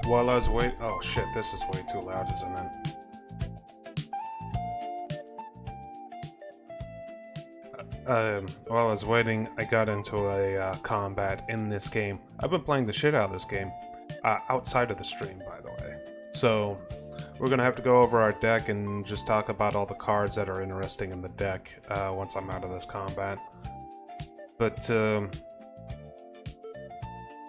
While I was waiting... Oh shit, this is way too loud, isn't it? While I was waiting, I got into a combat in this game. I've been playing the shit out of this game, outside of the stream, by the way. So, we're gonna have to go over our deck and just talk about all the cards that are interesting in the deck once I'm out of this combat. But,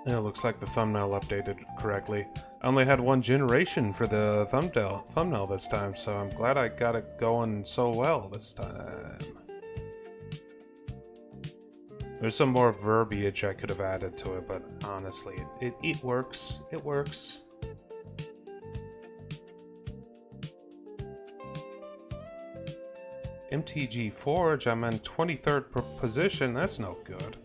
it looks like the thumbnail updated correctly. I only had one generation for the thumbnail this time, so I'm glad I got it going so well this time. There's some more verbiage I could have added to it, but honestly, it works. It works. MTG Forge, I'm in 23rd position. That's no good.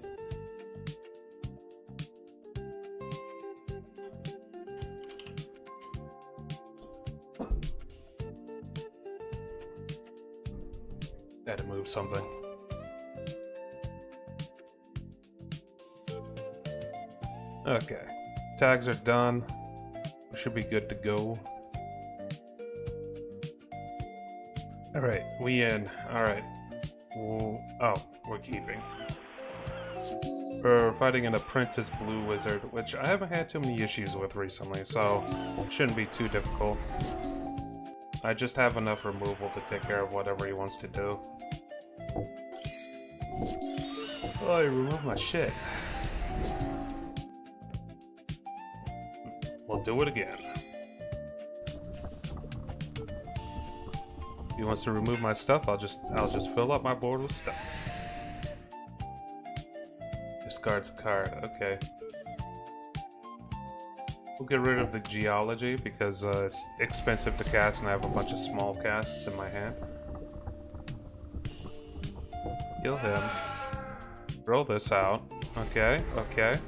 Had to move something. Okay, tags are done. We should be good to go. Alright, we in. Alright. Oh, we're keeping. We're fighting an Apprentice Blue Wizard, which I haven't had too many issues with recently, so it shouldn't be too difficult. I just have enough removal to take care of whatever he wants to do. Oh, I removed my shit. We'll do it again. If he wants to remove my stuff, I'll just fill up my board with stuff. Discards a card. Okay. We'll get rid of the geology because it's expensive to cast and I have a bunch of small casts in my hand. Kill him. Throw this out. Okay, okay.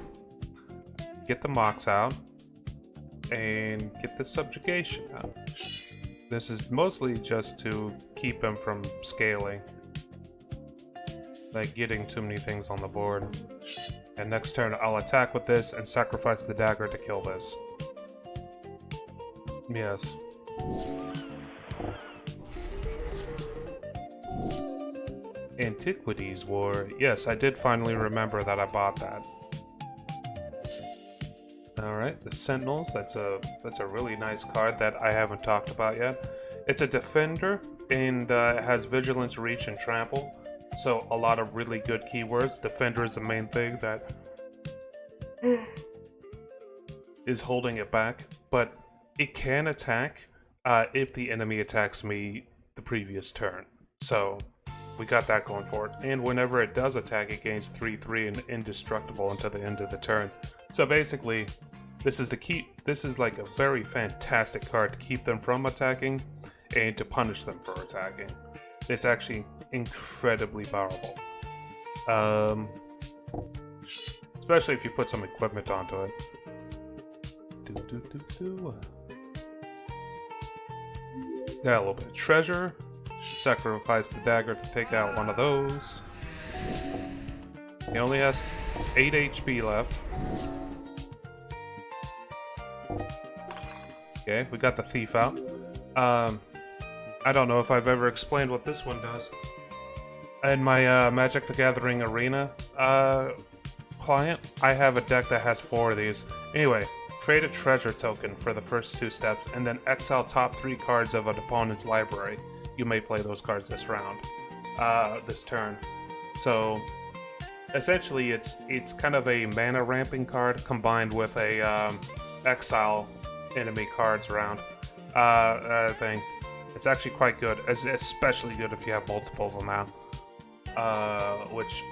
Get the Mox out. And get the Subjugation out. This is mostly just to keep him from scaling. Like getting too many things on the board. And next turn I'll attack with this and sacrifice the dagger to kill this. Yes. Antiquities War. Yes, I did finally remember that I bought that. Alright, the Sentinels, that's a really nice card that I haven't talked about yet. It's a defender, and it has Vigilance, Reach, and Trample. So a lot of really good keywords. Defender is the main thing that is holding it back. But it can attack if the enemy attacks me the previous turn. So we got that going for it. And whenever it does attack, it gains 3/3 and indestructible until the end of the turn. So basically, this is like a very fantastic card to keep them from attacking and to punish them for attacking. It's actually incredibly powerful. Especially if you put some equipment onto it. Got a little bit of treasure. Sacrifice the dagger to take out one of those. He only has 8 HP left. Okay, we got the thief out. I don't know if I've ever explained what this one does. In my Magic the Gathering Arena client, I have a deck that has 4 of these. Anyway, trade a treasure token for the first 2 steps, and then exile top 3 cards of an opponent's library. You may play those cards this round, this turn. So, essentially, it's kind of a mana ramping card combined with a exile enemy cards round thing. It's actually quite good. It's especially good if you have multiple of them out, which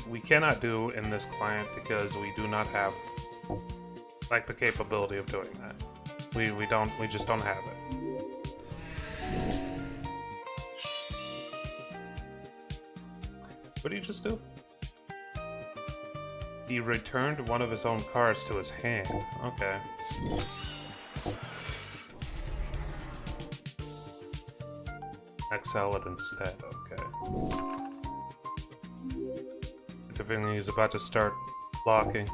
we cannot do in this client because we do not have like the capability of doing that. We just don't have it. What did he just do? He returned one of his own cards to his hand. Okay. Exile it instead. Okay. Definitely he's about to start blocking.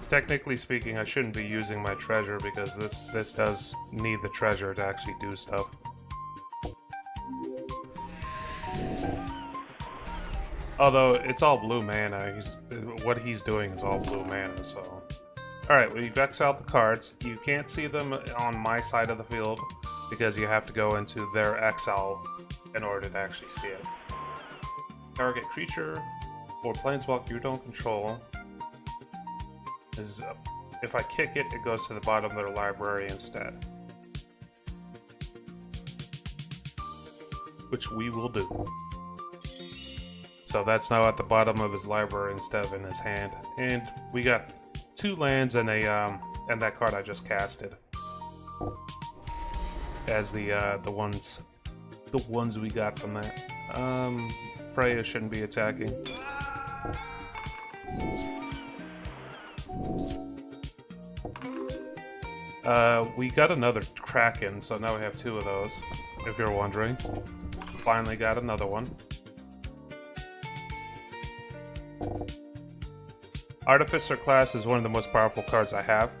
Technically speaking, I shouldn't be using my treasure because this does need the treasure to actually do stuff. Although it's all blue mana, what he's doing is all blue mana. So, all right, we've exiled the cards. You can't see them on my side of the field because you have to go into their exile in order to actually see it. Target creature or planeswalker you don't control is, if I kick it, it goes to the bottom of their library instead. Which we will do. So that's now at the bottom of his library instead of in his hand. And we got 2 lands and and that card I just casted. As the ones we got from that. Freya shouldn't be attacking. We got another Kraken, so now we have 2 of those, if you're wondering. Finally got another one. Artificer class is one of the most powerful cards I have.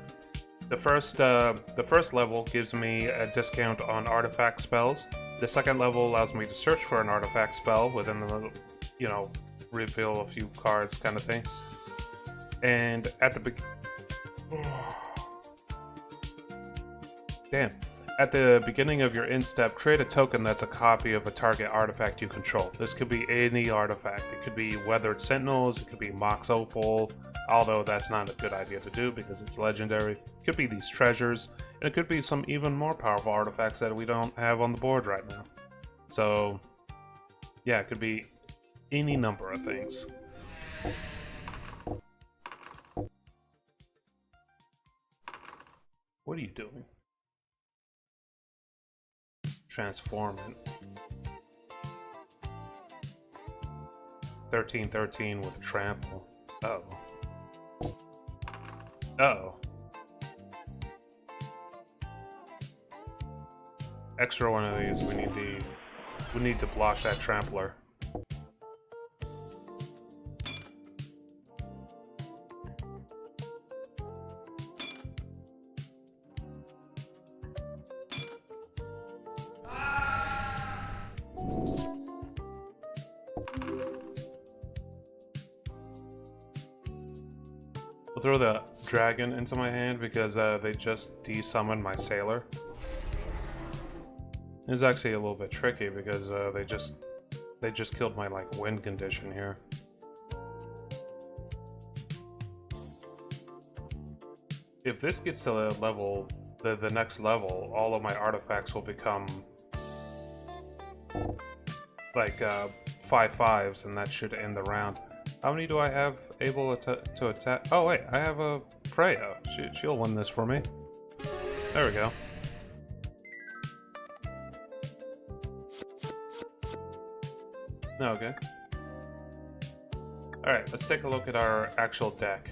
The first level gives me a discount on artifact spells. The second level allows me to search for an artifact spell within the, reveal a few cards kind of thing. And at the At the beginning of your end step, create a token that's a copy of a target artifact you control. This could be any artifact. It could be Weathered Sentinels, it could be Mox Opal, although that's not a good idea to do because it's legendary. It could be these treasures, and it could be some even more powerful artifacts that we don't have on the board right now. So, yeah, it could be any number of things. What are you doing? Transform it. 13/13 with trample. Oh. Oh. Extra one of these. We need to block that trampler. I'll throw the dragon into my hand because they just desummoned my sailor. It's actually a little bit tricky because they just killed my wind condition here. If this gets to the level, the next level, all of my artifacts will become 5/5s, and that should end the round. How many do I have able to attack? Oh wait, I have a Freya. She'll win this for me. There we go. Okay. Alright, let's take a look at our actual deck.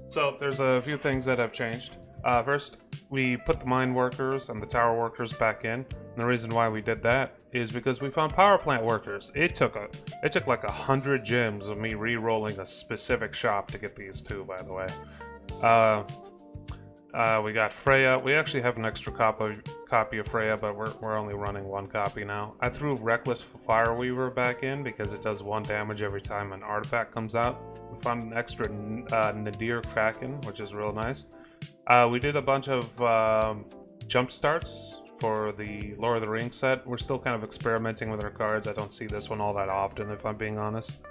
So, there's a few things that have changed. First, we put the mine workers and the tower workers back in. And the reason why we did that is because we found power plant workers. It took like 100 gems of me re-rolling a specific shop to get these 2, by the way. We got Freya. We actually have an extra copy of Freya, but we're only running 1 copy now. I threw Reckless Fireweaver back in because it does 1 damage every time an artifact comes out. We found an extra Nadir Kraken, which is real nice. We did a bunch of jump starts for the Lord of the Rings set. We're still kind of experimenting with our cards. I don't see this one all that often, if I'm being honest.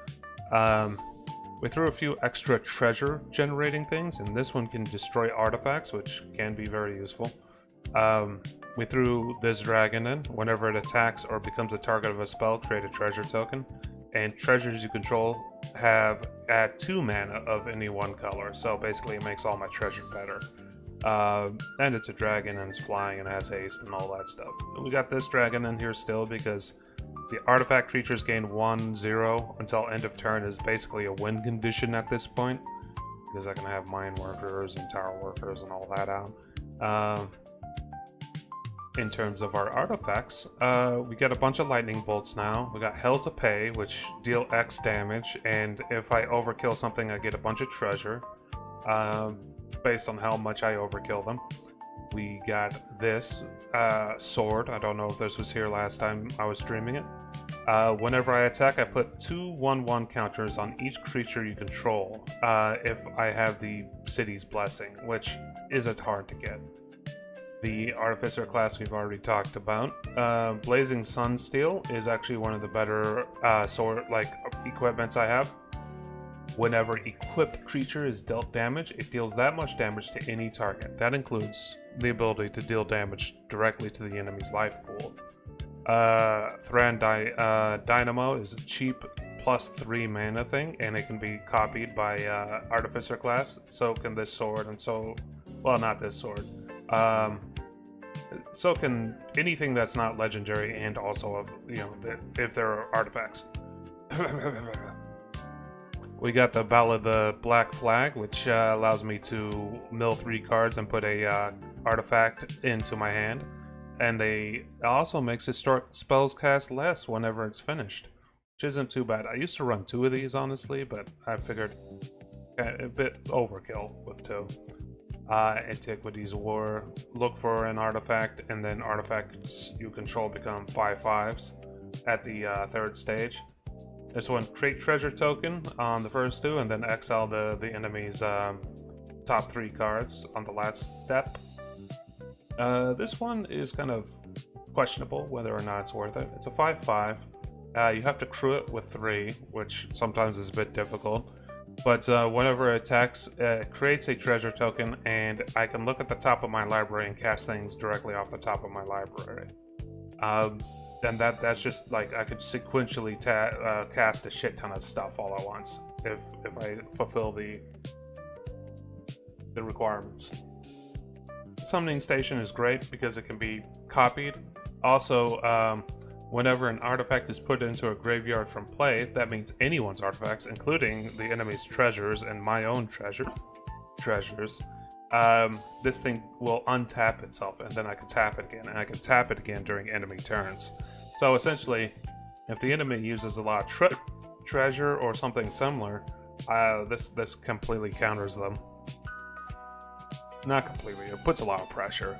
We threw a few extra treasure generating things, and this one can destroy artifacts, which can be very useful. We threw this dragon in. Whenever it attacks or becomes a target of a spell, create a treasure token. And treasures you control add 2 mana of any 1 color, so basically it makes all my treasure better. And it's a dragon and it's flying and has haste and all that stuff. And we got this dragon in here still because the artifact creatures gain 1/0 until end of turn is basically a win condition at this point, because I can have mine workers and tower workers and all that out. in terms of our artifacts, we get a bunch of lightning bolts now. We got Hell to Pay, which deal X damage, and if I overkill something, I get a bunch of treasure, based on how much I overkill them. We got this sword. I don't know if this was here last time I was streaming it. Whenever I attack, I put 2 1/1 counters on each creature you control, if I have the City's Blessing, which isn't hard to get. The Artificer class we've already talked about. Blazing Sunsteel is actually one of the better equipments I have. Whenever equipped creature is dealt damage, it deals that much damage to any target. That includes the ability to deal damage directly to the enemy's life pool. Thran Dynamo is a cheap +3 mana thing, and it can be copied by Artificer class. So can this sword, and well, not this sword. So can anything that's not legendary, and also if there are artifacts. We got the Ballad of the Black Flag, which allows me to mill 3 cards and put a artifact into my hand. And it also makes historic spells cast less whenever it's finished, which isn't too bad. I used to run 2 of these, honestly, but I figured a bit overkill with 2. Antiquities War, look for an artifact, and then artifacts you control become 5/5s at the 3rd stage. This one, create treasure token on the first 2, and then exile the enemy's top 3 cards on the last step. This one is kind of questionable whether or not it's worth it. It's a 5/5. You have to crew it with 3, which sometimes is a bit difficult. But whenever it attacks, it creates a treasure token, and I can look at the top of my library and cast things directly off the top of my library. And that's just like I could sequentially cast a shit ton of stuff all at once if I fulfill the requirements. Summoning Station is great because it can be copied. Also, whenever an artifact is put into a graveyard from play, that means anyone's artifacts, including the enemy's treasures and my own treasures. This thing will untap itself, and then I can tap it again, and I can tap it again during enemy turns. So essentially, if the enemy uses a lot of treasure or something similar, this completely counters them. Not completely, it puts a lot of pressure.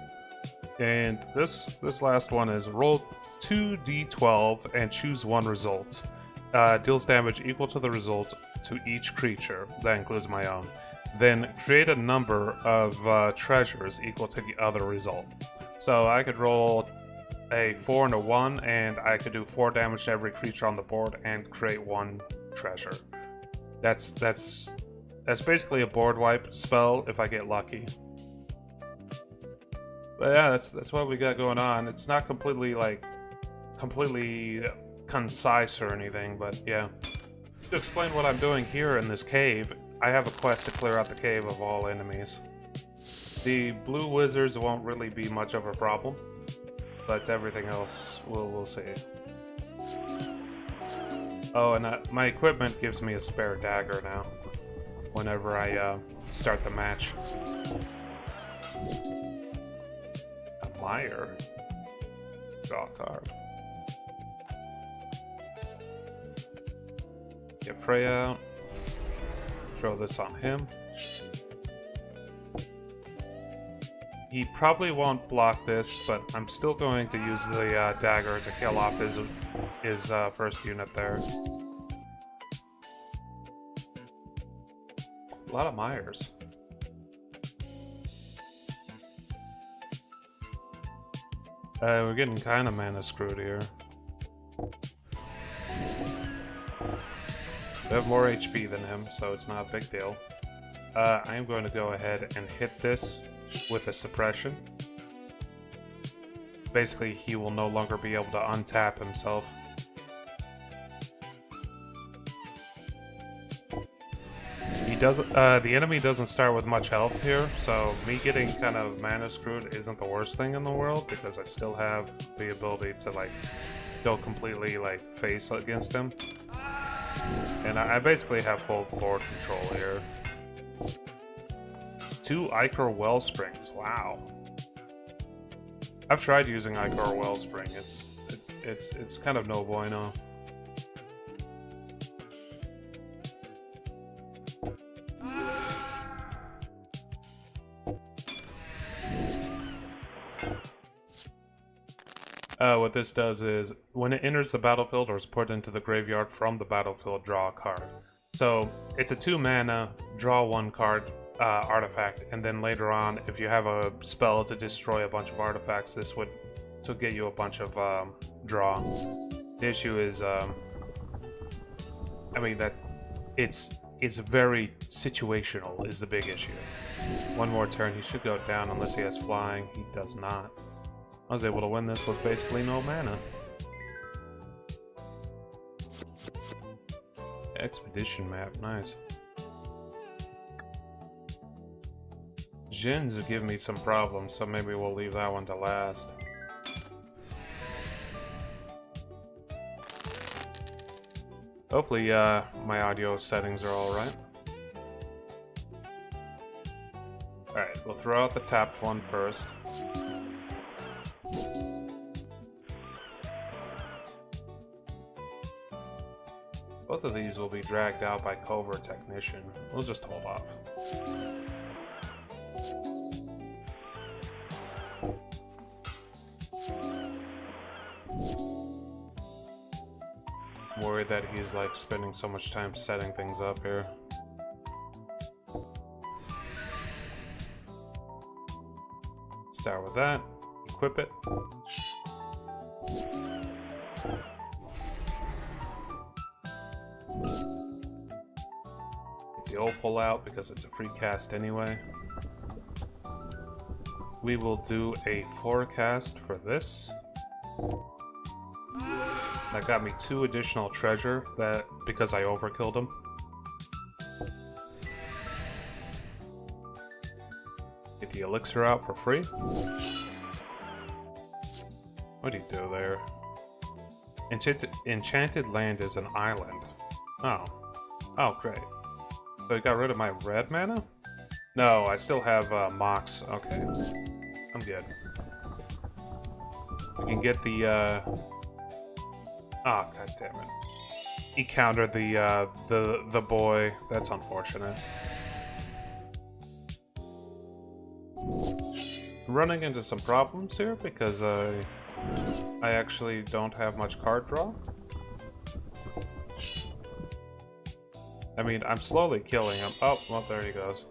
And this last one is roll 2d12 and choose 1 result. Deals damage equal to the result to each creature. That includes my own. Then create a number of treasures equal to the other result. So I could roll a 4 and a 1, and I could do 4 damage to every creature on the board and create 1 treasure. That's basically a board wipe spell if I get lucky. But yeah, that's what we got going on. It's not completely concise or anything, but yeah. To explain what I'm doing here in this cave, I have a quest to clear out the cave of all enemies. The blue wizards won't really be much of a problem, but everything else we'll see. Oh, and my equipment gives me a spare dagger now whenever I start the match. Meyer. Draw a card. Get Freya out. Throw this on him. He probably won't block this, but I'm still going to use the dagger to kill off his first unit there. A lot of Myers. We're getting kind of mana screwed here. We have more HP than him, so it's not a big deal. I am going to go ahead and hit this with a suppression. Basically, he will no longer be able to untap himself. The enemy doesn't start with much health here, so me getting kind of mana screwed isn't the worst thing in the world, because I still have the ability to go completely face against him. And I basically have full board control here. 2 Ichor Wellsprings, wow. I've tried using Ichor Wellspring. It's kind of no bueno. What this does is, when it enters the battlefield or is put into the graveyard from the battlefield, draw a card. So, it's a 2 mana, draw 1 card artifact, and then later on, if you have a spell to destroy a bunch of artifacts, this would to get you a bunch of draw. The issue is, I mean, that it's very situational is the big issue. One more turn, he should go down unless he has flying. He does not. I was able to win this with basically no mana. Expedition map, nice. Jin's give me some problems, so maybe we'll leave that one to last. Hopefully, my audio settings are alright. Alright, we'll throw out the tapped one first. Both of these will be dragged out by Covert Technician. We'll just hold off. I'm worried that he's like spending so much time setting things up here. Start with that. Equip it. Get the Opal out because it's a free cast anyway. We will do a forecast for this. That got me 2 additional treasure because I overkilled him. Get the elixir out for free. What do you do there? Enchanted land is an island. Oh. Oh, great. So I got rid of my red mana? No, I still have Mox. Okay. I'm good. We can get the oh, god damn it. He countered the boy. That's unfortunate. I'm running into some problems here because I actually don't have much card draw. I mean, I'm slowly killing him. Oh, well, there he goes.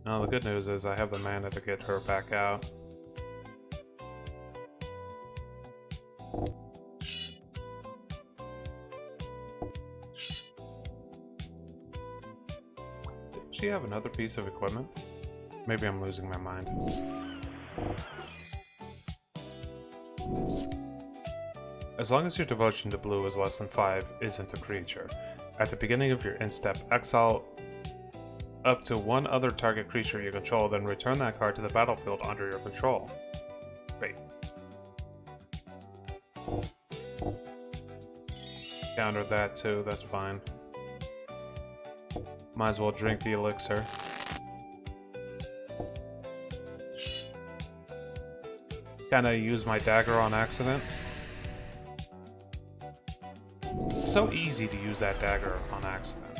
Now, the good news is I have the mana to get her back out. Did she have another piece of equipment? Maybe I'm losing my mind. As long as your devotion to blue is less than 5, isn't a creature. At the beginning of your end step, exile up to 1 other target creature you control, then return that card to the battlefield under your control. Great. Countered that too, that's fine. Might as well drink the elixir. Kinda use my dagger on accident. So easy to use that dagger on accident.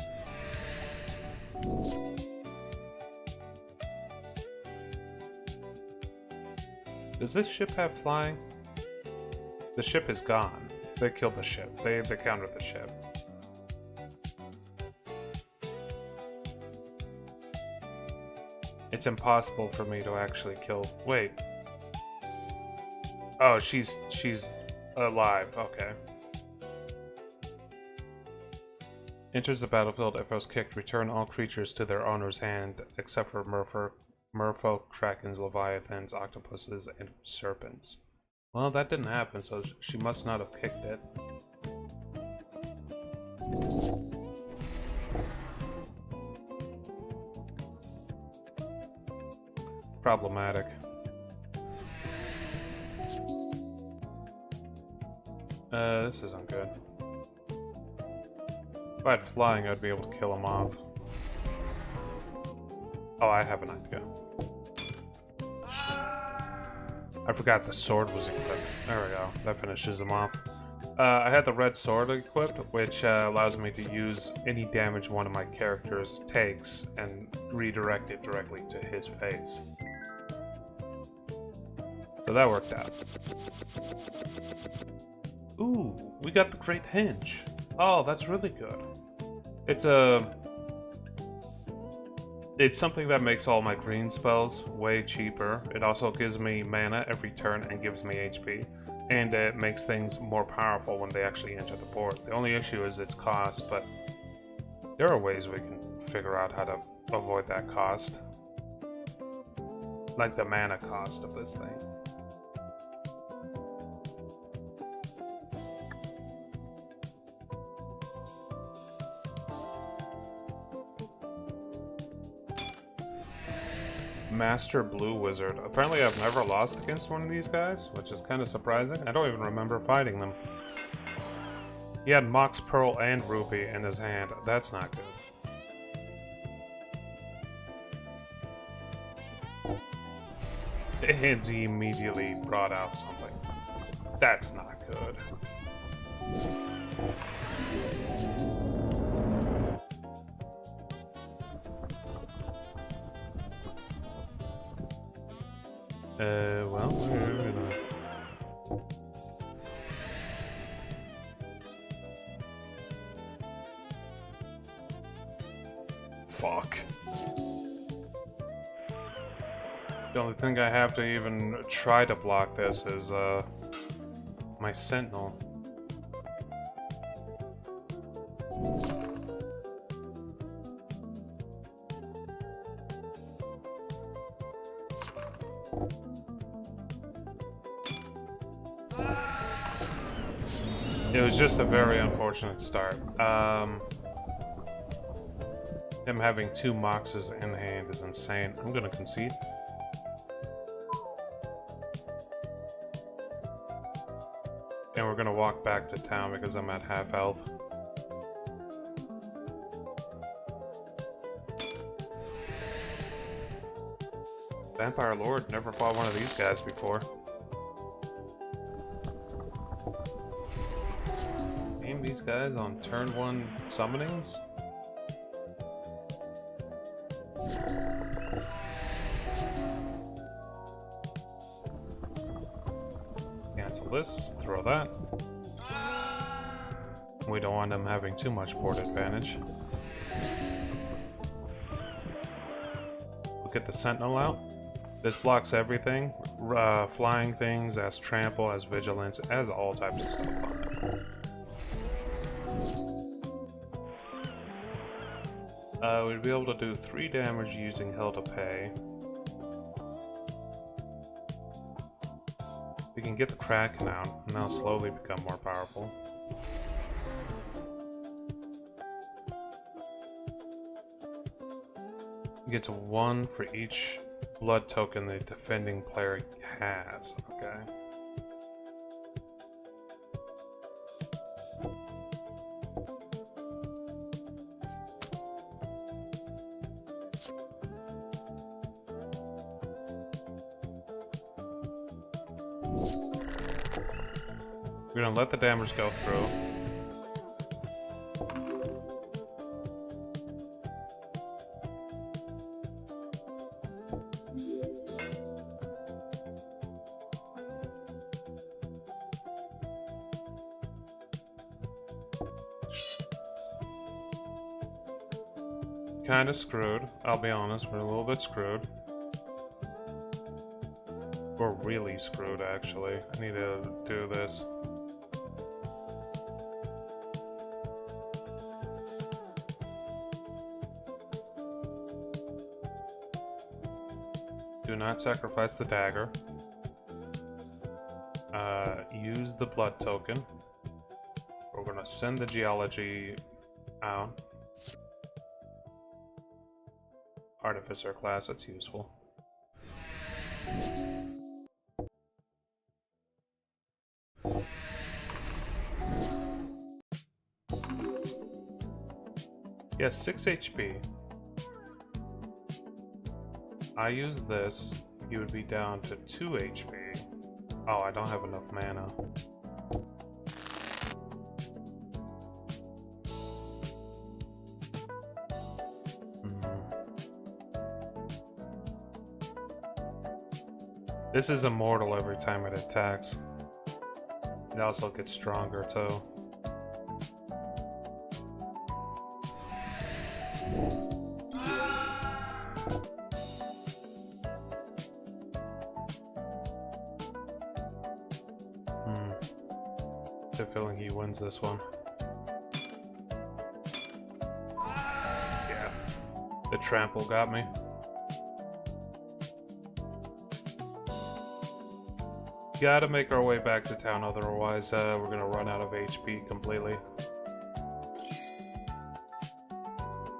Does this ship have flying? The ship is gone. They killed the ship. They countered the ship. It's impossible for me to actually kill. Wait. Oh, she's alive. Okay. Enters the battlefield. If I was kicked, return all creatures to their owner's hand, except for merfolk, krakens, leviathans, octopuses, and serpents. Well, that didn't happen, so she must not have kicked it. Problematic. This isn't good. If I had flying, I'd be able to kill him off. Oh, I have an idea. I forgot the sword was equipped. There we go. That finishes him off. I had the red sword equipped, which allows me to use any damage one of my characters takes and redirect it directly to his face. So that worked out. Ooh, we got the Great Hinge. Oh, that's really good. It's something that makes all my green spells way cheaper. It also gives me mana every turn and gives me HP. And it makes things more powerful when they actually enter the board. The only issue is its cost, but there are ways we can figure out how to avoid that cost. Like the mana cost of this thing. Master Blue Wizard. Apparently I've never lost against one of these guys, which is kind of surprising. I don't even remember fighting them. He had Mox Pearl and Rupee in his hand. That's not good. And he immediately brought out something. That's not good. Well, we're gonna... Fuck. The only thing I have to even try to block this is, my Sentinel. It was just a very unfortunate start. Him having 2 Moxes in hand is insane. I'm gonna concede. And we're gonna walk back to town because I'm at half health. Vampire Lord never fought one of these guys before. Aim these guys on turn 1 summonings? Cancel this, throw that. We don't want them having too much board advantage. We'll get the Sentinel out. This blocks everything. Flying things, as trample, as vigilance, as all types of stuff on it. We'd be able to do 3 damage using Hell to Pay. We can get the Kraken out, and now slowly become more powerful. You get to 1 for each blood token the defending player has. Okay. We're gonna let the damage go through. Kinda screwed, I'll be honest, we're a little bit screwed. We're really screwed, actually. I need to do this. Do not sacrifice the dagger. Use the blood token. We're gonna send the geology out. Artificer class, that's useful. Yes, 6 HP. I use this, he would be down to 2 HP. Oh, I don't have enough mana. This is immortal every time it attacks. It also gets stronger too. I have a feeling he wins this one. Yeah. The trample got me. Gotta make our way back to town, otherwise we're gonna run out of HP completely.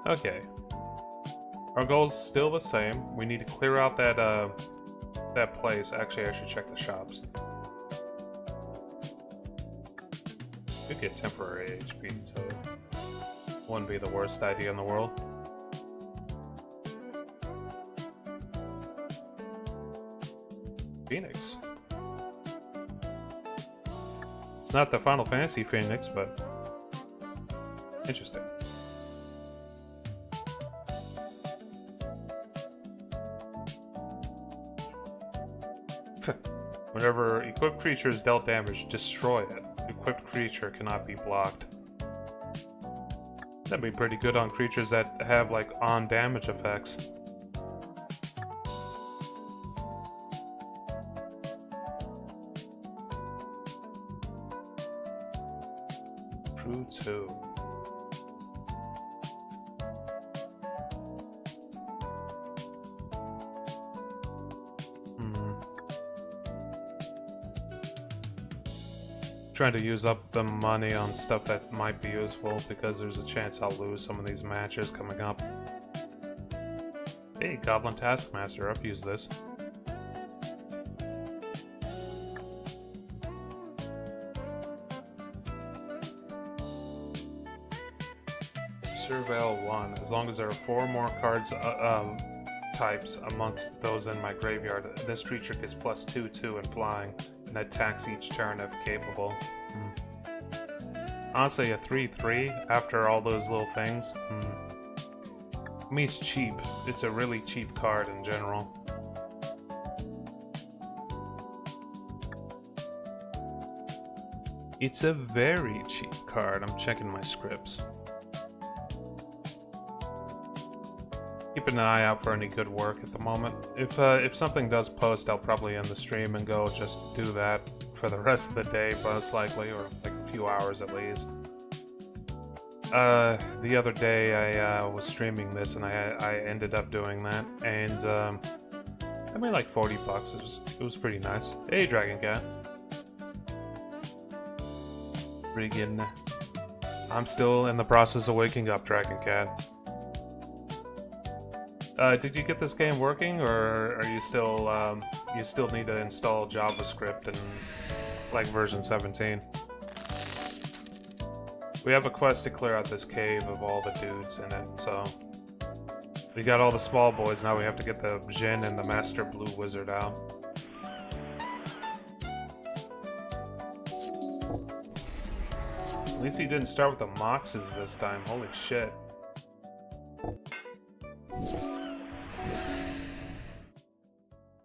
Okay. Our goal's still the same. We need to clear out that that place. Actually, I should check the shops. Could get temporary HP, so wouldn't be the worst idea in the world. Phoenix. It's not the Final Fantasy Phoenix, but interesting. Whenever equipped creature is dealt damage, destroy it. Equipped creature cannot be blocked. That'd be pretty good on creatures that have like on damage effects. True too. Trying to use up the money on stuff that might be useful because there's a chance I'll lose some of these matches coming up. Hey, Goblin Taskmaster, I've used this. Surveil 1. As long as there are 4 more cards types amongst those in my graveyard, this creature gets +2/2 and flying. And attacks each turn if capable. Honestly, a 3/3 after all those little things. I mean, it's cheap. It's a really cheap card in general. It's a very cheap card. I'm checking my scripts. Keeping an eye out for any good work at the moment. If something does post, I'll probably end the stream and go just do that for the rest of the day, most likely, or like a few hours at least. The other day I was streaming this and I ended up doing that, and I made like $40. It was pretty nice. Hey, Dragon Cat. Friggin'. I'm still in the process of waking up, Dragon Cat. Did you get this game working, or are you still need to install JavaScript and like version 17? We have a quest to clear out this cave of all the dudes in it, so we got all the small boys. Now we have to get the Jin and the Master Blue Wizard out. At least he didn't start with the Moxes this time. Holy shit.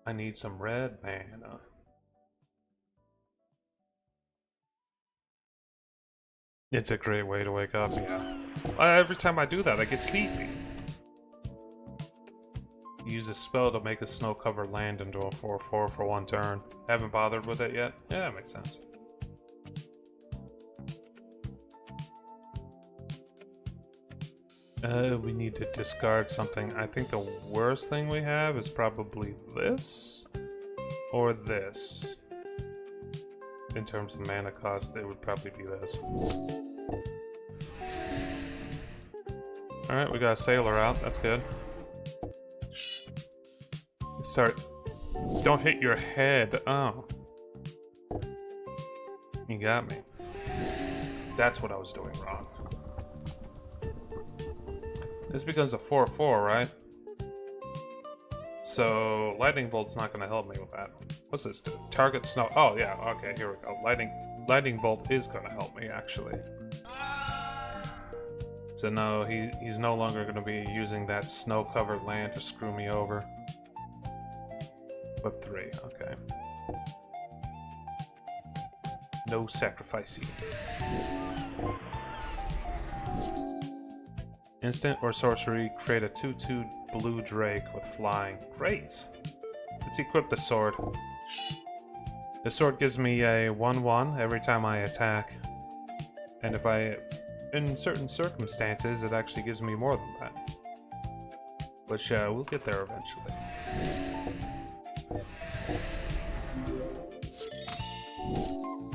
I need some red mana. It's a great way to wake up, yeah. Every time I do that, I get sleepy. Use a spell to make a snow-covered land into a 4/4 for 1 turn. Haven't bothered with it yet? Yeah, that makes sense. We need to discard something. I think the worst thing we have is probably this or this. In terms of mana cost, it would probably be this. Alright, we got a Sailor out. That's good. Start. Don't hit your head. Oh. You got me. That's what I was doing wrong. This becomes a 4/4, right? So Lightning Bolt's not going to help me with that. What's this do? Target snow. Oh yeah, okay, here we go. Lightning bolt is gonna help me actually. So no, he's no longer gonna be using that snow-covered land to screw me over. Whip 3, okay. No sacrificing. Instant or sorcery, create a 2/2 blue drake with flying. Great! Let's equip the sword. The sword gives me a 1/1 every time I attack. And if in certain circumstances, it actually gives me more than that. Which, we'll get there eventually.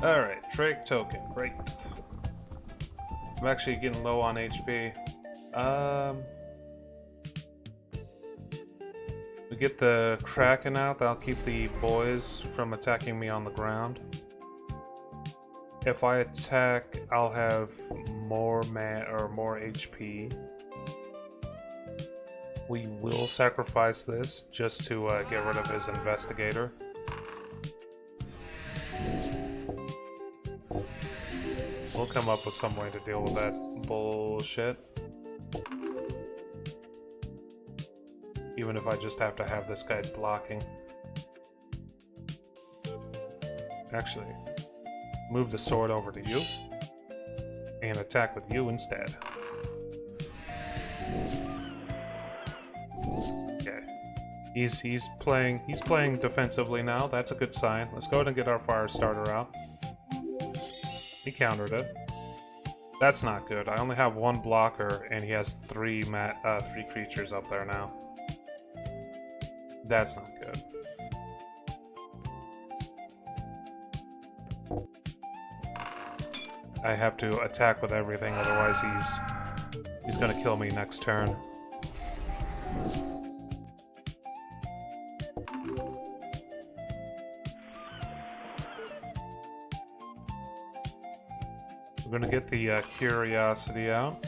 Alright, Drake token, great. I'm actually getting low on HP. We get the Kraken out, that'll keep the boys from attacking me on the ground. If I attack, I'll have more more HP. We will sacrifice this just to get rid of his investigator. We'll come up with some way to deal with that bullshit. Even if I just have to have this guy blocking. Actually, move the sword over to you. And attack with you instead. Okay. He's playing defensively now. That's a good sign. Let's go ahead and get our fire starter out. He countered it. That's not good. I only have one blocker, and he has three creatures up there now. That's not good. I have to attack with everything, otherwise he's gonna kill me next turn. We're gonna get the Curiosity out.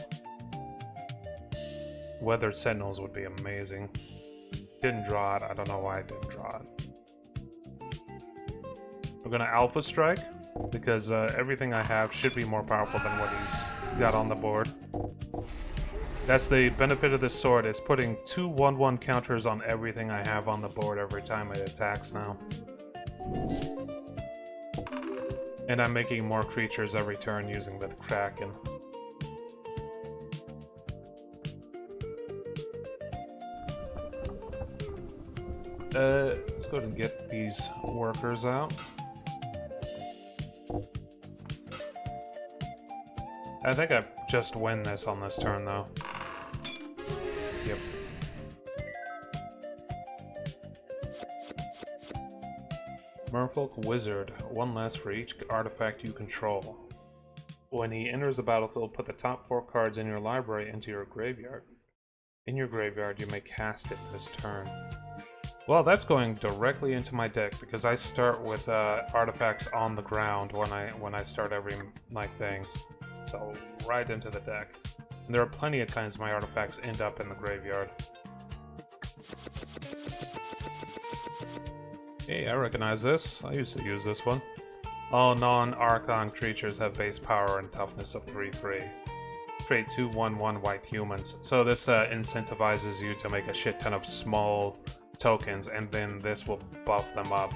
Weathered Sentinels would be amazing. Didn't draw it. I don't know why I didn't draw it. We're gonna Alpha Strike, because everything I have should be more powerful than what he's got on the board. That's the benefit of this sword, is putting 2 1/1 counters on everything I have on the board every time it attacks now. And I'm making more creatures every turn using the Kraken. Let's go ahead and get these workers out. I think I just win this on this turn, though. Yep. Merfolk Wizard, 1 less for each artifact you control. When he enters the battlefield, put the top 4 cards in your library into your graveyard. In your graveyard, you may cast it this turn. Well, that's going directly into my deck, because I start with artifacts on the ground when I start every thing. So right into the deck. And there are plenty of times my artifacts end up in the graveyard. Hey, I recognize this. I used to use this one. All non-Archon creatures have base power and toughness of 3/3. Create 2 1/1 white humans. So this incentivizes you to make a shit ton of small tokens, and then this will buff them up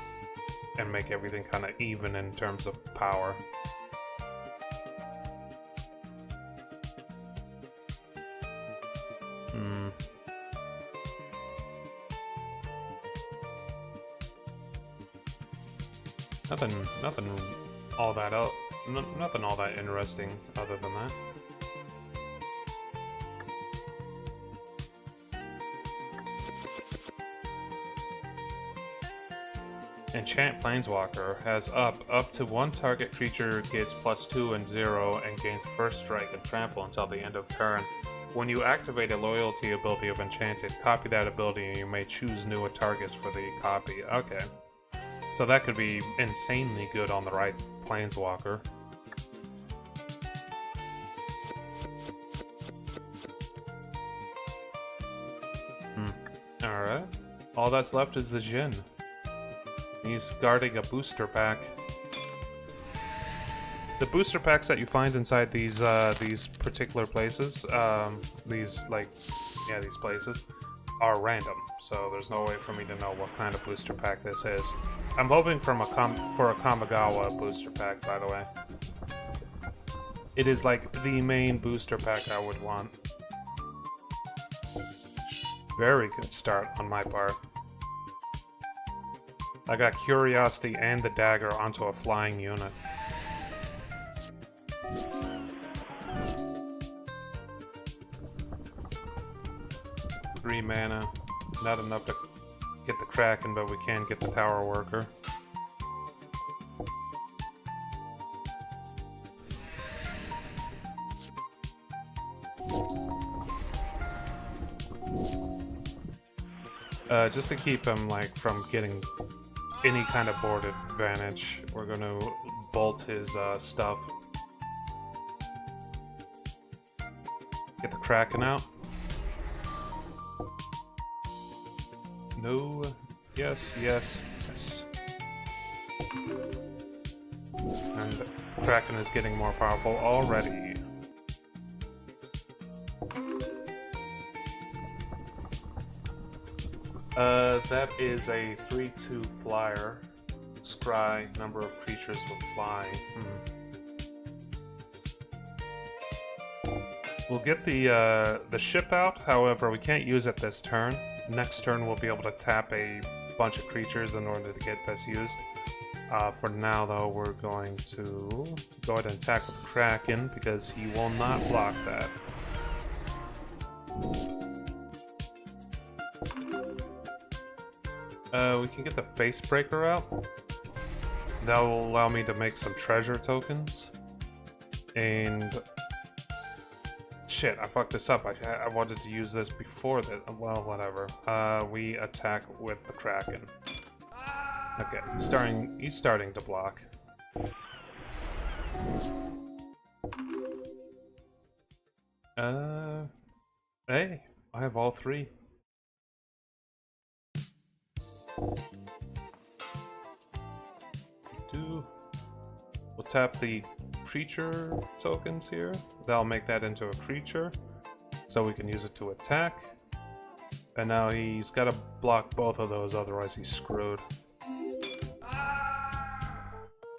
and make everything kind of even in terms of power. Nothing all that nothing all that interesting other than that. Enchant Planeswalker has up to 1 target creature gets +2 and 0 and gains first strike and trample until the end of turn. When you activate a loyalty ability of Enchanted, copy that ability and you may choose newer targets for the copy. Okay. So that could be insanely good on the right Planeswalker. Alright. All that's left is the Jhin. He's guarding a booster pack. The booster packs that you find inside these particular places, these places, are random. So there's no way for me to know what kind of booster pack this is. I'm hoping for a Kamigawa booster pack, by the way. It is like the main booster pack I would want. Very good start on my part. I got Curiosity and the dagger onto a flying unit. Three mana. Not enough to get the Kraken, but we can get the Tower Worker. Just to keep him like from getting any kind of board advantage, we're gonna bolt his stuff. Get the Kraken out. No. Yes, yes, yes. And the Kraken is getting more powerful already. That is a 3/2 flyer. Scry, number of creatures with fly. We'll get the ship out, however, we can't use it this turn. Next turn we'll be able to tap a bunch of creatures in order to get this used. For now, though, we're going to go ahead and attack with Kraken, because he will not block that. We can get the Facebreaker out. That will allow me to make some treasure tokens. And... shit, I fucked this up. I wanted to use this before that. Well, whatever. We attack with the Kraken. Okay, he's starting to block. Hey, I have all three. We'll tap the creature tokens here. That'll make that into a creature, so we can use it to attack. And now he's got to block both of those, otherwise he's screwed.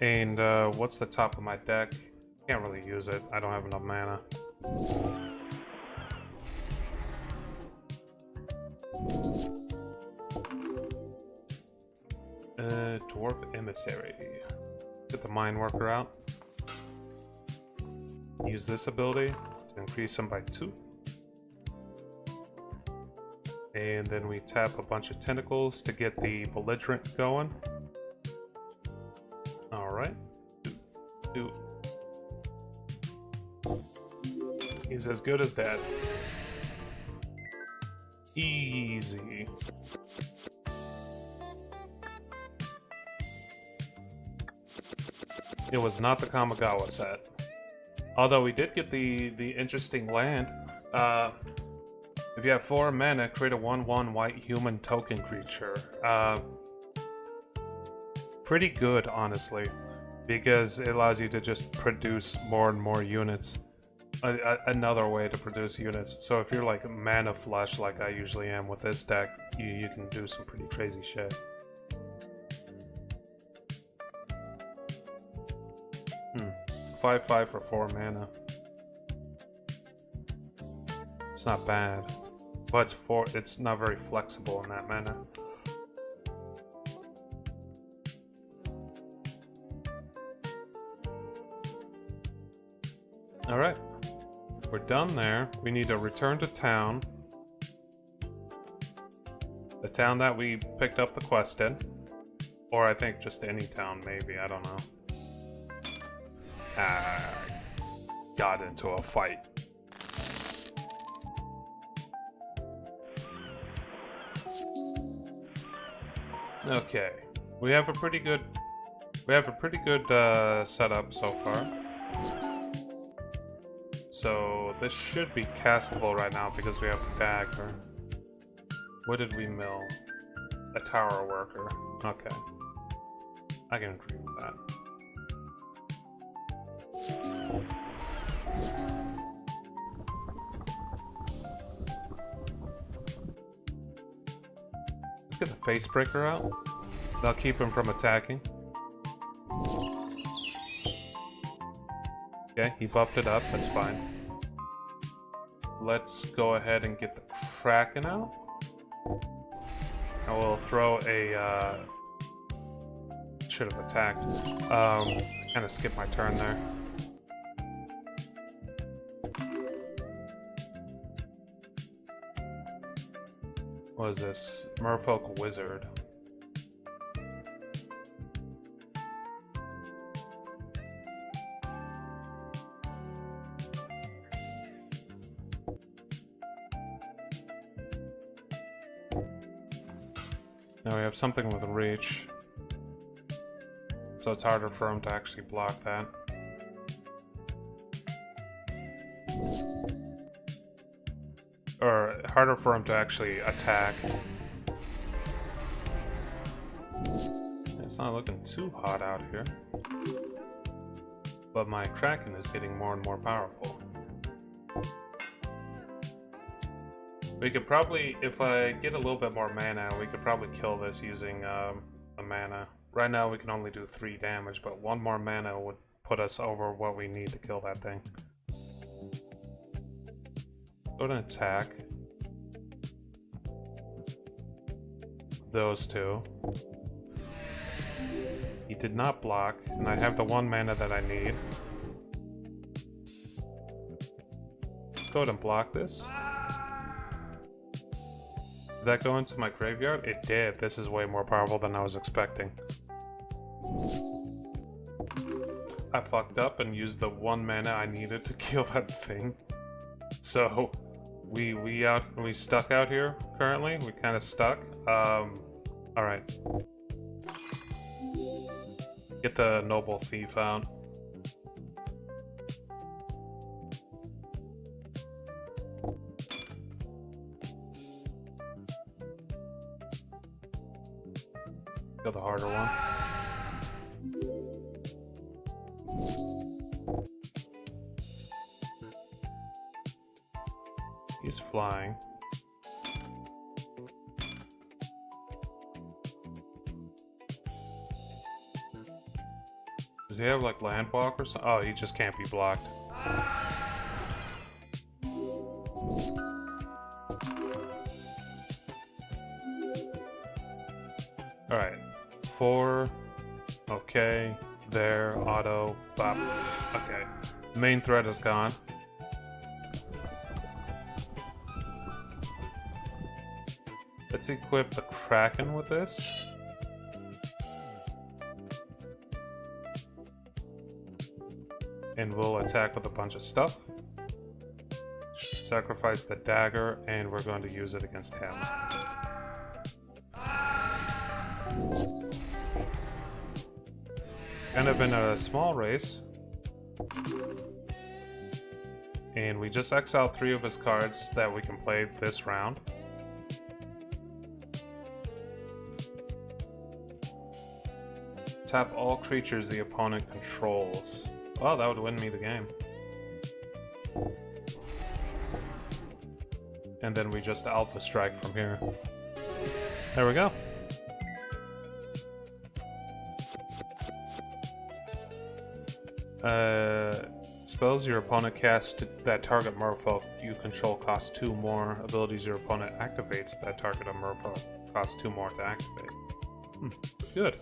And what's the top of my deck? Can't really use it. I don't have enough mana. Dwarf Emissary. Get the Mine Worker out. Use this ability to increase them by 2. And then we tap a bunch of tentacles to get the Belligerent going. Alright. He's as good as dead. Easy. It was not the Kamigawa set. Although we did get the interesting land. If you have 4 mana, create a 1/1 white human token creature. Pretty good, honestly, because it allows you to just produce more and more units. Another way to produce units. So if you're like mana flush, like I usually am with this deck, you can do some pretty crazy shit. Hmm. 5/5 for 4 mana. It's not bad. But it's not very flexible in that mana. Alright. We're done there. We need to return to town. The town that we picked up the quest in. Or I think just any town, maybe. I don't know. Got into a fight. Okay. We have a pretty good setup so far. So this should be castable right now because we have the dagger. What did we mill? A tower worker. Okay. I can agree with that. Let's get the face breaker out. That'll keep him from attacking. Okay, he buffed it up, that's fine. Let's go ahead and get the Kraken out. I will throw a, should have attacked. Kind of skipped my turn there. What is this? Merfolk Wizard. Now we have something with reach. So it's harder for him to actually block that. Or harder for him to actually attack. It's not looking too hot out here. But my Kraken is getting more and more powerful. We could probably, if I get a little bit more mana, we could probably kill this using the mana. Right now we can only do 3 damage, but 1 more mana would put us over what we need to kill that thing. Go to attack. Those two. He did not block, and I have the 1 mana that I need. Let's go ahead and block this. Did that go into my graveyard? It did. This is way more powerful than I was expecting. I fucked up and used the 1 mana I needed to kill that thing. So we stuck out here currently. We kind of stuck. All right. Get the Noble Thief out. Go the harder one. He's flying. Does he have like Landwalk or something? Oh, he just can't be blocked. Alright. 4. Okay. There. Auto. Bop. Okay. Main threat is gone. Let's equip the Kraken with this. And we'll attack with a bunch of stuff. Sacrifice the dagger, and we're going to use it against him. Kind of in a small race. And we just exiled 3 of his cards that we can play this round. Tap all creatures the opponent controls. Oh, that would win me the game. And then we just Alpha Strike from here. There we go. Spells your opponent casts that target merfolk you control cost 2 more. Abilities your opponent activates that target a merfolk cost 2 more to activate. Good.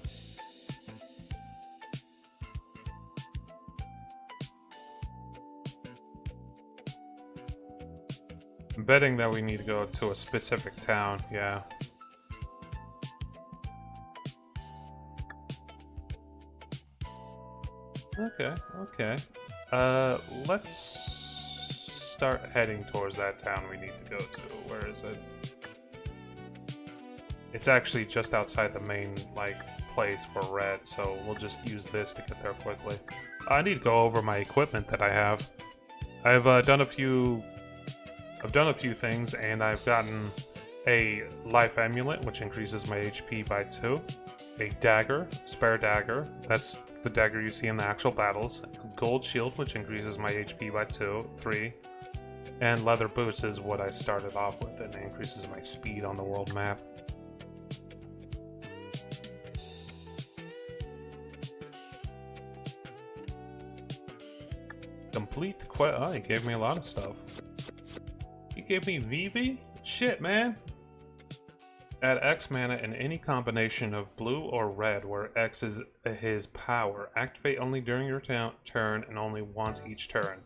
I'm betting that we need to go to a specific town, yeah. Okay, okay. Let's start heading towards that town we need to go to. Where is it? It's actually just outside the main, like, place for red, so we'll just use this to get there quickly. I need to go over my equipment that I have. I've done a few things, and I've gotten a life amulet, which increases my HP by 2. a dagger, spare dagger. That's the dagger you see in the actual battles. Gold shield, which increases my HP by 3. And leather boots is what I started off with, and it increases my speed on the world map. Complete quest. Oh, he gave me a lot of stuff. He gave me VV? Shit, man. Add X mana in any combination of blue or red where X is his power. Activate only during your turn and only once each turn.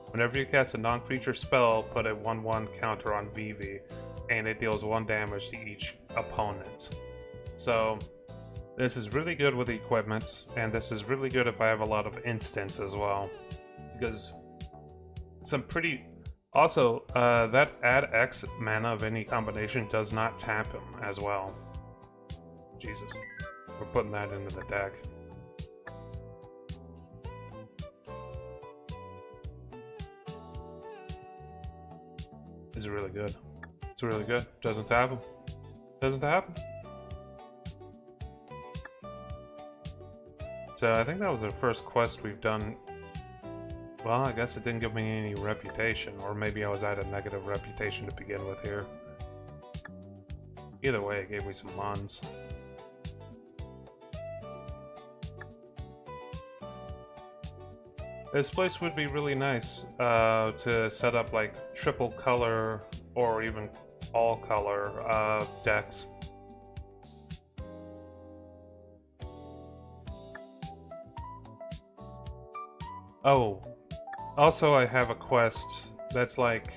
Whenever you cast a non-creature spell, put a 1/1 counter on VV, and it deals 1 damage to each opponent. So, this is really good with equipment, and this is really good if I have a lot of instants as well. Because some pretty... Also, that add X mana of any combination does not tap him as well. Jesus. We're putting that into the deck. This is really good. It's really good. Doesn't tap him. Doesn't tap him. So I think that was the first quest we've done. Well, I guess it didn't give me any reputation, or maybe I was at a negative reputation to begin with here. Either way, it gave me some mons. This place would be really nice to set up like triple color or even all color decks. Oh. Also, I have a quest that's like,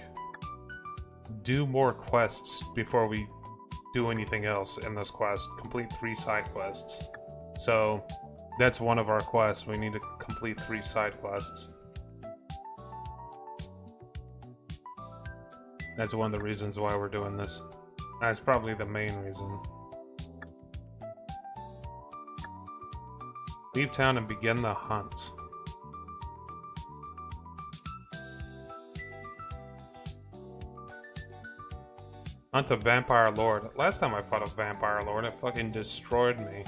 do more quests before we do anything else in this quest. Complete 3 side quests. So, that's one of our quests. We need to complete 3 side quests. That's one of the reasons why we're doing this. That's probably the main reason. Leave town and begin the hunt. Hunt a Vampire Lord. Last time I fought a Vampire Lord, it fucking destroyed me.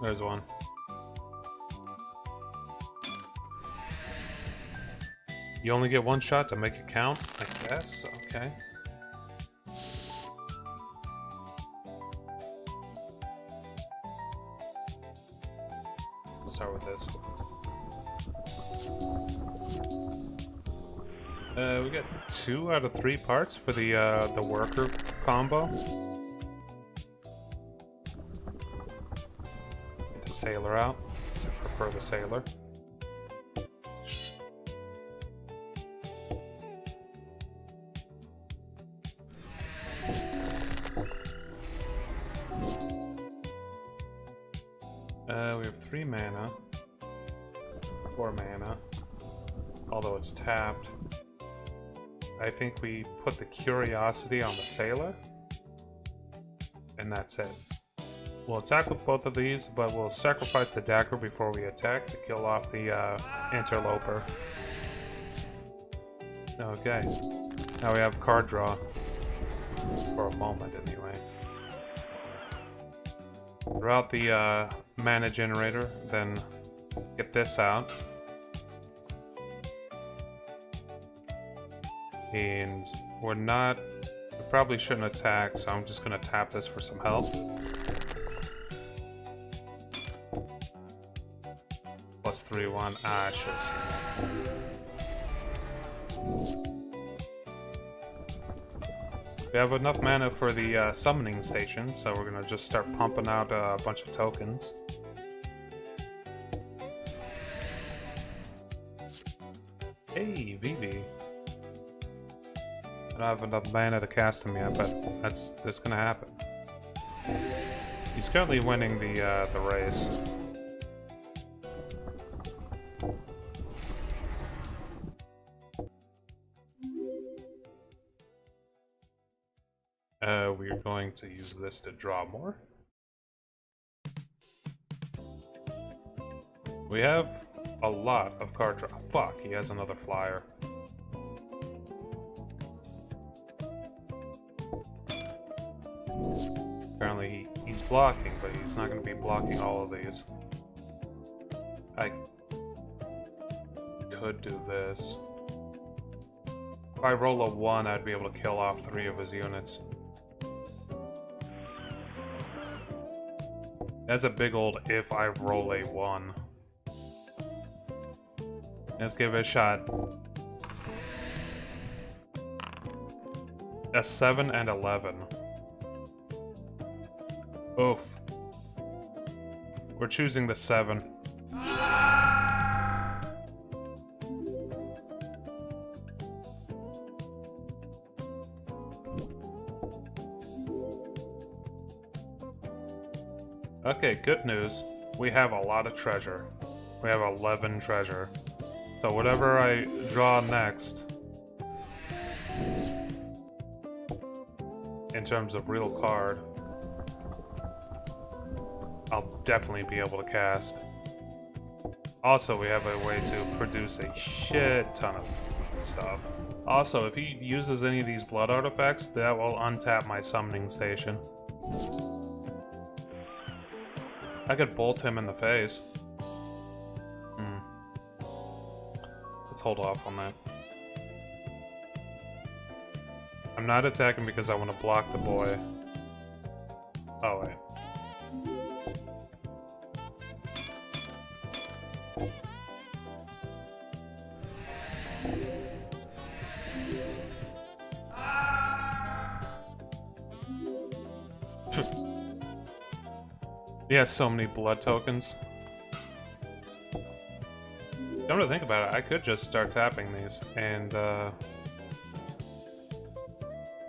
There's one. You only get 1 shot to make it count, I guess? Okay. Let's start with this. We got 2 out of 3 parts for the worker combo. Get the sailor out, because I prefer the sailor. We have 3 mana. 4 mana. Although it's tapped. I think we put the curiosity on the sailor. And that's it. We'll attack with both of these, but we'll sacrifice the dagger before we attack to kill off the interloper. Okay. Now we have card draw. For a moment, anyway. Draw out the mana generator, then get this out. And we probably shouldn't attack, so I'm just gonna tap this for some health. Plus 3/1. Ah, I should have seen that. We have enough mana for the summoning station, so we're gonna just start pumping out a bunch of tokens. Hey, Vivi. I don't have enough mana to cast him yet, but that's gonna happen. He's currently winning the race. We're going to use this to draw more. We have a lot of card draw. Fuck, he has another flyer. Apparently he's blocking, but he's not going to be blocking all of these. I could do this. If I roll a 1, I'd be able to kill off 3 of his units. That's a big old if I roll a 1. Let's give it a shot. A 7 and 11. Oof. We're choosing the 7. Okay, good news. We have a lot of treasure. We have 11 treasure. So whatever I draw next, in terms of real card, I'll definitely be able to cast. Also, we have a way to produce a shit ton of stuff. Also, if he uses any of these blood artifacts, that will untap my summoning station. I could bolt him in the face. Let's hold off on that. I'm not attacking because I want to block the boy. Oh, wait. He has so many blood tokens. Come to think about it, I could just start tapping these and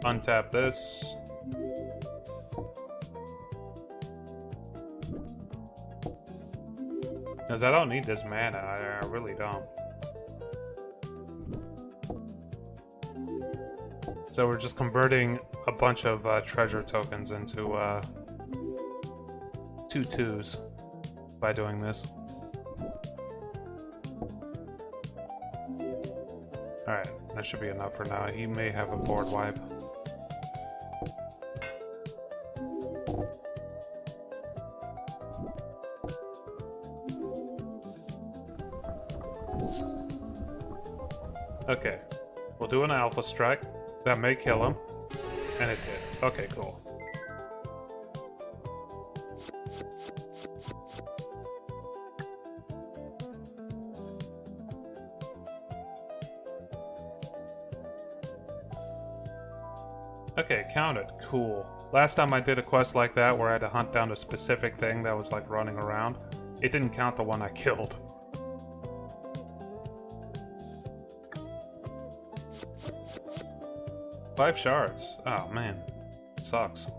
untap this. Because I don't need this mana, I really don't. So we're just converting a bunch of treasure tokens into 2 2s by doing this. Alright, that should be enough for now. He may have a board wipe. Okay, we'll do an alpha strike. That may kill him. And it did. Okay, cool. Okay, counted. Cool. Last time I did a quest like that where I had to hunt down a specific thing that was like running around, it didn't count the one I killed. Five shards. Oh man, it sucks.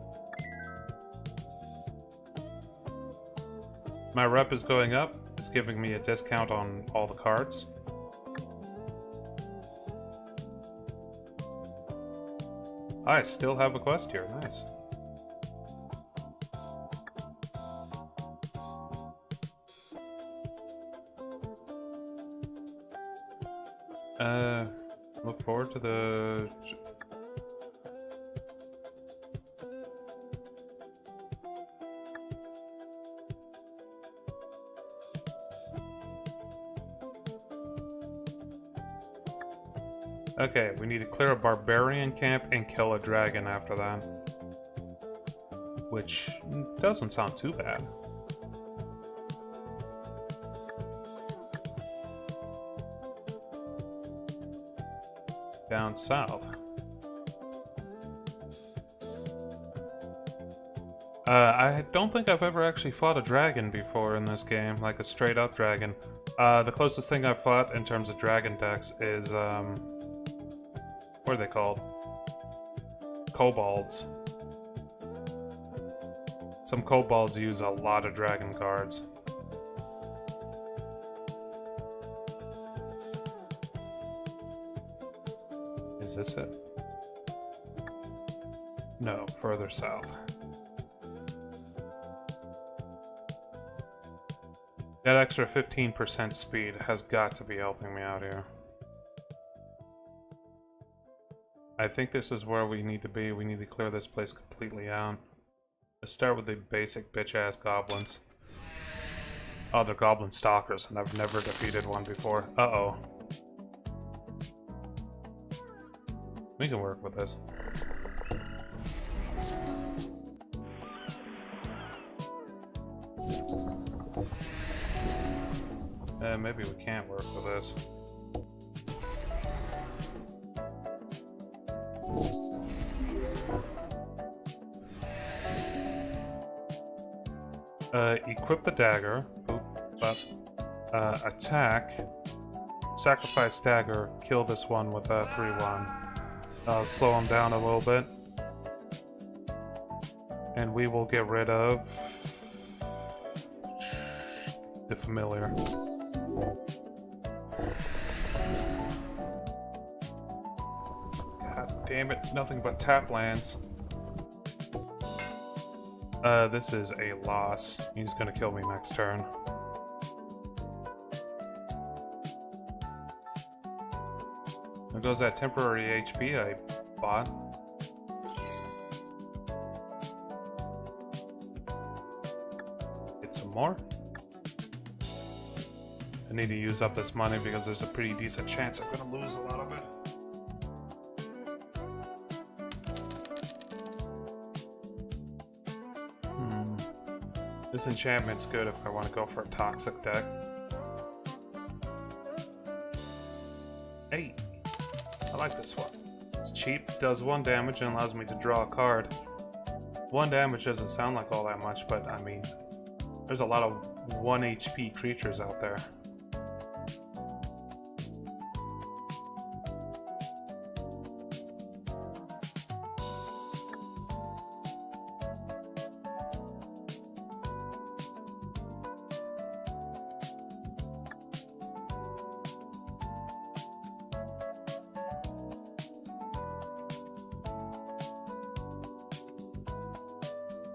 My rep is going up. It's giving me a discount on all the cards. I still have a quest here. Nice. Look forward to the... Okay, we need to clear a barbarian camp and kill a dragon after that. Which doesn't sound too bad. Down south. I don't think I've ever actually fought a dragon before in this game, like a straight up dragon. The closest thing I've fought in terms of dragon decks is, what are they called? Kobolds. Some kobolds use a lot of dragon cards. Is this it? No, further south. That extra 15% speed has got to be helping me out here. I think this is where we need to be. We need to clear this place completely out. Let's start with the basic bitch-ass goblins. Oh, they're goblin stalkers, and I've never defeated one before. Uh-oh. We can work with this. Maybe we can't work with this. Equip the dagger. Boop, but attack. Sacrifice dagger. Kill this one with a 3-1. Slow him down a little bit. And we will get rid of the familiar. God damn it, nothing but tap lands. This is a loss. He's gonna kill me next turn. There goes that temporary HP I bought. Get some more. I need to use up this money because there's a pretty decent chance I'm gonna lose a lot of it. This enchantment's good if I want to go for a toxic deck. Hey, I like this one. It's cheap, does 1 damage, and allows me to draw a card. 1 damage doesn't sound like all that much, but I mean, there's a lot of 1 HP creatures out there.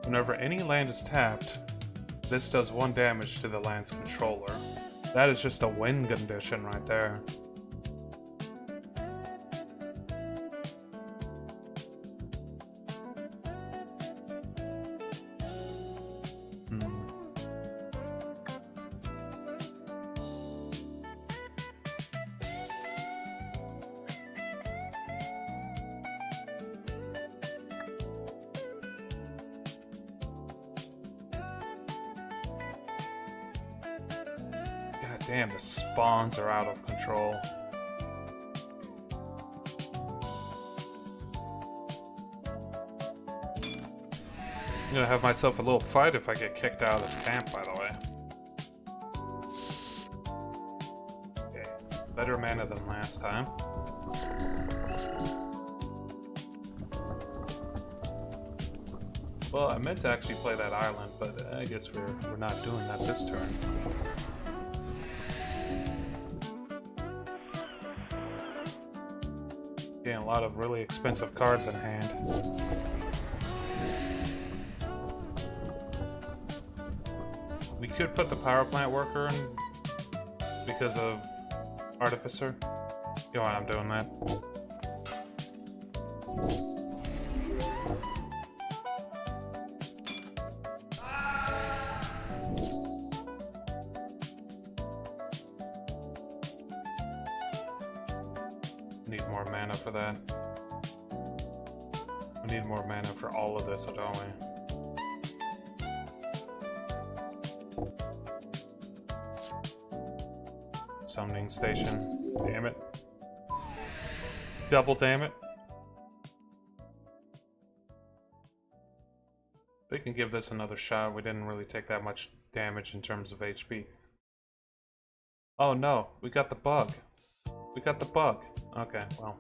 Whenever any land is tapped, this does 1 damage to the land's controller. That is just a win condition right there. Damn, the spawns are out of control. I'm gonna have myself a little fight if I get kicked out of this camp, by the way. Okay, better mana than last time. Well, I meant to actually play that island, but I guess we're not doing that this turn. Getting a lot of really expensive cards in hand. We could put the power plant worker in because of Artificer. You know what, I'm doing that. Need more mana for that. We need more mana for all of this, don't we? Summoning station. Damn it. Double damn it. We can give this another shot. We didn't really take that much damage in terms of HP. Oh no, we got the bug. We got the bug. Okay, well.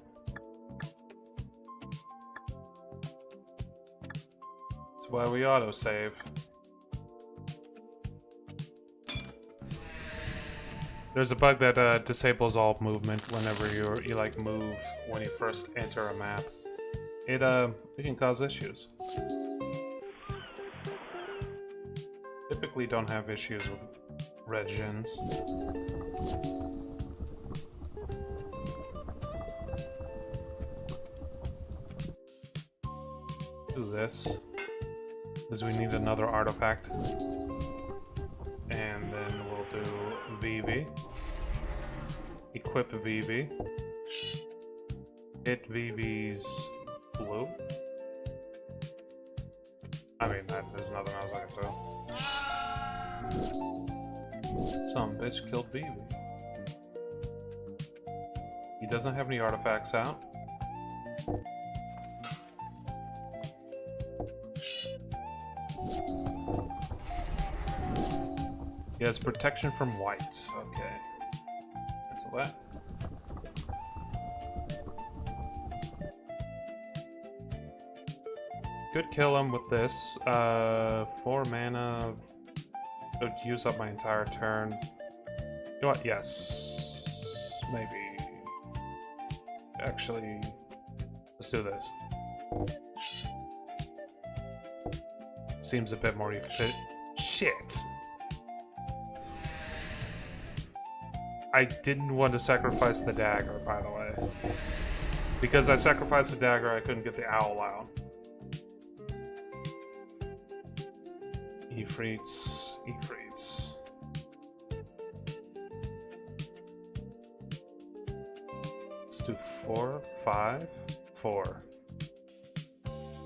That's why we autosave. There's a bug that disables all movement whenever you like move when you first enter a map. It can cause issues. Typically don't have issues with red gens. Do this. Because we need another artifact. And then we'll do VV. Equip VV. Hit VV's blue. I mean, there's nothing else I can do. Some bitch killed VV. He doesn't have any artifacts out. He has protection from white. Okay. Cancel that. Could kill him with this. 4 mana. Would use up my entire turn. You know what? Yes. Maybe. Actually, let's do this. Seems a bit more efficient. Shit! I didn't want to sacrifice the dagger, by the way. Because I sacrificed the dagger, I couldn't get the owl out. Ifrits, Ifrits. Let's do 4, 5, 4.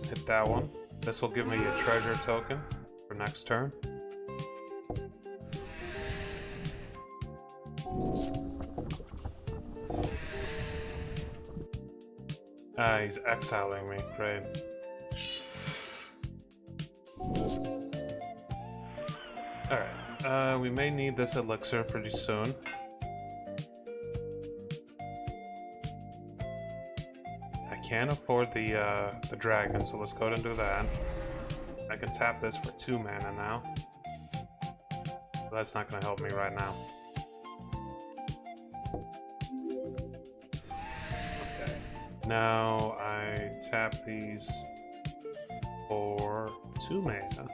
Hit that one. This will give me a treasure token for next turn. He's exiling me. Great. Alright, we may need this elixir pretty soon. I can't afford the dragon, so let's go ahead and do that. I can tap this for 2 mana now. But that's not going to help me right now. Okay. Now I tap these for 2 mana.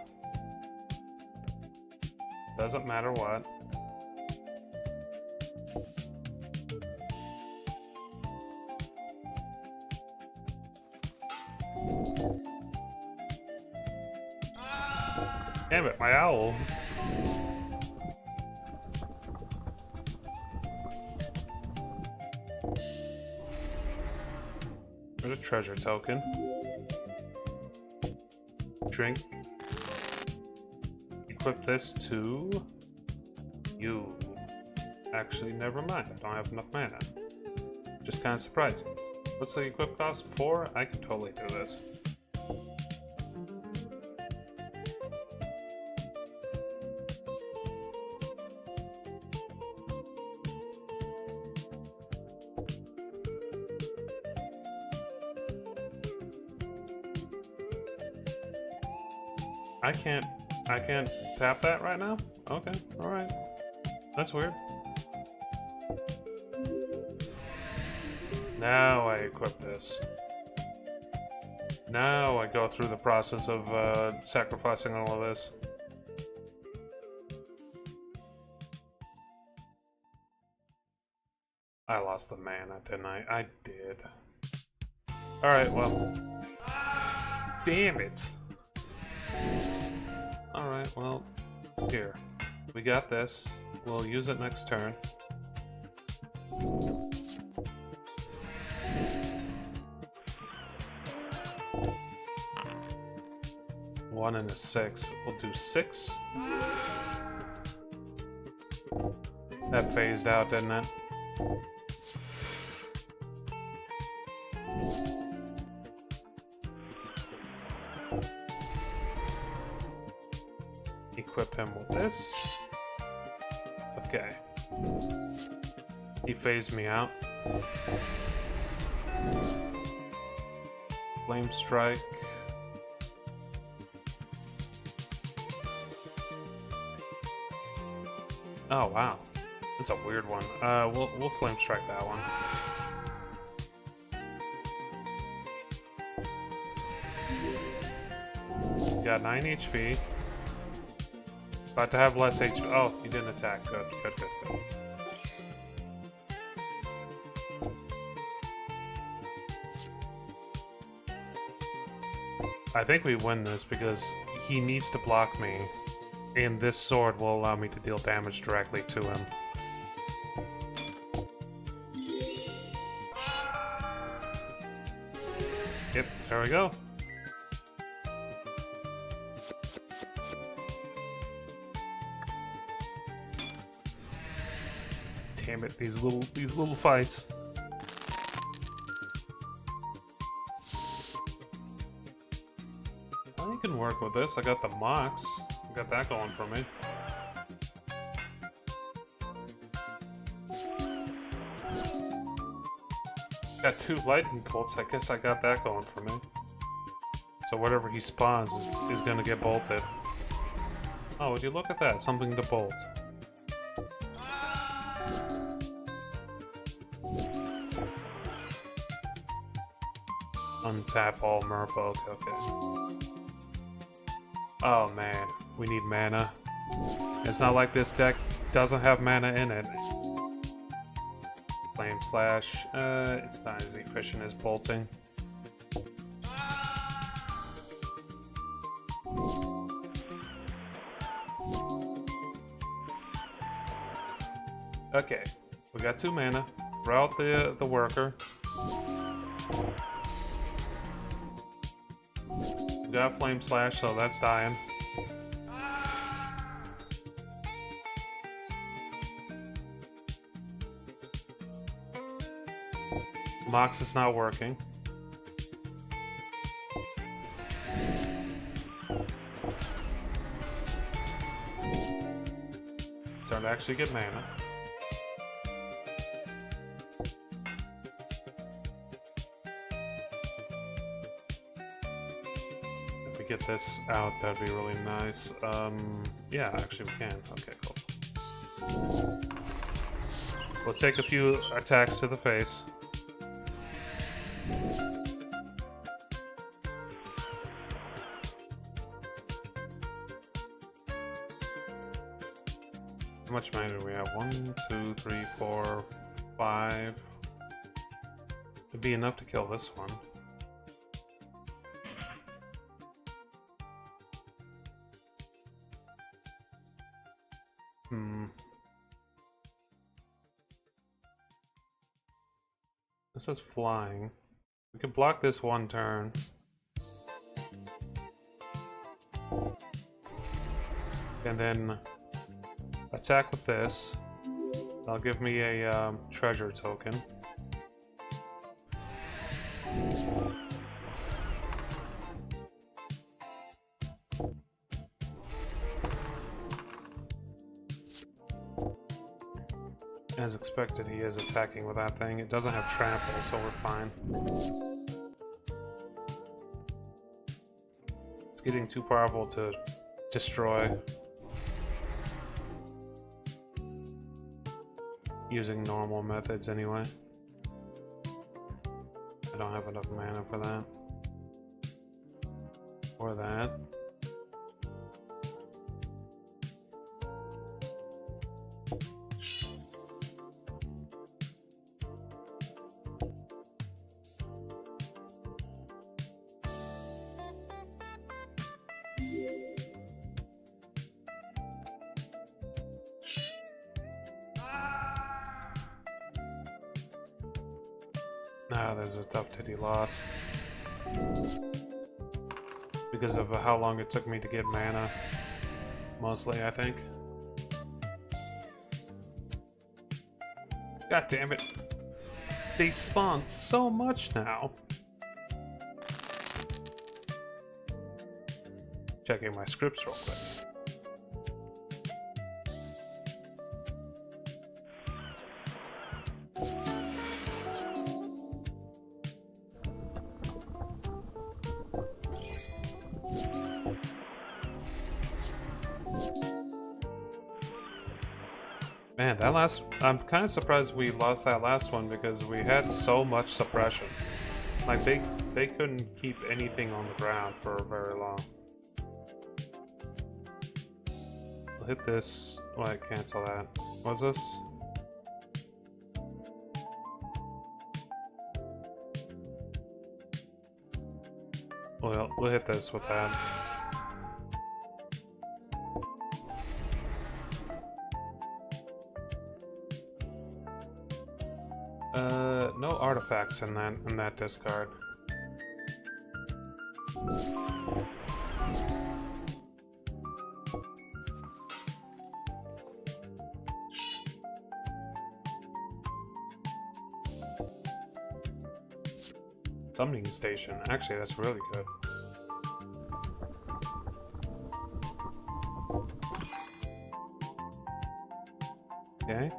Doesn't matter what. Damn it, my owl. Get a treasure token. Drink. Equip this to you. Actually, never mind. I don't have enough mana. Just kind of surprising. What's the equip cost? 4? I can totally do this. I can't tap that right now? Okay, alright. That's weird. Now I equip this. Now I go through the process of sacrificing all of this. I lost the mana, didn't I? I did. Alright, well. Damn it! Alright, well, here. We got this. We'll use it next turn. One and a 6. We'll do 6. That phased out, didn't it? Equip him with this. Okay. He phased me out. Flame Strike. Oh wow, that's a weird one. We'll Flame Strike that one. Got 9 HP. About to have less HP. Oh, you didn't attack. Good, good, good, good. I think we win this because he needs to block me, and this sword will allow me to deal damage directly to him. Yep, there we go. Damn it, these little fights. I can work with this. I got the Mox. I got that going for me. Got 2 lightning bolts. I guess I got that going for me. So whatever he spawns is gonna get bolted. Oh, would you look at that? Something to bolt. Untap all merfolk, okay. Oh man, we need mana. It's not like this deck doesn't have mana in it. Flame Slash, it's not as efficient as bolting. Okay, we got 2 mana. Throw out the worker. We got Flame Slash, so that's dying. Mox is not working. Start to actually get mana. If we get this out, that'd be really nice. Yeah, actually we can. Okay, cool. We'll take a few attacks to the face. How much mana do we have? 1, 2, 3, 4, 5. It'd be enough to kill this one. This is flying. We can block this 1 turn. And then attack with this. That'll give me a treasure token. As expected, he is attacking with that thing. It doesn't have trample, so we're fine. It's getting too powerful to destroy using normal methods anyway. I don't have enough mana for that. Or that. Ah, there's a tough titty loss. Because of how long it took me to get mana. Mostly, I think. God damn it. They spawn so much now. Checking my scripts real quick. Man, that last... I'm kind of surprised we lost that last one because we had so much suppression. Like, they couldn't keep anything on the ground for very long. We'll hit this... Well, cancel that. What's this? We'll hit this with that. No artifacts in that discard. Summoning station. Actually, that's really good. Okay.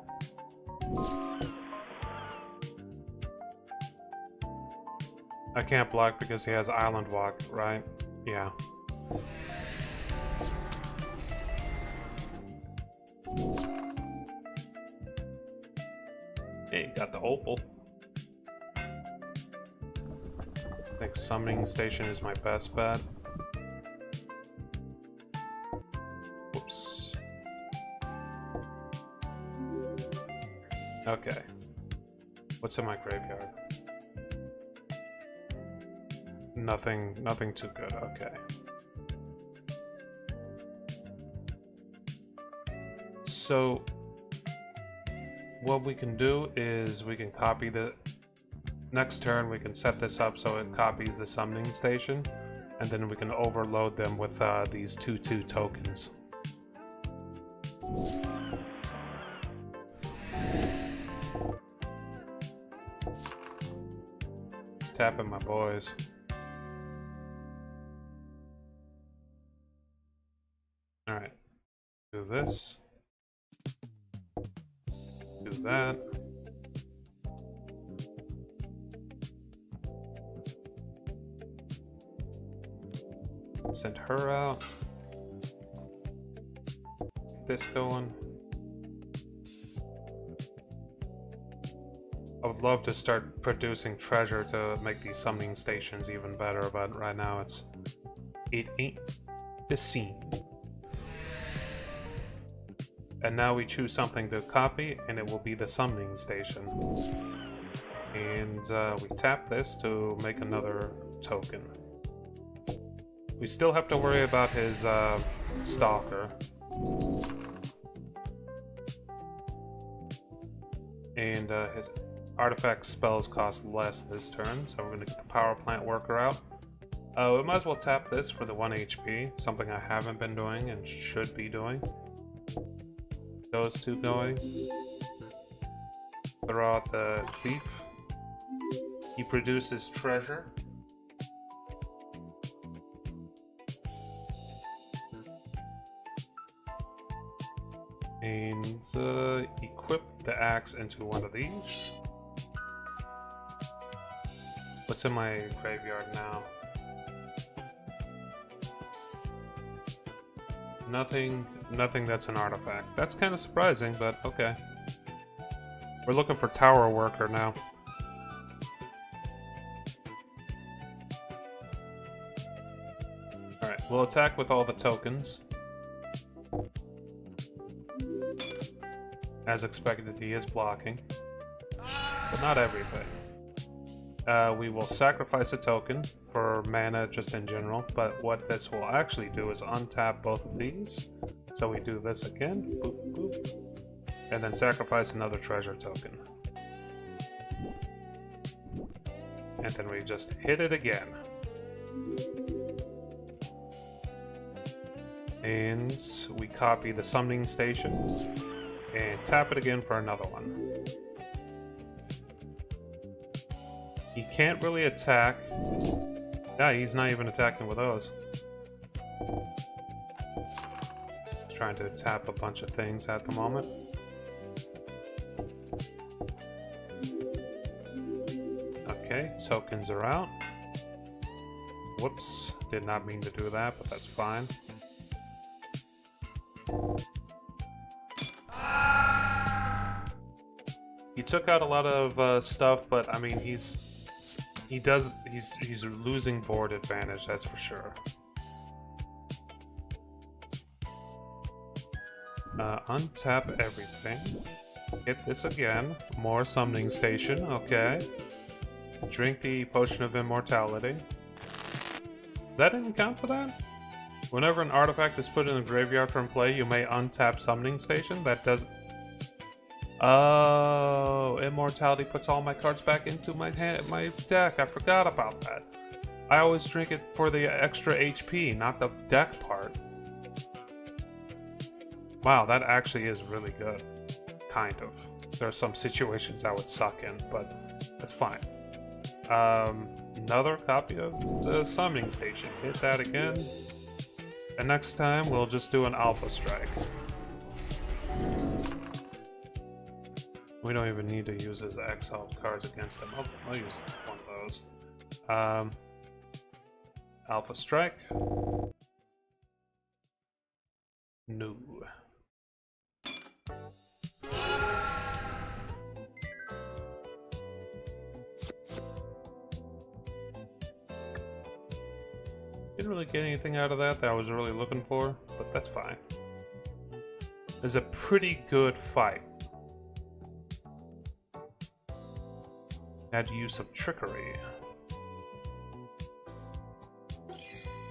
I can't block because he has Island Walk, right? Yeah. Hey, got the opal. I think Summoning Station is my best bet. Whoops. Okay. What's in my graveyard? Nothing too good, okay. So, what we can do is we can copy the... Next turn we can set this up so it copies the summoning station, and then we can overload them with these 2/2 tokens. Just tapping my boys. Alright, do this, do that. Send her out. Get this going. I would love to start producing treasure to make these summoning stations even better, but right now it ain't the scene. And now we choose something to copy, and it will be the summoning station. And we tap this to make another token. We still have to worry about his stalker. And his artifact spells cost less this turn, so we're going to get the power plant worker out. We might as well tap this for the 1 HP, something I haven't been doing and should be doing. Those two going. Throw out the thief. He produces treasure. And equip the axe into one of these. What's in my graveyard now? Nothing that's an artifact. That's kind of surprising, but okay. We're looking for tower worker now. Alright, we'll attack with all the tokens. As expected, he is blocking, but not everything. We will sacrifice a token for mana just in general, but what this will actually do is untap both of these. So we do this again, boop, boop, and then sacrifice another treasure token. And then we just hit it again. And we copy the summoning station and tap it again for another one. He can't really attack. Yeah, he's not even attacking with those. He's trying to tap a bunch of things at the moment. Okay, tokens are out. Whoops, did not mean to do that, but that's fine. He took out a lot of stuff, but I mean, he's losing board advantage, that's for sure. Untap everything. Hit this again. More summoning station, okay. Drink the potion of immortality. that didn't count for that? Whenever an artifact is put in the graveyard from play, you may untap Summoning Station. That does... Oh, Immortality puts all my cards back into my deck. I forgot about that. I always drink it for the extra HP, not the deck part. Wow, that actually is really good. Kind of. There are some situations that would suck in, but that's fine. Another copy of the Summoning Station. Hit that again. And next time, we'll just do an Alpha Strike. We don't even need to use his exiled cards against him. I'll use one of those. Alpha Strike. No. Didn't really get anything out of that I was really looking for, but that's fine. It's a pretty good fight. Had to use some trickery.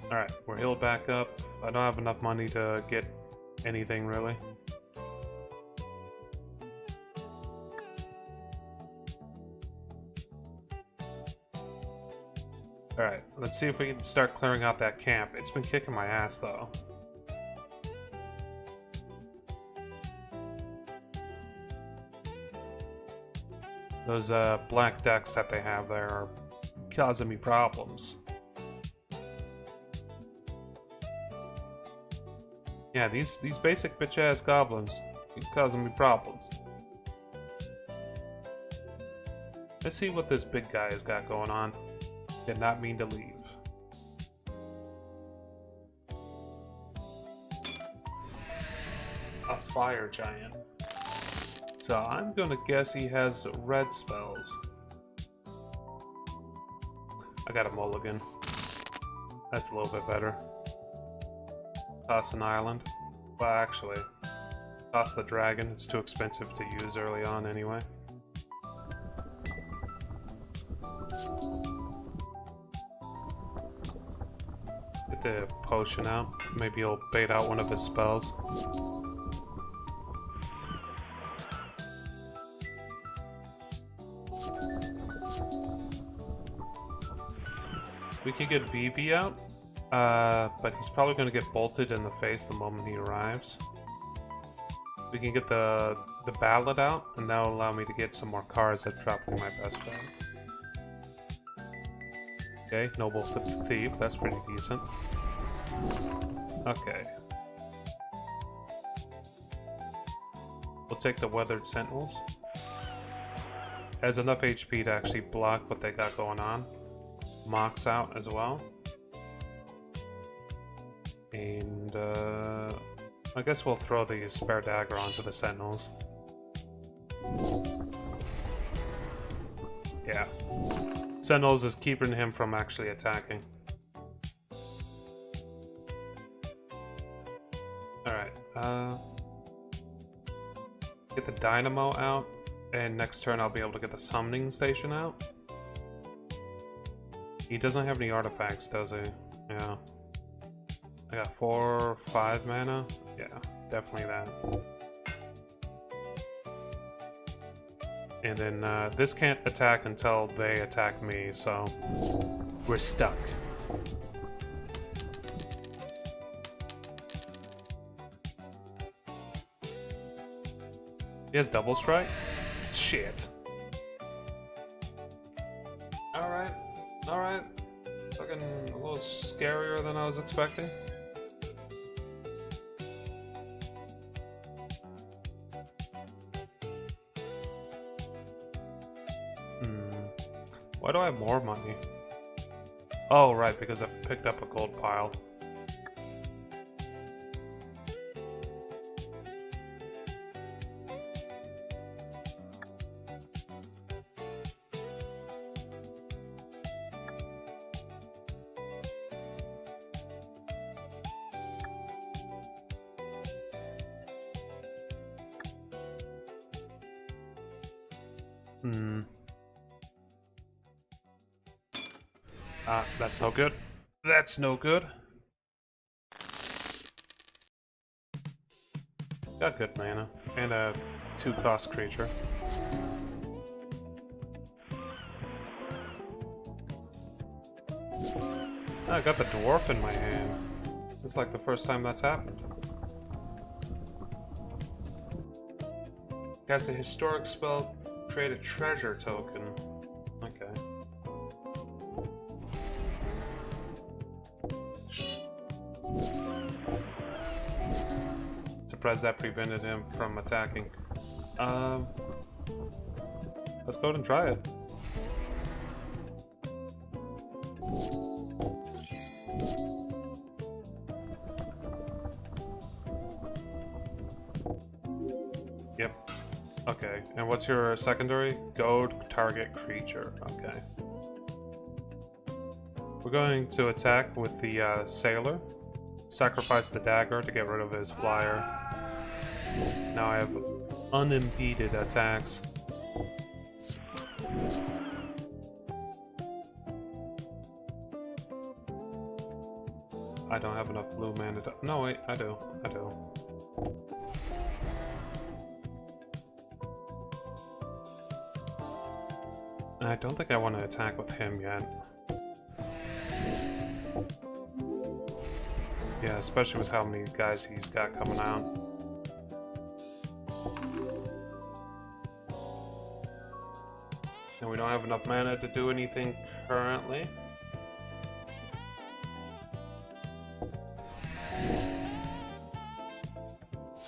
Alright, we're healed back up. I don't have enough money to get anything really. Alright, let's see if we can start clearing out that camp. It's been kicking my ass though. Those black decks that they have there are causing me problems. Yeah, these basic bitch-ass goblins keep causing me problems. Let's see what this big guy has got going on. Did not mean to leave. A fire giant. So I'm gonna guess he has red spells. I got a mulligan. That's a little bit better. Toss an island. Well, actually, toss the dragon. It's too expensive to use early on anyway. Get the potion out. Maybe he'll bait out one of his spells. We could get Vivi out, but he's probably going to get bolted in the face the moment he arrives. We can get the ballad out, and that'll allow me to get some more cards that drop in my best bet. Okay, Noble Thief, that's pretty decent. Okay. We'll take the Weathered Sentinels. Has enough HP to actually block what they got going on. Mox out as well. And I guess we'll throw the spare dagger onto the Sentinels. Yeah. Sentinels is keeping him from actually attacking. Alright, get the Dynamo out, and next turn I'll be able to get the Summoning Station out. He doesn't have any artifacts, does he? Yeah. I got 4 or 5 mana. Yeah, definitely that. And then this can't attack until they attack me, so we're stuck. He has double strike? Shit. Alright. Alright. Fucking a little scarier than I was expecting. Why do I have more money? Oh, right, because I picked up a gold pile. That's no good. That's no good. Got good mana. And a 2-cost creature. I got the dwarf in my hand. It's like the first time that's happened. Cast a historic spell, create a treasure token. Okay. Surprised that prevented him from attacking. Let's go ahead and try it. Yep. Okay, and what's your secondary? Goad target creature. Okay. We're going to attack with the sailor. Sacrifice the dagger to get rid of his flyer. Now I have unimpeded attacks. I don't have enough blue mana to... No, wait, I do. I do. I don't think I want to attack with him yet. Yeah, especially with how many guys he's got coming out. And we don't have enough mana to do anything currently.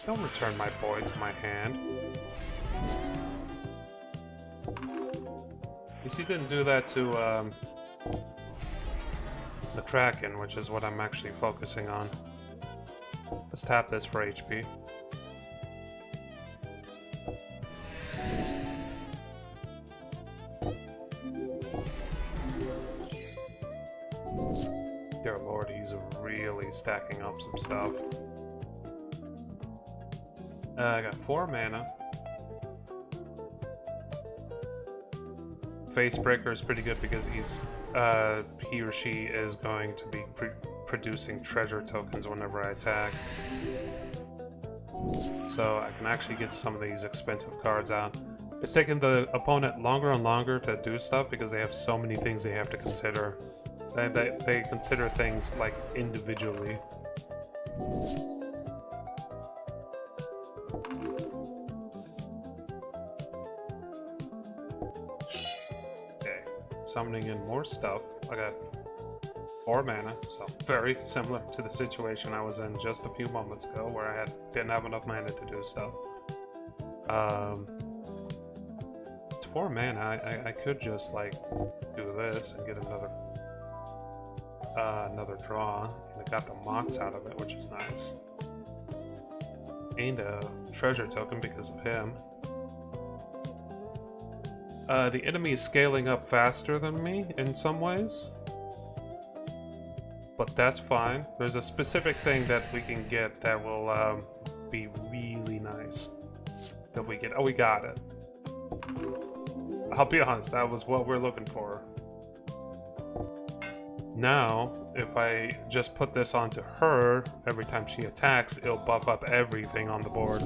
Don't return my boy to my hand. At least he didn't do that to the Kraken, which is what I'm actually focusing on. Let's tap this for HP. Dear Lord, he's really stacking up some stuff. I got 4 mana. Facebreaker is pretty good because he's he or she is going to be producing treasure tokens whenever I attack. So I can actually get some of these expensive cards out. It's taking the opponent longer and longer to do stuff because they have so many things they have to consider. They consider things like individually. Summoning in more stuff. I got 4 mana, so very similar to the situation I was in just a few moments ago, where I didn't have enough mana to do stuff. It's 4 mana. I could just like do this and get another draw, and I got the Mox out of it, which is nice, and a treasure token because of him. The enemy is scaling up faster than me in some ways, but that's fine. There's a specific thing that we can get that will be really nice if we get... Oh, we got it. I'll be honest, that was what we're looking for. Now, if I just put this onto her, every time she attacks, it'll buff up everything on the board.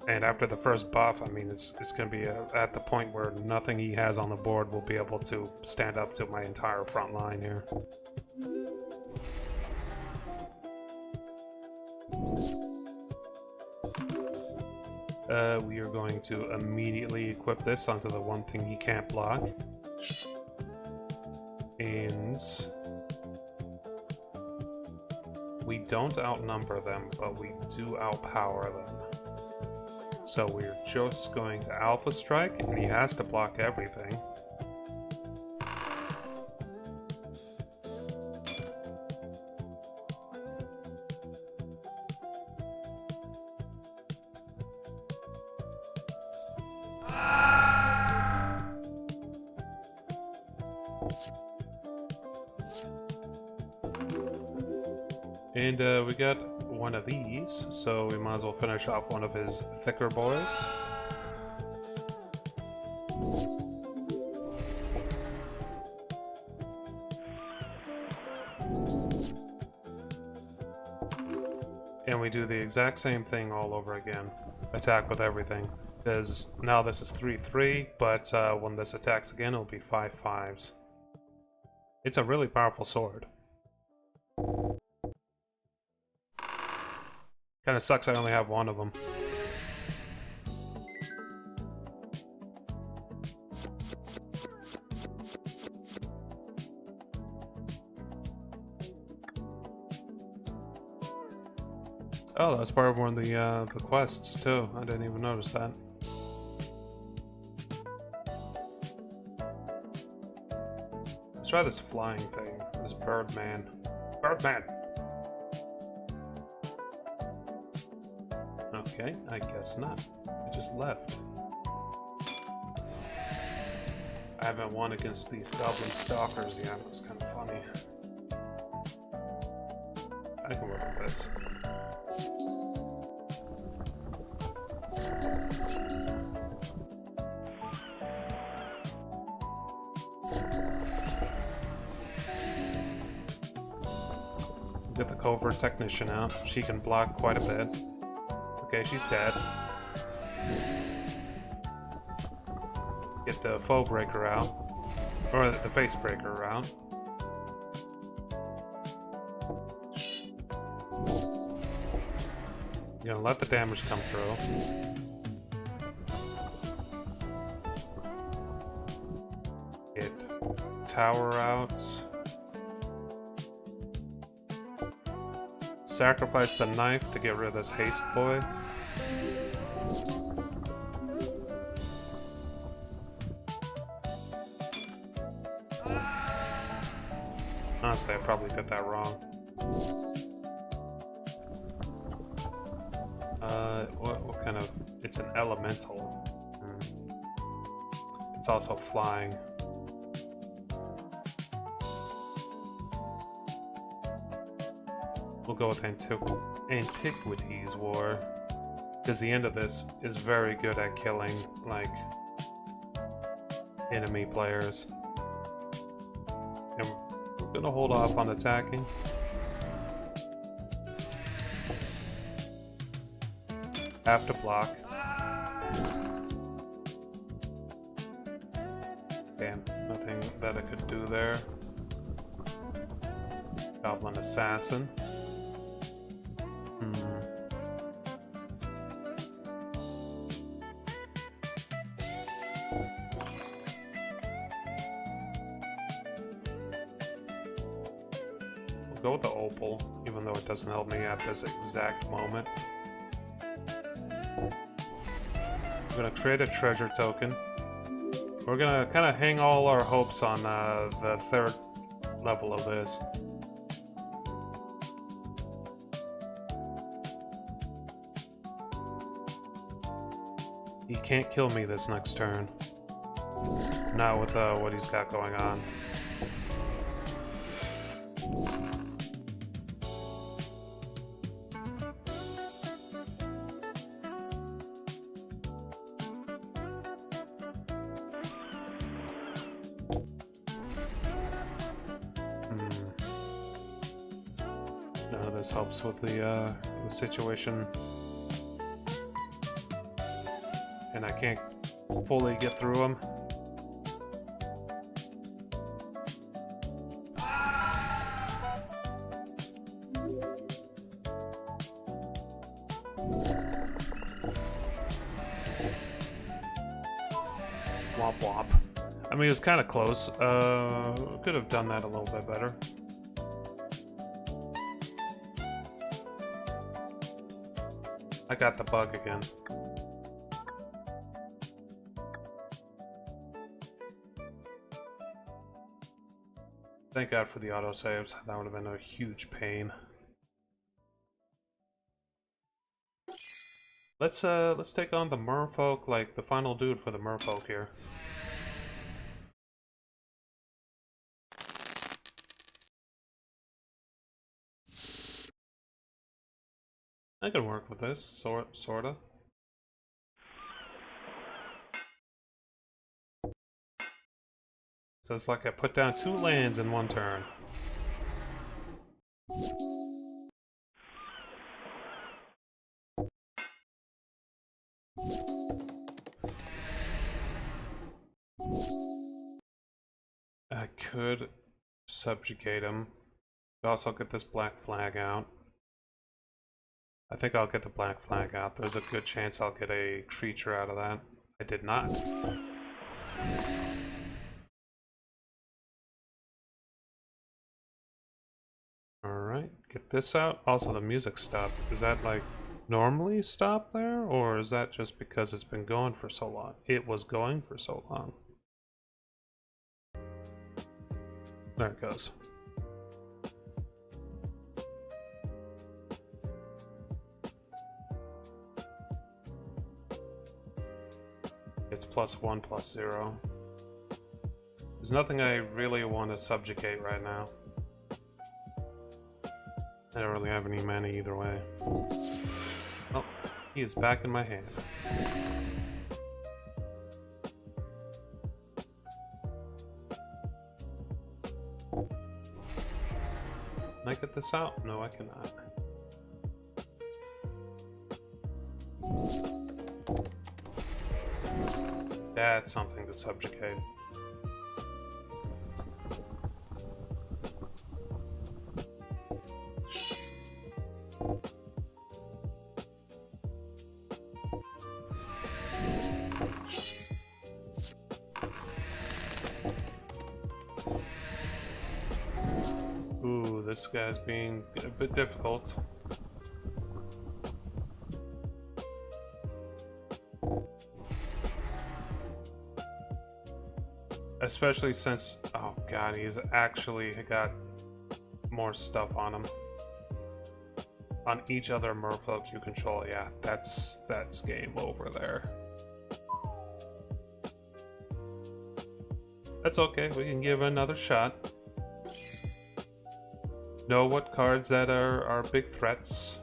And after the first buff, I mean, it's going to be at the point where nothing he has on the board will be able to stand up to my entire front line here. We are going to immediately equip this onto the one thing he can't block. And we don't outnumber them, but we do outpower them. So we're just going to Alpha Strike, and he has to block everything. And we got one of these, so we might as well finish off one of his thicker boys. And we do the exact same thing all over again. Attack with everything. Because now this is 3-3, but when this attacks again, it'll be 5-5s. It's a really powerful sword. Kinda sucks I only have one of them. Oh, that was part of one of the quests too. I didn't even notice that. Let's try this flying thing. This Birdman. Birdman! Okay, I guess not. It just left. I haven't won against these goblin stalkers yet. It was kind of funny. I can work with this. Get the covert technician out. She can block quite a bit. Okay, she's dead. Get the foe breaker out. Or the face breaker out. You know, let the damage come through. Get tower out. Sacrifice the knife to get rid of this haste boy. Honestly, I probably did that wrong. What kind of... It's an elemental. It's also flying. We'll go with Antiquities War, because the end of this is very good at killing, like, enemy players. And we're gonna hold off on attacking. Have to block. Damn, nothing that I could do there. Goblin Assassin. We'll go with the Opal, even though it doesn't help me at this exact moment. We're gonna create a treasure token. We're gonna kind of hang all our hopes on the third level of this. He can't kill me this next turn. Not with what he's got going on. This helps with the situation. And I can't fully get through him. Womp womp. I mean, it was kind of close. Could have done that a little bit better. I got the bug again. Thank God for the autosaves. That would have been a huge pain. Let's take on the merfolk, like the final dude for the merfolk here. I can work with this, sorta. So it's like I put down 2 lands in 1 turn. I could subjugate him. But also get this black flag out. I think I'll get the black flag out. There's a good chance I'll get a creature out of that. I did not. Alright, get this out. Also, the music stopped. Is that like normally stop there? Or is that just because it's been going for so long? It was going for so long. There it goes. It's +1/+0. There's nothing I really want to subjugate right now. I don't really have any mana either way. Oh, he is back in my hand. Can I get this out? No, I cannot. That's something to subjugate. Ooh, this guy's being a bit difficult. Especially since, oh god, he's actually got more stuff on him. On each other merfolk you control, yeah, that's game over there. That's okay, we can give it another shot. Know what cards that are big threats.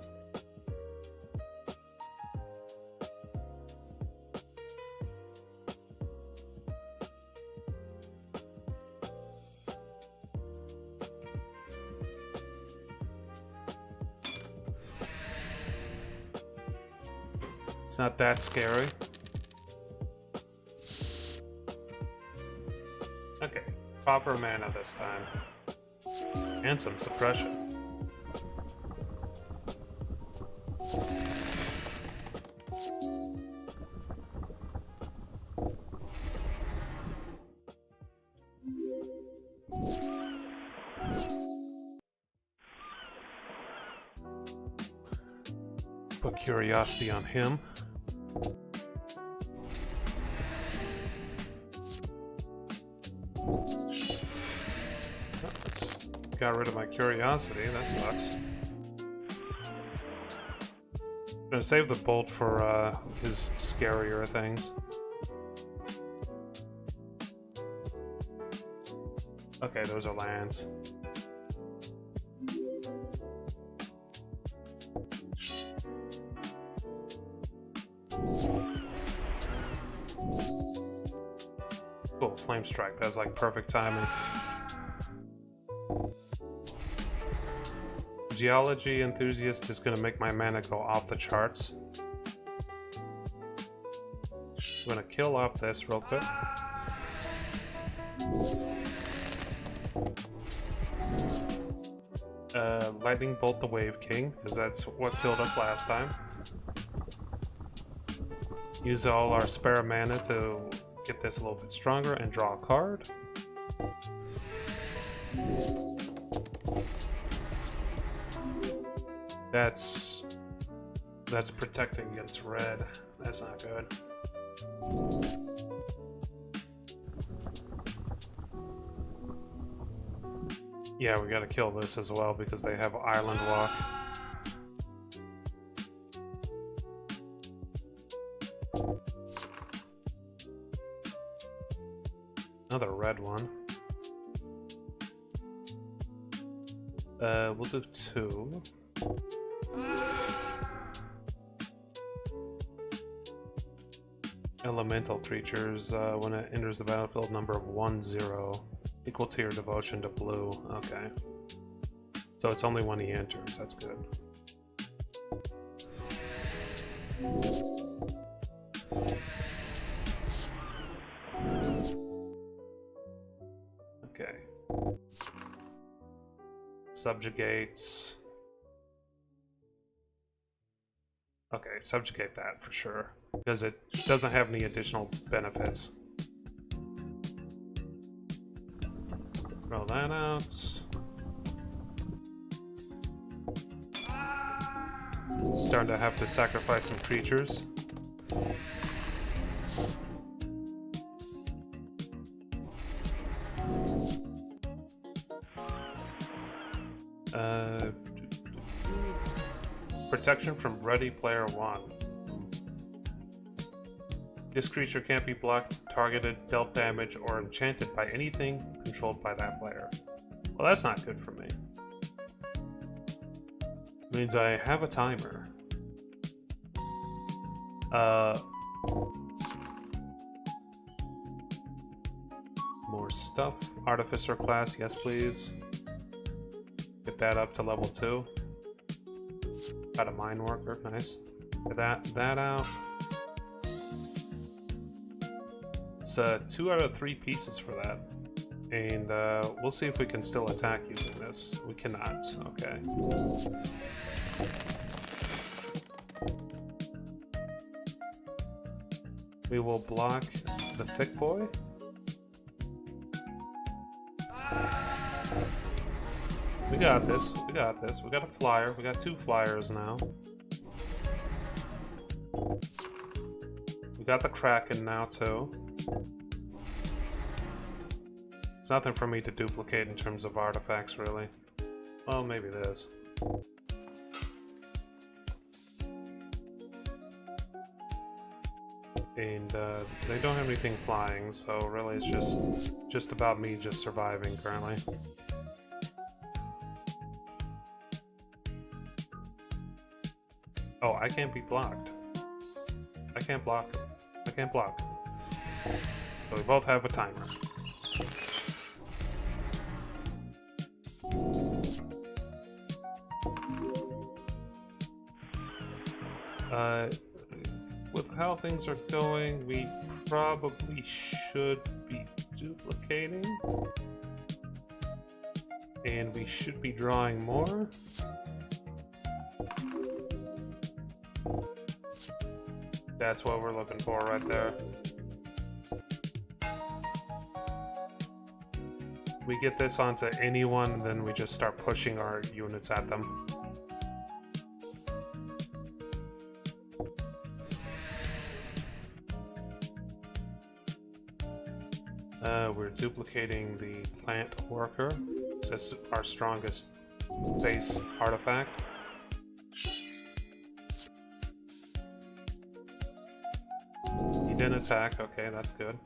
It's not that scary. Okay, proper mana this time. And some suppression. Put curiosity on him. Got rid of my curiosity, that sucks. I'm gonna save the bolt for his scarier things. Okay, those are lands. Cool, Flame Strike, that's like perfect timing. Geology Enthusiast is going to make my mana go off the charts. I'm going to kill off this real quick. Lightning Bolt the Wave King, because that's what killed us last time. Use all our spare mana to get this a little bit stronger and draw a card. That's protecting against red. That's not good. Yeah, we gotta kill this as well because they have Island Walk. Another red one. We'll do 2. Elemental creatures, when it enters the battlefield, number of 1/0, equal to your devotion to blue. Okay. So it's only when he enters, that's good. Okay. Subjugates. Okay, subjugate that for sure, because it doesn't have any additional benefits. Roll that out. Starting to have to sacrifice some creatures. Protection from Ready Player One. This creature can't be blocked, targeted, dealt damage, or enchanted by anything controlled by that player. Well, that's not good for me. Means I have a timer. More stuff. Artificer class, yes please. Get that up to level 2. Got a mine worker, nice. Get that out. It's 2 out of 3 pieces for that. And we'll see if we can still attack using this. We cannot, okay. We will block the thick boy. We got this, we got this. We got a flyer, we got 2 flyers now. We got the Kraken now too. It's nothing for me to duplicate in terms of artifacts really. Well, maybe this. And they don't have anything flying, so really it's just about me just surviving currently. Oh, I can't be blocked. I can't block him. I can't block him. So we both have a timer. With how things are going, we probably should be duplicating. And we should be drawing more. That's what we're looking for right there. We get this onto anyone, then we just start pushing our units at them. We're duplicating the plant worker. This is our strongest base artifact. He didn't attack, okay, that's good.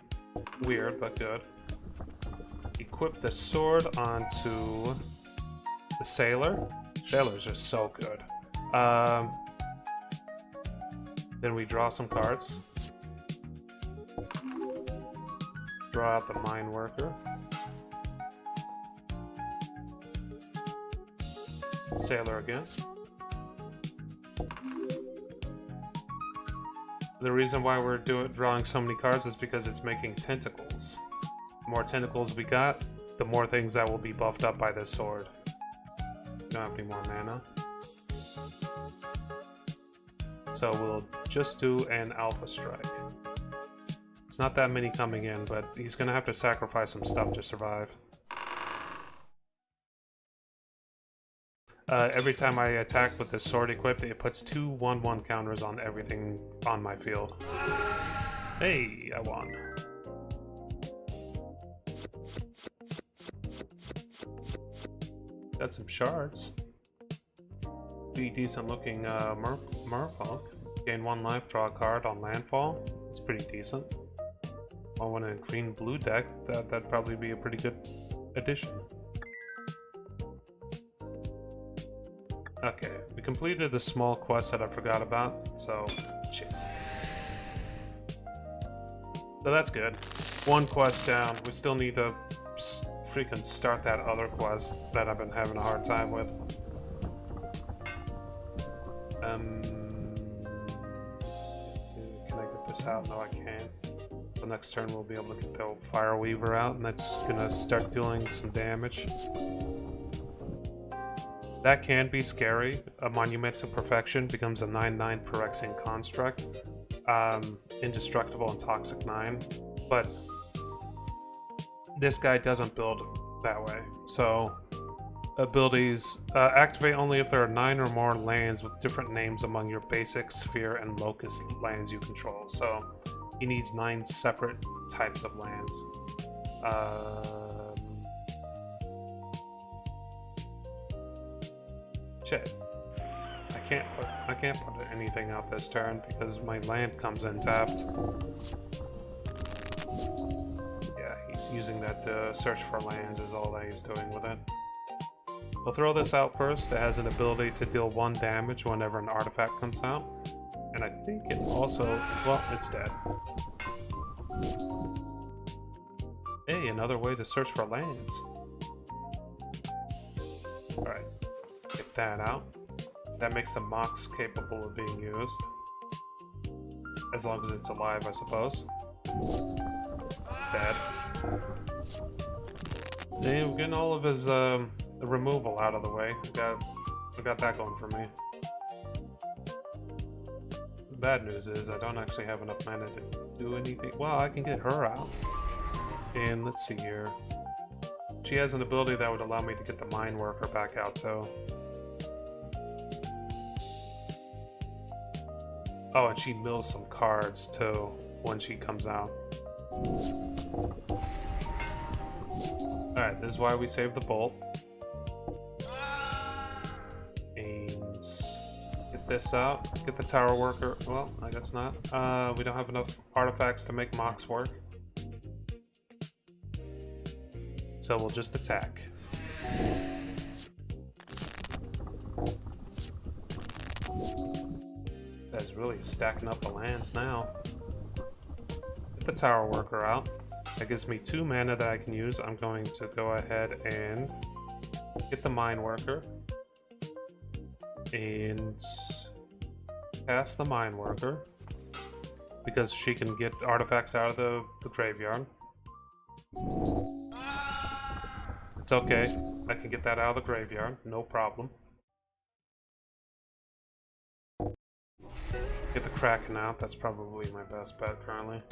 Weird, but good. Equip the sword onto the sailor. Sailors are so good. Then we draw some cards. Draw out the mine worker. Sailor again. The reason why we're drawing so many cards is because it's making tentacles. The more tentacles we got, the more things that will be buffed up by this sword. Don't have any more mana. So we'll just do an Alpha Strike. It's not that many coming in, but he's gonna have to sacrifice some stuff to survive. Every time I attack with this sword equipped, it puts 2 1/1 counters on everything on my field. Hey, I won. Got some shards. Pretty decent looking merfolk. Gain 1 life, draw a card on landfall. It's pretty decent. I want a green-blue deck. That'd probably be a pretty good addition. Okay, we completed a small quest that I forgot about, so shit. So that's good. 1 quest down. We still need to freaking start that other quest that I've been having a hard time with. Can I get this out? No, I can't. So next turn we'll be able to get the Fire Weaver out, and that's gonna start dealing some damage. That can be scary. A Monument to Perfection becomes a 9/9 Pyrexene construct. Indestructible and Toxic 9. But this guy doesn't build that way. So abilities activate only if there are 9 or more lands with different names among your basic, sphere, and locust lands you control. So he needs 9 separate types of lands. Shit. I can't put anything out this turn because my land comes in tapped. Yeah, he's using that to search for lands is all that he's doing with it. We'll throw this out first. It has an ability to deal 1 damage whenever an artifact comes out. And I think it also... well, it's dead. Hey, another way to search for lands. Alright. Get that out. That makes the Mox capable of being used. As long as it's alive, I suppose. It's dead. And we're getting all of his removal out of the way. We got that going for me. The bad news is I don't actually have enough mana to do anything. Well, I can get her out. And let's see here. She has an ability that would allow me to get the Mine Worker back out too. Oh, and she mills some cards too when she comes out. Alright, this is why we saved the bolt. And get this out. Get the Tower Worker. Well, I guess not. We don't have enough artifacts to make Mox work. So we'll just attack. That's really stacking up the lands now. Get the Tower Worker out. That gives me 2 mana that I can use. I'm going to go ahead and get the Mine Worker. And cast the Mine Worker. Because she can get artifacts out of the graveyard. It's okay. I can get that out of the graveyard. No problem. Get the Kraken out. That's probably my best bet currently.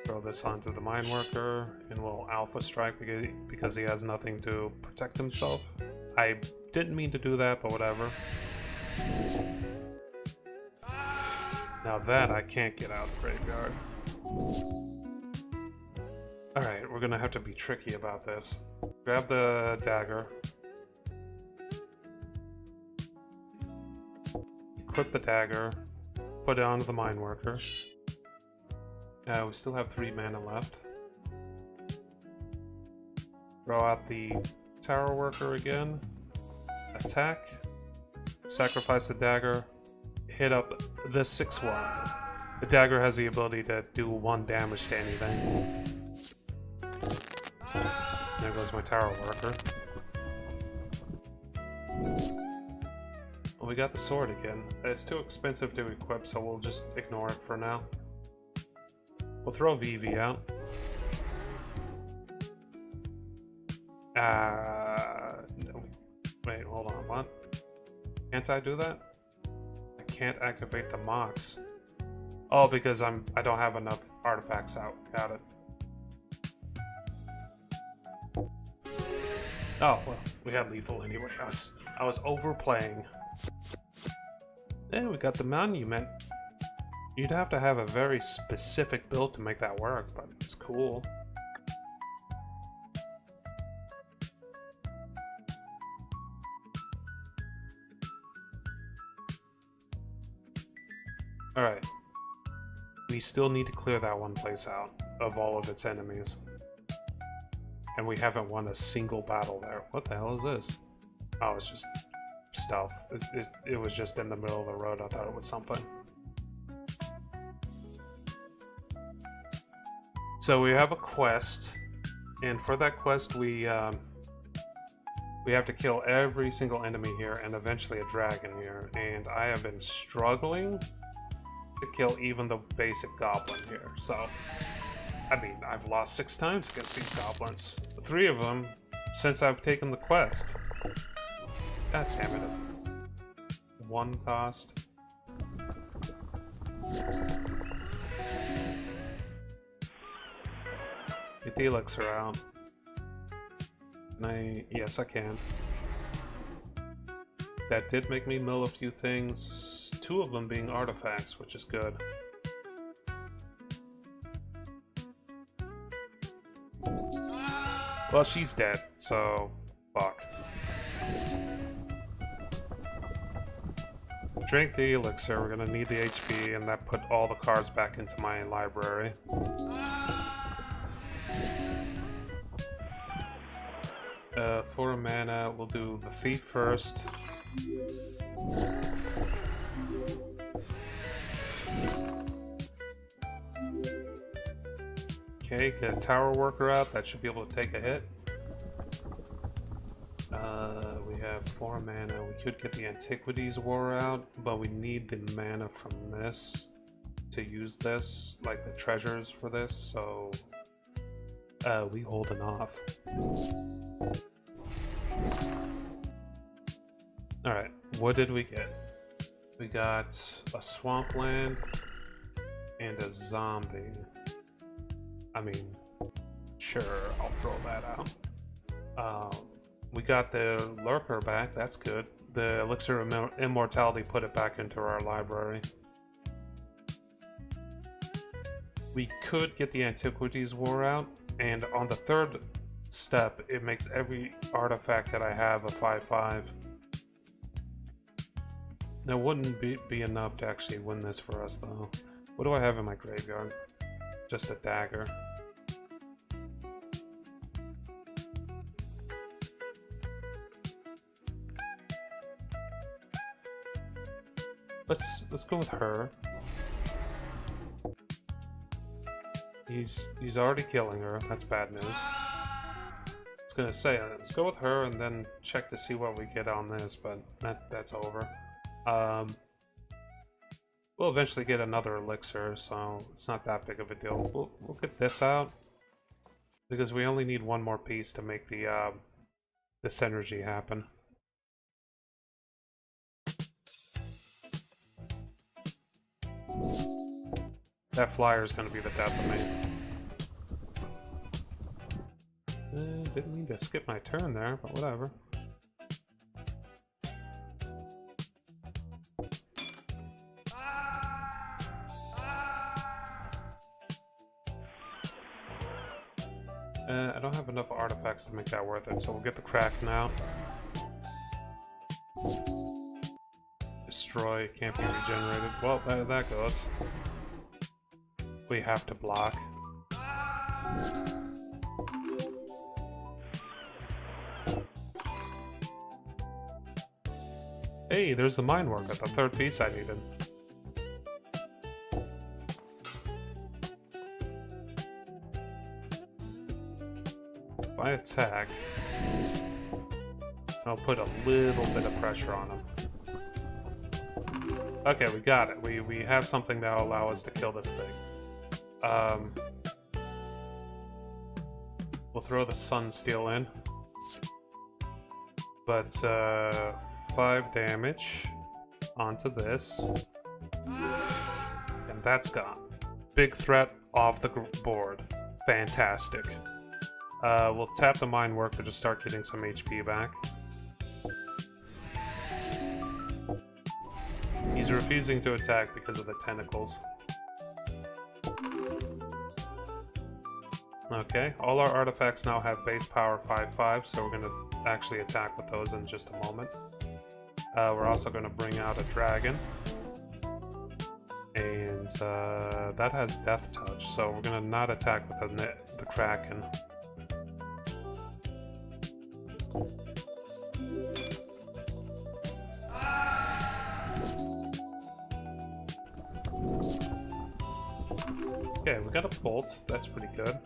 Throw this onto the Mine Worker, and we'll Alpha Strike because he has nothing to protect himself. I didn't mean to do that, but whatever. Now that I can't get out of the graveyard. Alright, we're gonna have to be tricky about this. Grab the dagger. Equip the dagger. Put it onto the Mine Worker. We still have 3 mana left. Throw out the Tower Worker again. Attack. Sacrifice the dagger. Hit up the 6/1. The dagger has the ability to do 1 damage to anything. There goes my Tower Worker. Well, we got the sword again. It's too expensive to equip, so we'll just ignore it for now. We'll throw Vivi out. No. Wait, hold on, what? Can't I do that? I can't activate the Mox. Oh, because I don't have enough artifacts out. Got it. Oh, well, we had lethal anyway. I was overplaying. Yeah, we got the Monument. You'd have to have a very specific build to make that work, but it's cool. Alright. We still need to clear that one place out of all of its enemies. And we haven't won a single battle there. What the hell is this? Oh, it's just stuff. It was just in the middle of the road. I thought it was something. So we have a quest, and for that quest we have to kill every single enemy here and eventually a dragon here, and I have been struggling to kill even the basic goblin here. So, I mean, I've lost 6 times against these goblins. 3 of them since I've taken the quest. God damn it. 1 cost. Get the elixir out. Yes, I can. That did make me mill a few things. 2 of them being artifacts, which is good. Well, she's dead, so fuck. Drink the elixir, we're gonna need the HP, and that put all the cards back into my library. For a mana, we'll do the thief first. Okay, get a tower worker out. That should be able to take a hit. We have 4 mana. We could get the Antiquities War out, but we need the mana from this to use this, like the treasures for this, so we holding off. Alright, what did we get? We got a swampland and a zombie. I mean, sure, I'll throw that out. We got the lurker back, that's good. The elixir of immortality put it back into our library. We could get the Antiquities War out, and on the 3rd step, it makes every artifact that I have a 5/5. That wouldn't be enough to actually win this for us, though. What do I have in my graveyard? Just a dagger. Let's go with her. He's already killing her. That's bad news. I was gonna say let's go with her and then check to see what we get on this, but that's over. We'll eventually get another elixir, so it's not that big of a deal. We'll get this out because we only need 1 more piece to make the synergy happen. That flyer is going to be the death of me. Didn't mean to skip my turn there, but whatever. I don't have enough artifacts to make that worth it, so we'll get the Kraken out. Destroy, can't be regenerated. Well, that goes. We have to block. Hey, there's the mine worker, the 3rd piece I needed. If I attack, I'll put a little bit of pressure on him. Okay, we got it. We have something that will allow us to kill this thing. We'll throw the Sunsteel in. But 5 damage onto this. And that's gone. Big threat off the board. Fantastic. We'll tap the mine worker to start getting some HP back. He's refusing to attack because of the tentacles. Okay, all our artifacts now have base power 5/5, so we're going to actually attack with those in just a moment. We're also going to bring out a dragon. And that has Death Touch, so we're going to not attack with the Kraken. Okay, we got a bolt. That's pretty good.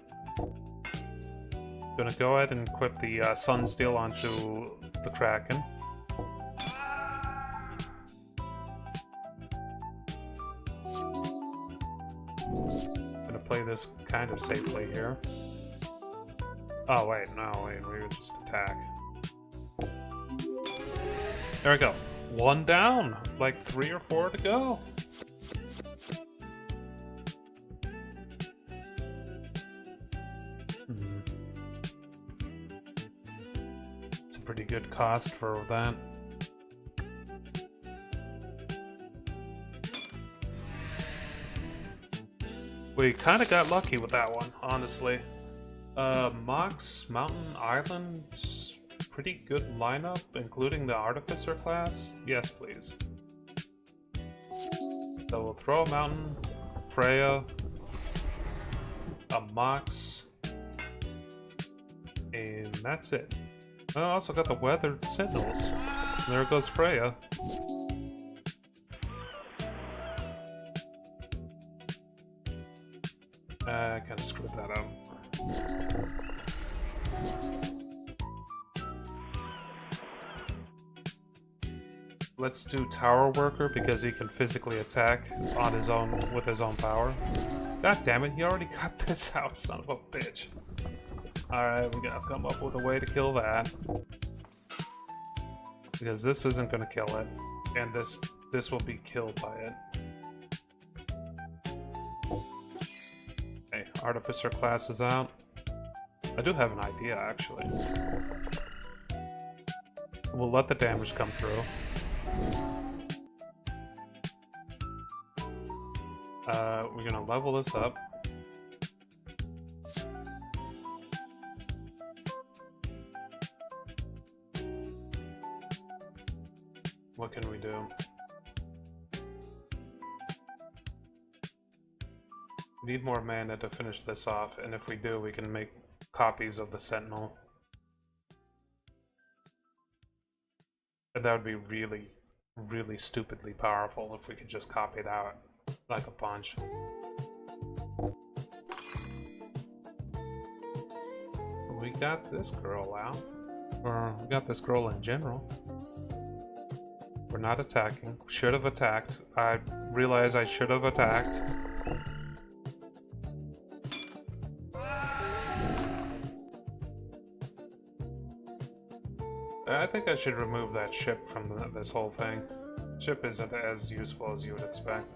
Gonna go ahead and equip the Sunsteel onto the Kraken. play this kind of safely here. Oh, wait, no, wait, we would just attack. There we go. One down! Like 3 or 4 to go. It's a pretty good cost for that. We kind of got lucky with that one, honestly. Mox Mountain Island, pretty good lineup, including the Artificer class. Yes, please. So we'll throw a Mountain, Freya, a Mox, and that's it. I also got the Weathered Sentinels. There goes Freya. I kind of screwed that up. Let's do Tower Worker because he can physically attack on his own with his own power. God damn it, he already got this out, son of a bitch. Alright, we gotta come up with a way to kill that. Because this isn't gonna kill it, and this will be killed by it. Okay, Artificer class is out. I do have an idea, actually. We'll let the damage come through. We're gonna level this up. What can we do? We need more mana to finish this off, and if we do, we can make copies of the Sentinel. And that would be really, really stupidly powerful if we could just copy it out like a punch. We got this girl out. Or we got this girl in general. We're not attacking. Should have attacked. I realize I should have attacked. I think I should remove that ship from this whole thing. Ship isn't as useful as you would expect.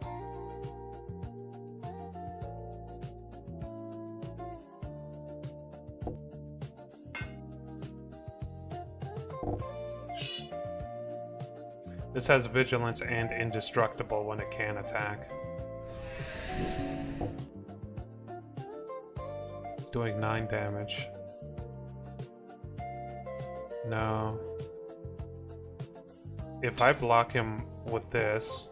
This has vigilance and indestructible when it can attack. It's doing 9 damage. No. If I block him with this,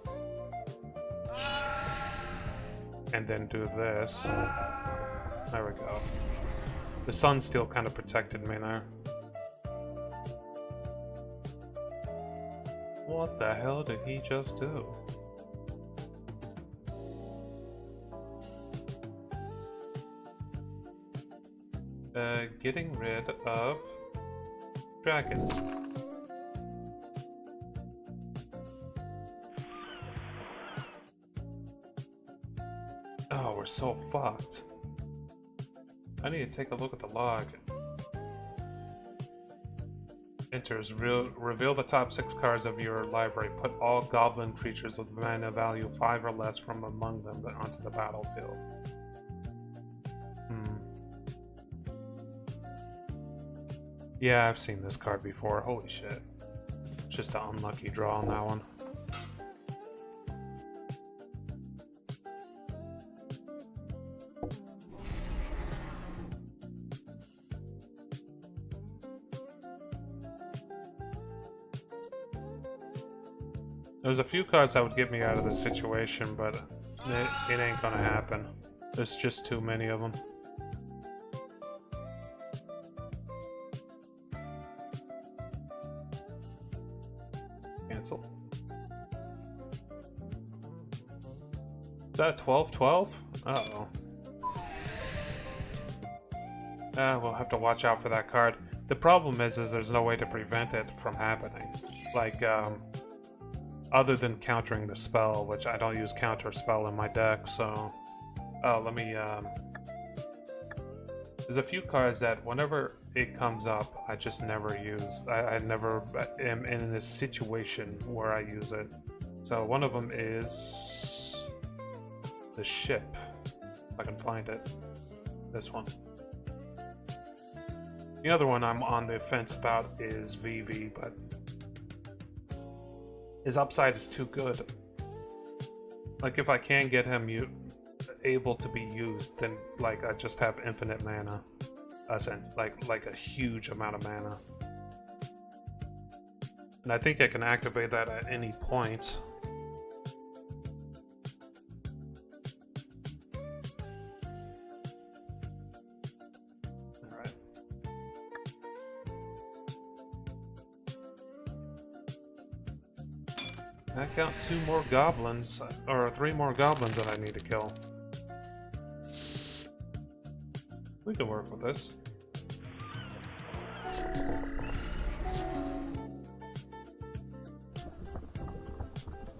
and then do this, there we go. The sun still kind of protected me there. What the hell did he just do? Getting rid of dragon. Oh, we're so fucked. I need to take a look at the log. Enters, reveal the top 6 cards of your library. Put all goblin creatures with mana value 5 or less from among them onto the battlefield. Yeah, I've seen this card before. Holy shit. Just an unlucky draw on that one. There's a few cards that would get me out of this situation, but it ain't gonna happen. There's just too many of them. Cancel. Is that 12-12? Uh-oh. We'll have to watch out for that card. The problem is there's no way to prevent it from happening. Like, other than countering the spell, which I don't use counter spell in my deck, so Oh, let me, there's a few cards that whenever it comes up, I just never use. I never am in a situation where I use it. So one of them is the ship, if I can find it. This one. The other one I'm on the fence about is VV, but his upside is too good. Like, if I can get him able to be used, then like I just have infinite mana. Like a huge amount of mana. And I think I can activate that at any point. Alright. I count 2 more goblins, or 3 more goblins that I need to kill. We can work with this.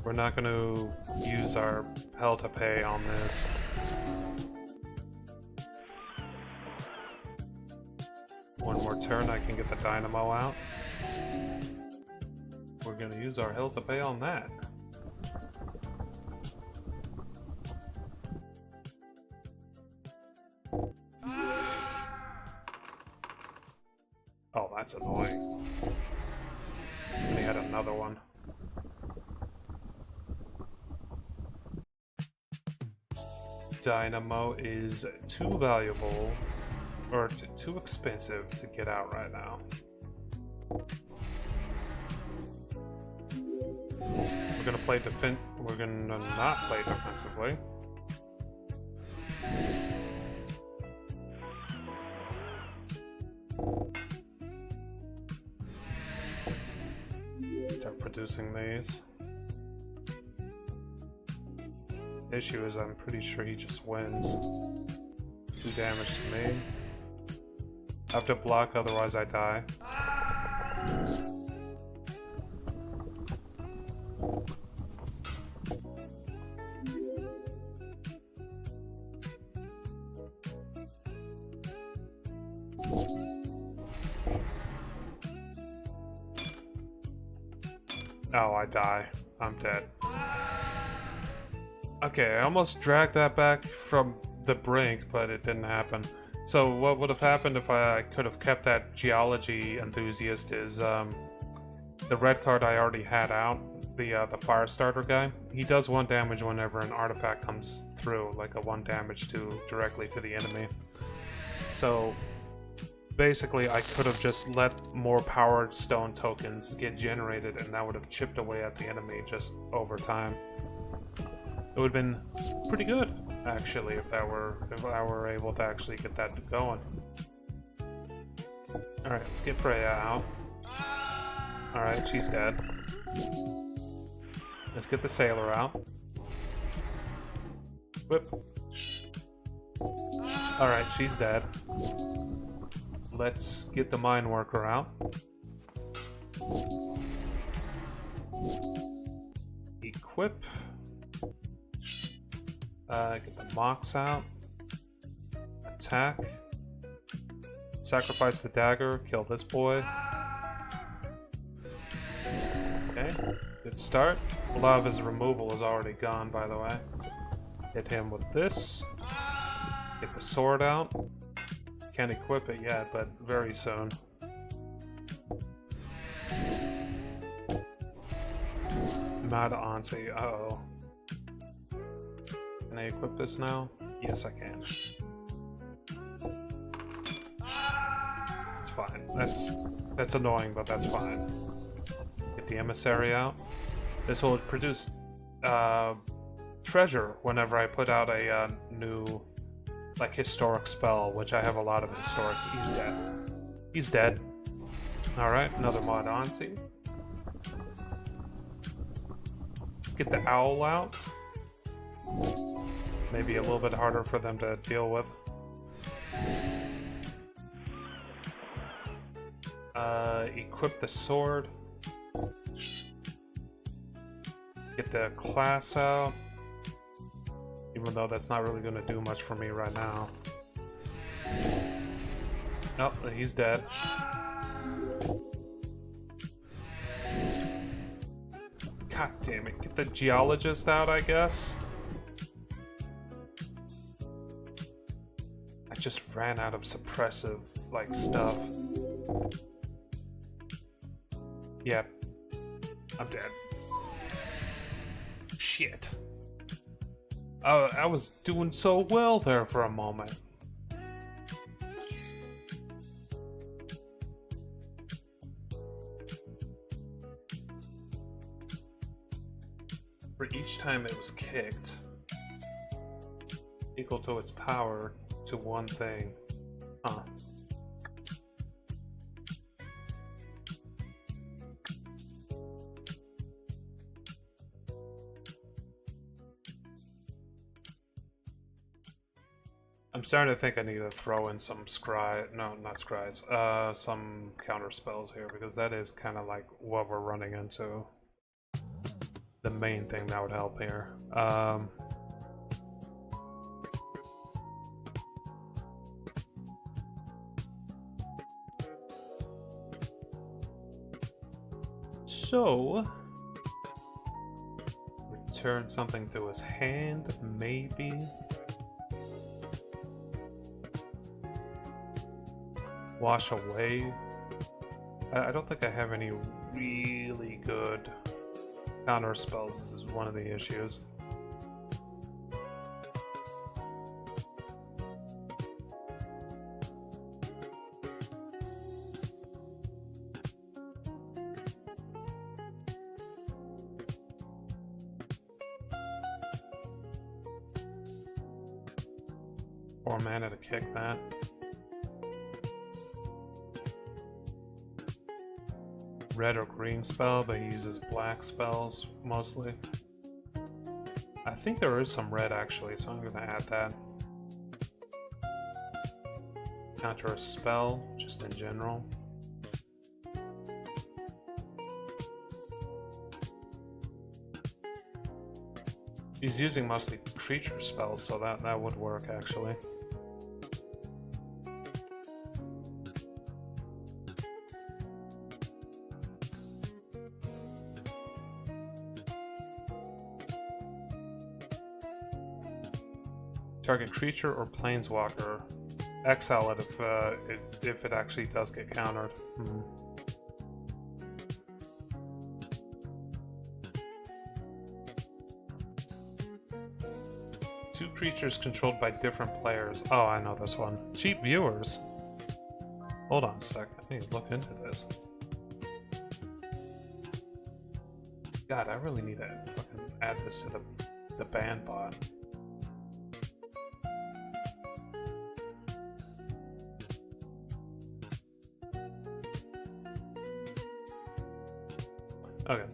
We're not going to use our hell to pay on this. One more turn, I can get the dynamo out. We're going to use our hell to pay on that. Oh, that's annoying. And he had another one. Dynamo is too valuable, or too expensive to get out right now. We're gonna play we're gonna not play defensively. Start producing these. The issue is I'm pretty sure he just wins. 2 damage to me. I have to block, otherwise I die. Oh, I die. I'm dead. Okay, I almost dragged that back from the brink, but it didn't happen. So what would have happened if I could have kept that Geology Enthusiast is the red card I already had out, the Firestarter guy. He does 1 damage whenever an artifact comes through, like a 1 damage directly to the enemy. So basically I could have just let more Powered Stone tokens get generated, and that would have chipped away at the enemy just over time. It would have been pretty good, actually, if I were able to actually get that going. Alright, let's get Freya out. Alright, she's dead. Let's get the Sailor out. Whip. Alright, she's dead. Let's get the Mine Worker out. Equip. Get the Mox out. Attack. Sacrifice the dagger. Kill this boy. Okay, good start. A lot of his removal is already gone, by the way. Hit him with this. Get the sword out. Can't equip it yet, but very soon. Mad Auntie, uh-oh. Can I equip this now? Yes, I can. It's fine. That's annoying, but that's fine. Get the Emissary out. This will produce treasure whenever I put out a new, like, historic spell, which I have a lot of historics. He's dead. He's dead. Alright, another Mod Auntie. Get the Owl out. Maybe a little bit harder for them to deal with. Equip the sword. Get the class out. He Even though that's not really going to do much for me right now. Nope, he's dead. God damn it. Get the geologist out, I guess. I just ran out of suppressive, like, stuff. Yep. I'm dead. Shit. I was doing so well there for a moment. For each time it was kicked, equal to its power to one thing. Huh. I'm starting to think I need to throw in some scry. No, not scries. Some counter spells here, because that is kind of like what we're running into. The main thing that would help here. So, return something to his hand, maybe. Wash away. I don't think I have any really good counter spells. This is one of the issues. Four mana to kick that. Red or green spell, but he uses black spells mostly. I think there is some red actually, so I'm gonna add that. Counter a spell, just in general. He's using mostly creature spells, so that would work actually. Target creature or planeswalker. Exile it if it actually does get countered. Two creatures controlled by different players. Oh, I know this one. Cheap viewers. Hold on a sec. I need to look into this. God, I really need to fucking add this to the ban bot. Okay.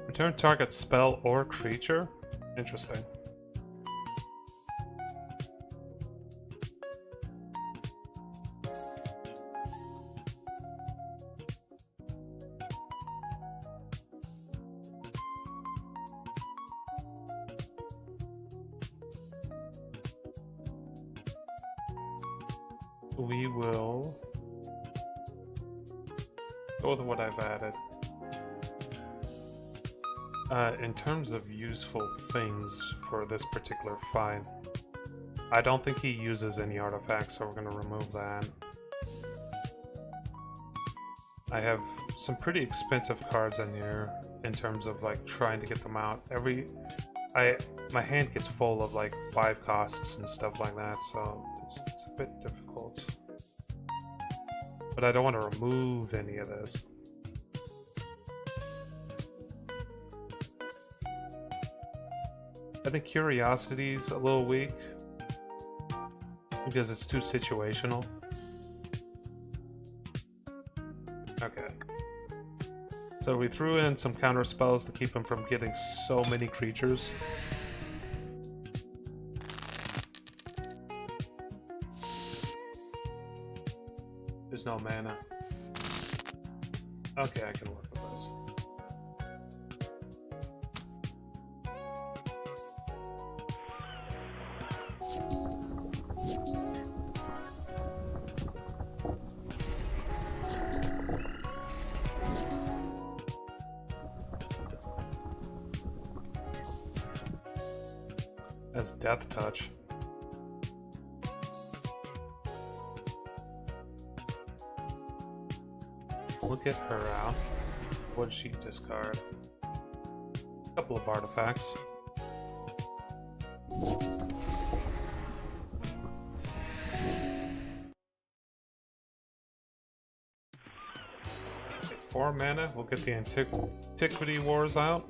Return target spell or creature? Interesting. We will go with what I've added. In terms of useful things for this particular fight, I don't think he uses any artifacts, so we're going to remove that. I have some pretty expensive cards in here in terms of like trying to get them out. My hand gets full of like 5 costs and stuff like that, so it's a bit difficult. But I don't want to remove any of this. I think Curiosity's a little weak because it's too situational. Okay. So we threw in some counter spells to keep him from getting so many creatures. There's no mana. Okay, I can work with this. That's Death Touch. We'll get her out. What did she discard? A couple of artifacts. Okay, 4 mana. We'll get the Antiquity Wars out.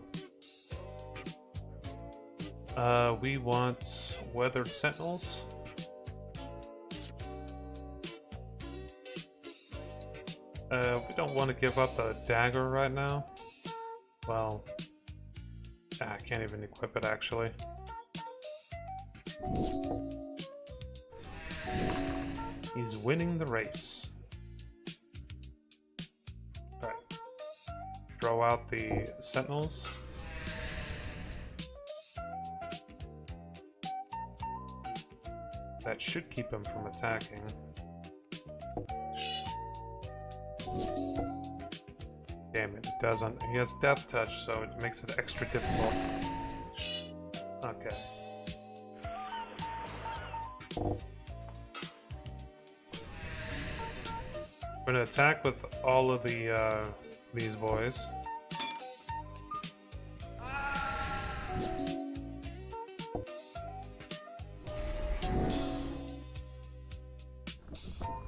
We want Weathered Sentinels. We don't want to give up a dagger right now. Well, I can't even equip it actually. He's winning the race. Alright. Throw out the sentinels. That should keep him from attacking. Damn it, it doesn't. He has Death Touch, so it makes it extra difficult. Okay. I'm gonna attack with all of the these boys.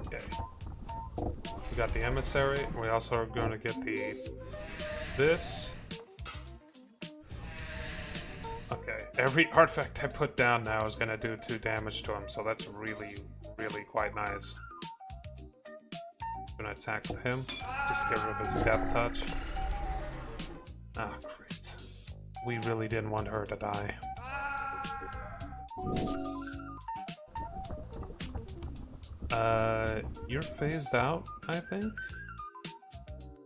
Okay. We got the Emissary. We also are going to get this. Okay. Every artifact I put down now is going to do 2 damage to him, so that's really, really quite nice. I'm going to attack with him. Just get rid of his Death Touch. Ah, great. We really didn't want her to die. You're phased out, I think?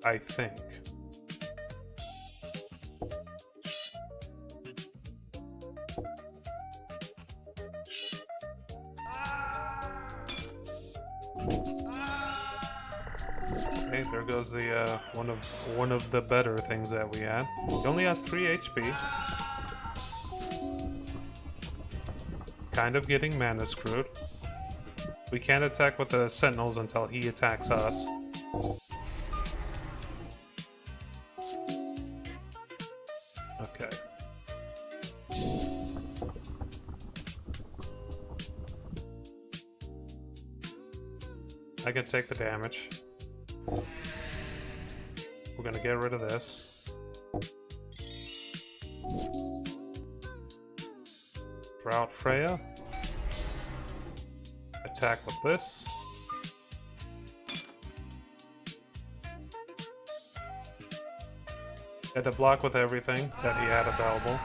I think. Okay, there goes the one of the better things that we had. He only has 3 HP. Kind of getting mana screwed. We can't attack with the sentinels until he attacks us. Okay. I can take the damage. We're gonna get rid of this. Throw out Freya. Attack with this. Had to block with everything that he had available.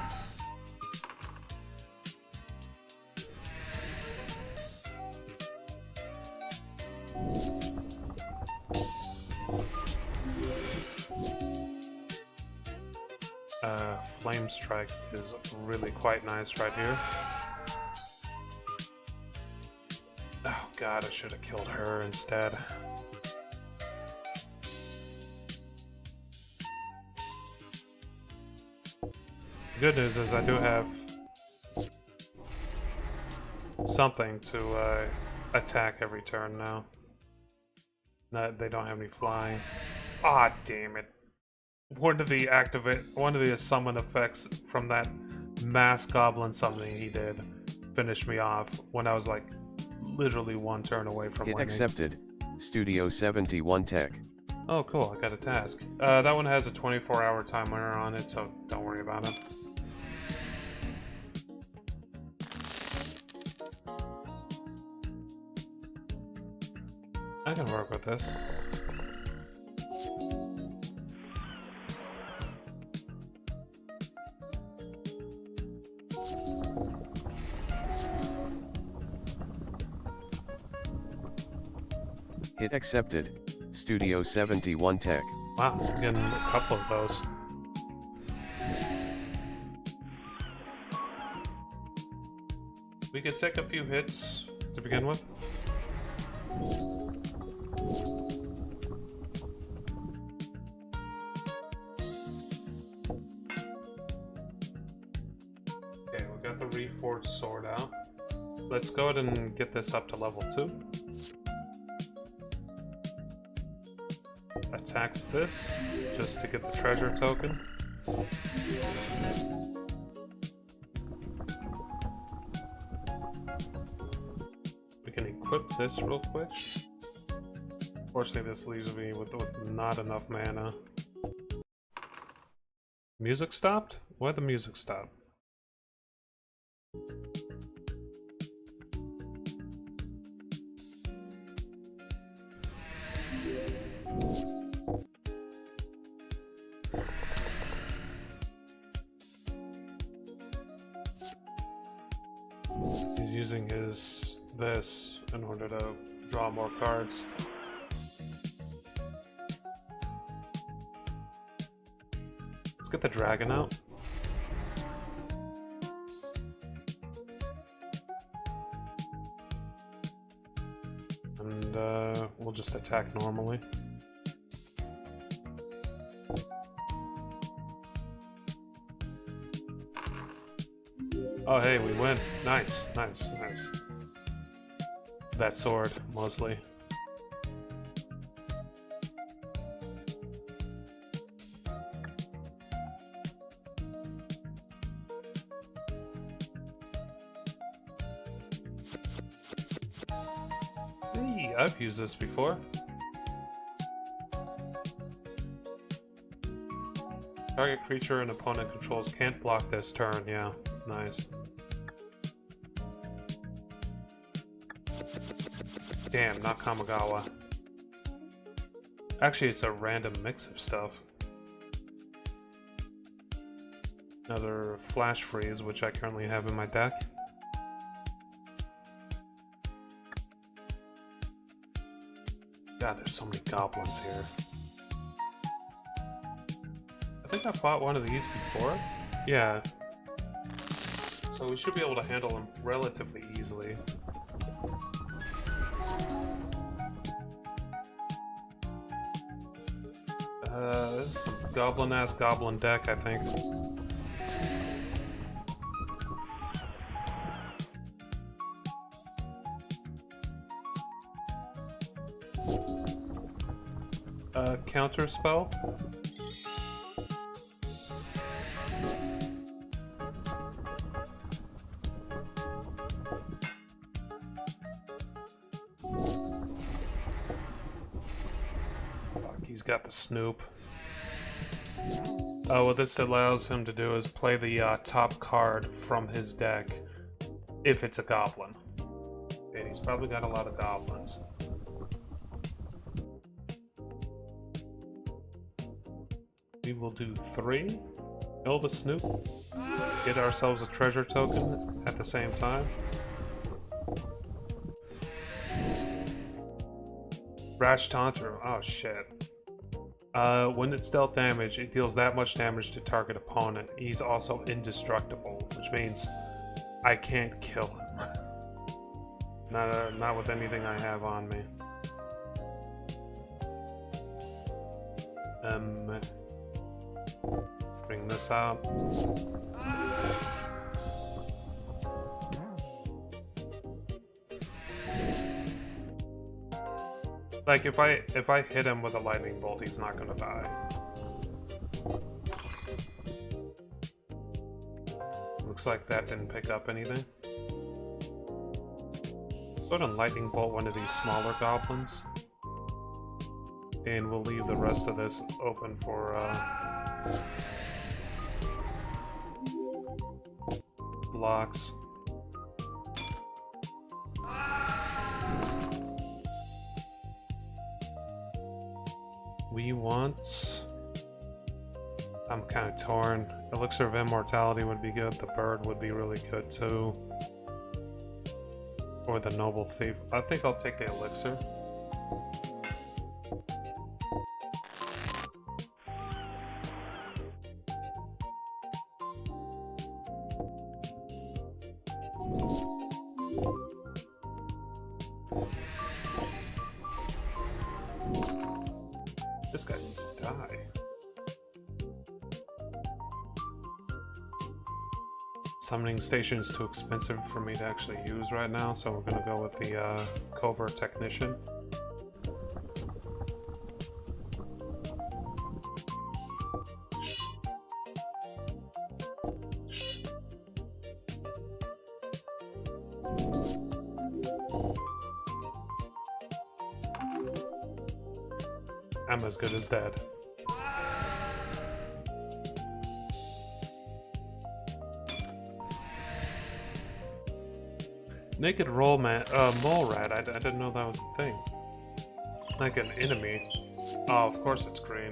Flame Strike is really quite nice right here. Oh god, I should have killed her instead. Good news is I do have something to attack every turn now. They don't have any flying. Ah, damn it. One of the summon effects from that mass goblin summoning he did finished me off when I was like literally 1 turn away from winning. Accepted. Studio 71 Tech. Oh, cool. I got a task. That one has a 24-hour timer on it, so don't worry about it. I can work with this. Hit accepted. Studio 71 Tech. Wow, I'm getting a couple of those. We could take a few hits to begin with. Okay, we got the reforged sword out. Let's go ahead and get this up to level 2. Attack this, just to get the treasure token. We can equip this real quick. Unfortunately, this leaves me with not enough mana. Music stopped? Why'd the music stop? He's using this in order to draw more cards. Let's get the dragon out. And we'll just attack normally. Oh hey, we win. Nice, nice, nice. That sword, mostly. Hey, I've used this before. Target creature an opponent controls can't block this turn, yeah. Nice. Damn, not Kamigawa. Actually, it's a random mix of stuff. Another Flash Freeze, which I currently have in my deck. God, there's so many goblins here. I think I fought one of these before. Yeah. So we should be able to handle them relatively easily. This is some goblin-ass goblin deck, I think. Counter spell. He's got the Snoop. What this allows him to do is play the top card from his deck if it's a goblin. And he's probably got a lot of goblins. We will do 3. Kill the Snoop. Get ourselves a treasure token at the same time. Rash Taunter. Oh shit. When it's dealt damage, it deals that much damage to target opponent. He's also indestructible, which means I can't kill him. Not with anything I have on me. Bring this out. Like if I hit him with a lightning bolt, he's not gonna die. Looks like that didn't pick up anything. Go ahead and lightning bolt one of these smaller goblins. And we'll leave the rest of this open for blocks. We want... I'm kind of torn. Elixir of Immortality would be good. The bird would be really good too. Or the Noble Thief. I think I'll take the Elixir. This guy needs to die. Summoning station is too expensive for me to actually use right now, so we're gonna go with the Covert Technician. I'm as good as dead. Naked mole rat. I didn't know that was a thing. Like an enemy. Oh, of course it's green.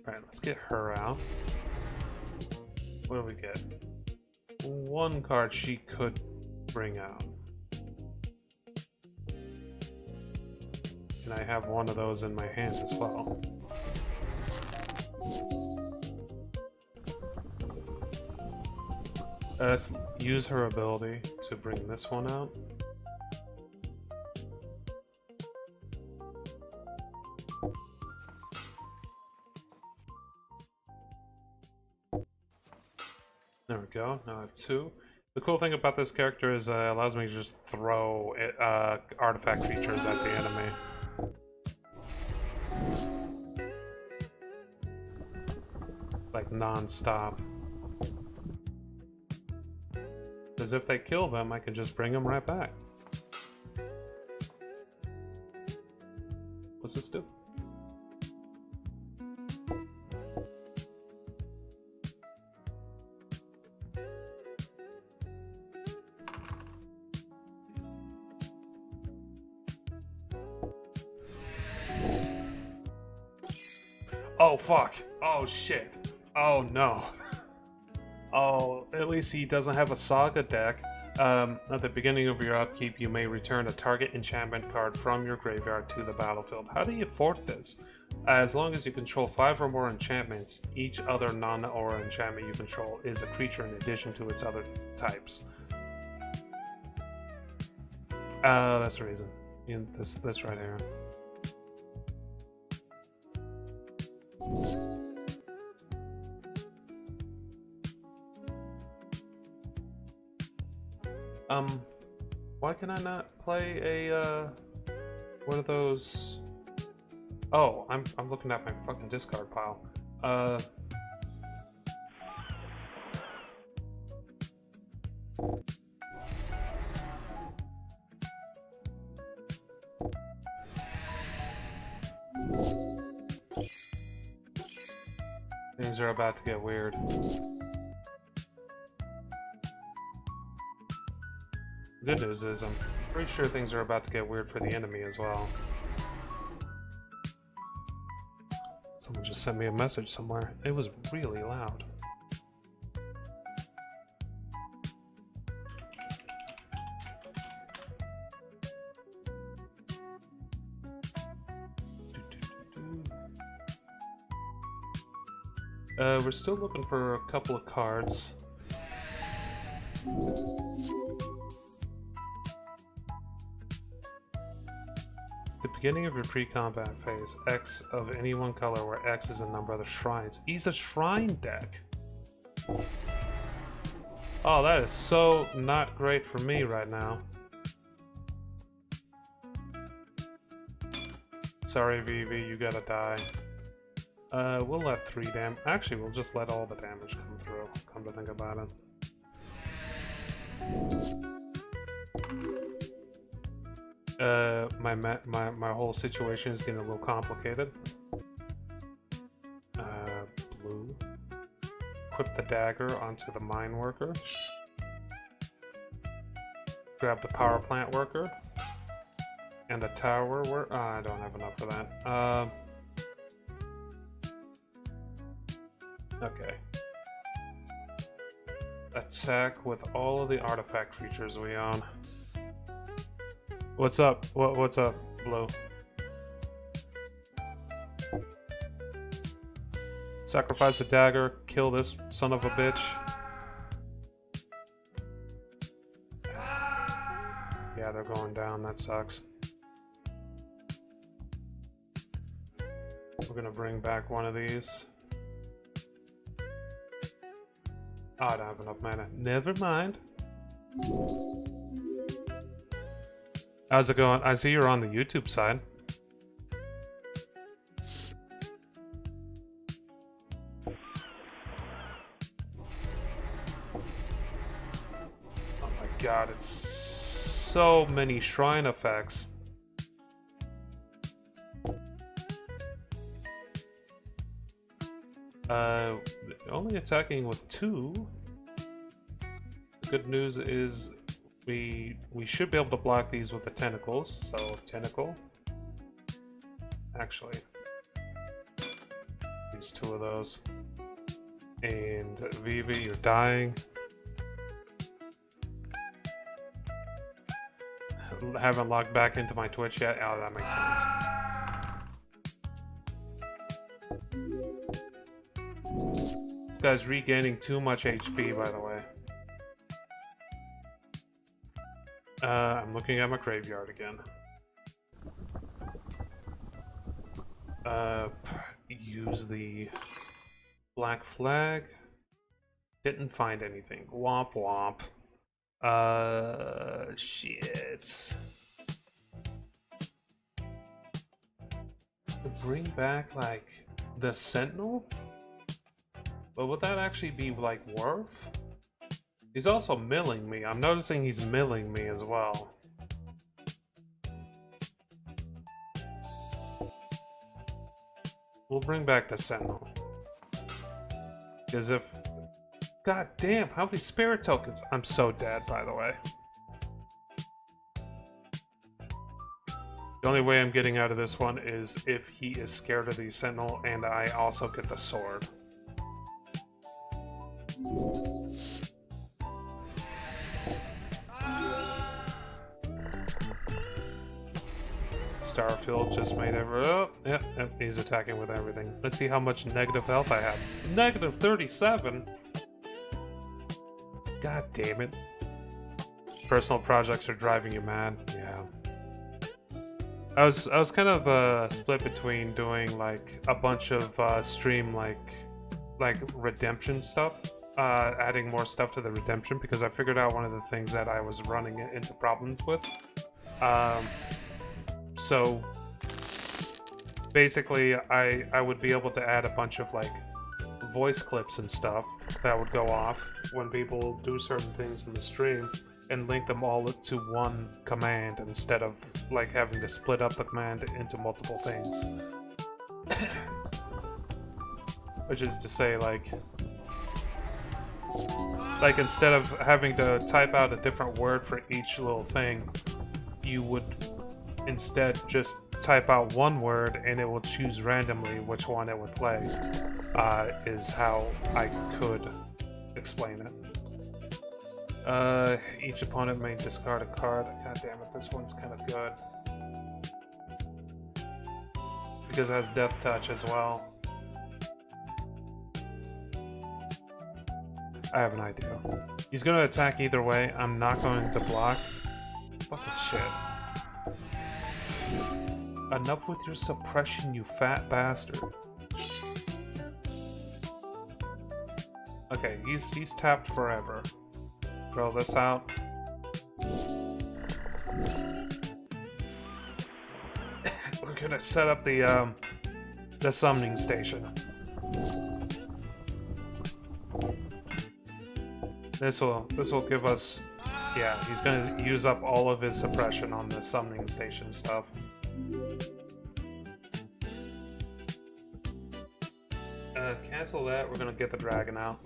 Alright, let's get her out. What do we get? One card she could bring out. And I have one of those in my hand as well. Let's use her ability to bring this one out. There we go, now I have two. The cool thing about this character is it allows me to just throw artifact features at the enemy. Like non-stop. Because if they kill them, I can just bring them right back. What's this do? Oh fuck! Oh shit! Oh no! Oh, at least he doesn't have a Saga deck. At the beginning of your upkeep, you may return a target enchantment card from your graveyard to the battlefield. How do you afford this? As long as you control 5 or more enchantments, each other non-aura enchantment you control is a creature in addition to its other types. That's the reason. In this right here. Why can I not play a, one of those? Oh, I'm looking at my fucking discard pile. Things are about to get weird. Good news is I'm pretty sure things are about to get weird for the enemy as well. Someone just sent me a message somewhere. It was really loud. We're still looking for a couple of cards. The beginning of your pre-combat phase, X of any one color where X is the number of the shrines. He's a shrine deck. Oh, that is so not great for me right now. Sorry, VV, you gotta die. We'll let 3 damage. Actually, we'll just let all the damage come through, come to think about it. My whole situation is getting a little complicated. Blue. Equip the dagger onto the mine worker. Grab the power plant worker. And the tower worker. I don't have enough for that. Okay. Attack with all of the artifact creatures we own. What's up? What's up, Blue? Sacrifice a dagger, kill this son of a bitch. Yeah, they're going down. That sucks. We're gonna bring back one of these. Oh, I don't have enough mana. Never mind. How's it going? I see you're on the YouTube side. Oh my god, it's so many shrine effects. Only attacking with 2. The good news is we should be able to block these with the tentacles. So tentacle. Actually, use 2 of those. And Vivi, you're dying. Haven't logged back into my Twitch yet. Oh, that makes sense. This guy's regaining too much HP, by the way. I'm looking at my graveyard again. Use the black flag. Didn't find anything. Womp womp. Shit. To bring back, like, the Sentinel? But would that actually be, like, worth? He's also milling me. I'm noticing he's milling me as well. We'll bring back the Sentinel. Because if... God damn, how many spirit tokens? I'm so dead, by the way. The only way I'm getting out of this one is if he is scared of the Sentinel and I also get the sword. Starfield just made every... Oh, yep, he's attacking with everything. Let's see how much negative health I have. Negative 37? God damn it. Personal projects are driving you mad. Yeah. I was kind of split between doing like a bunch of stream like redemption stuff, adding more stuff to the redemption because I figured out one of the things that I was running into problems with. So basically I would be able to add a bunch of like voice clips and stuff that would go off when people do certain things in the stream and link them all to one command instead of like having to split up the command into multiple things. Which is to say, like instead of having to type out a different word for each little thing, you would instead just type out one word and it will choose randomly which one it would play, is how I could explain it. Each opponent may discard a card. God damn it, this one's kind of good. Because it has Death Touch as well. I have an idea. He's gonna attack either way. I'm not going to block. Fucking shit. Enough with your suppression, you fat bastard. Okay, he's tapped forever. Throw this out. We're gonna set up the summoning station. This will give us, yeah, he's gonna use up all of his suppression on the summoning station stuff. Cancel that, we're gonna get the dragon out.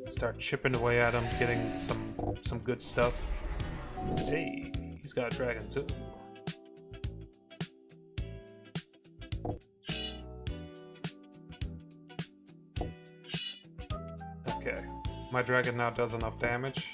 Start chipping away at him, getting some good stuff. Hey, he's got a dragon too. Okay, my dragon now does enough damage.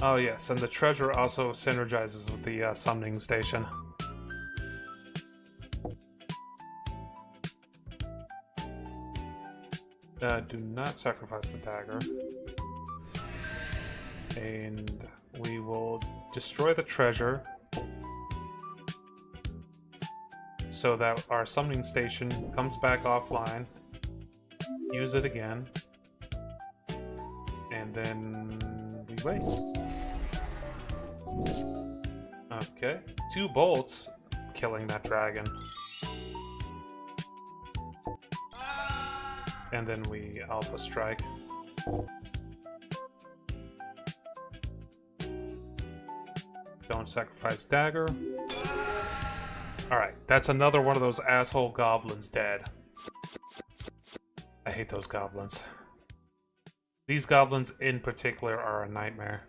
Oh yes, and the treasure also synergizes with the summoning station. Do not sacrifice the dagger. And we will destroy the treasure so that our summoning station comes back offline. Use it again. And then we wait. Okay. 2 bolts killing that dragon. And then we alpha strike. Don't sacrifice dagger. Alright, that's another one of those asshole goblins dead. I hate those goblins. These goblins in particular are a nightmare.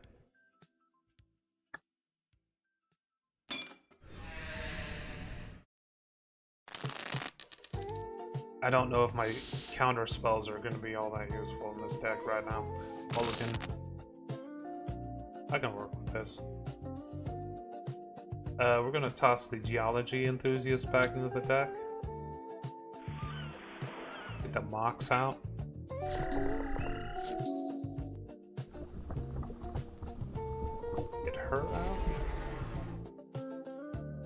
I don't know if my counter spells are going to be all that useful in this deck right now. Mulligan. I can work with this. We're going to toss the Geology Enthusiast back into the deck. Get the Mox out. Get her out.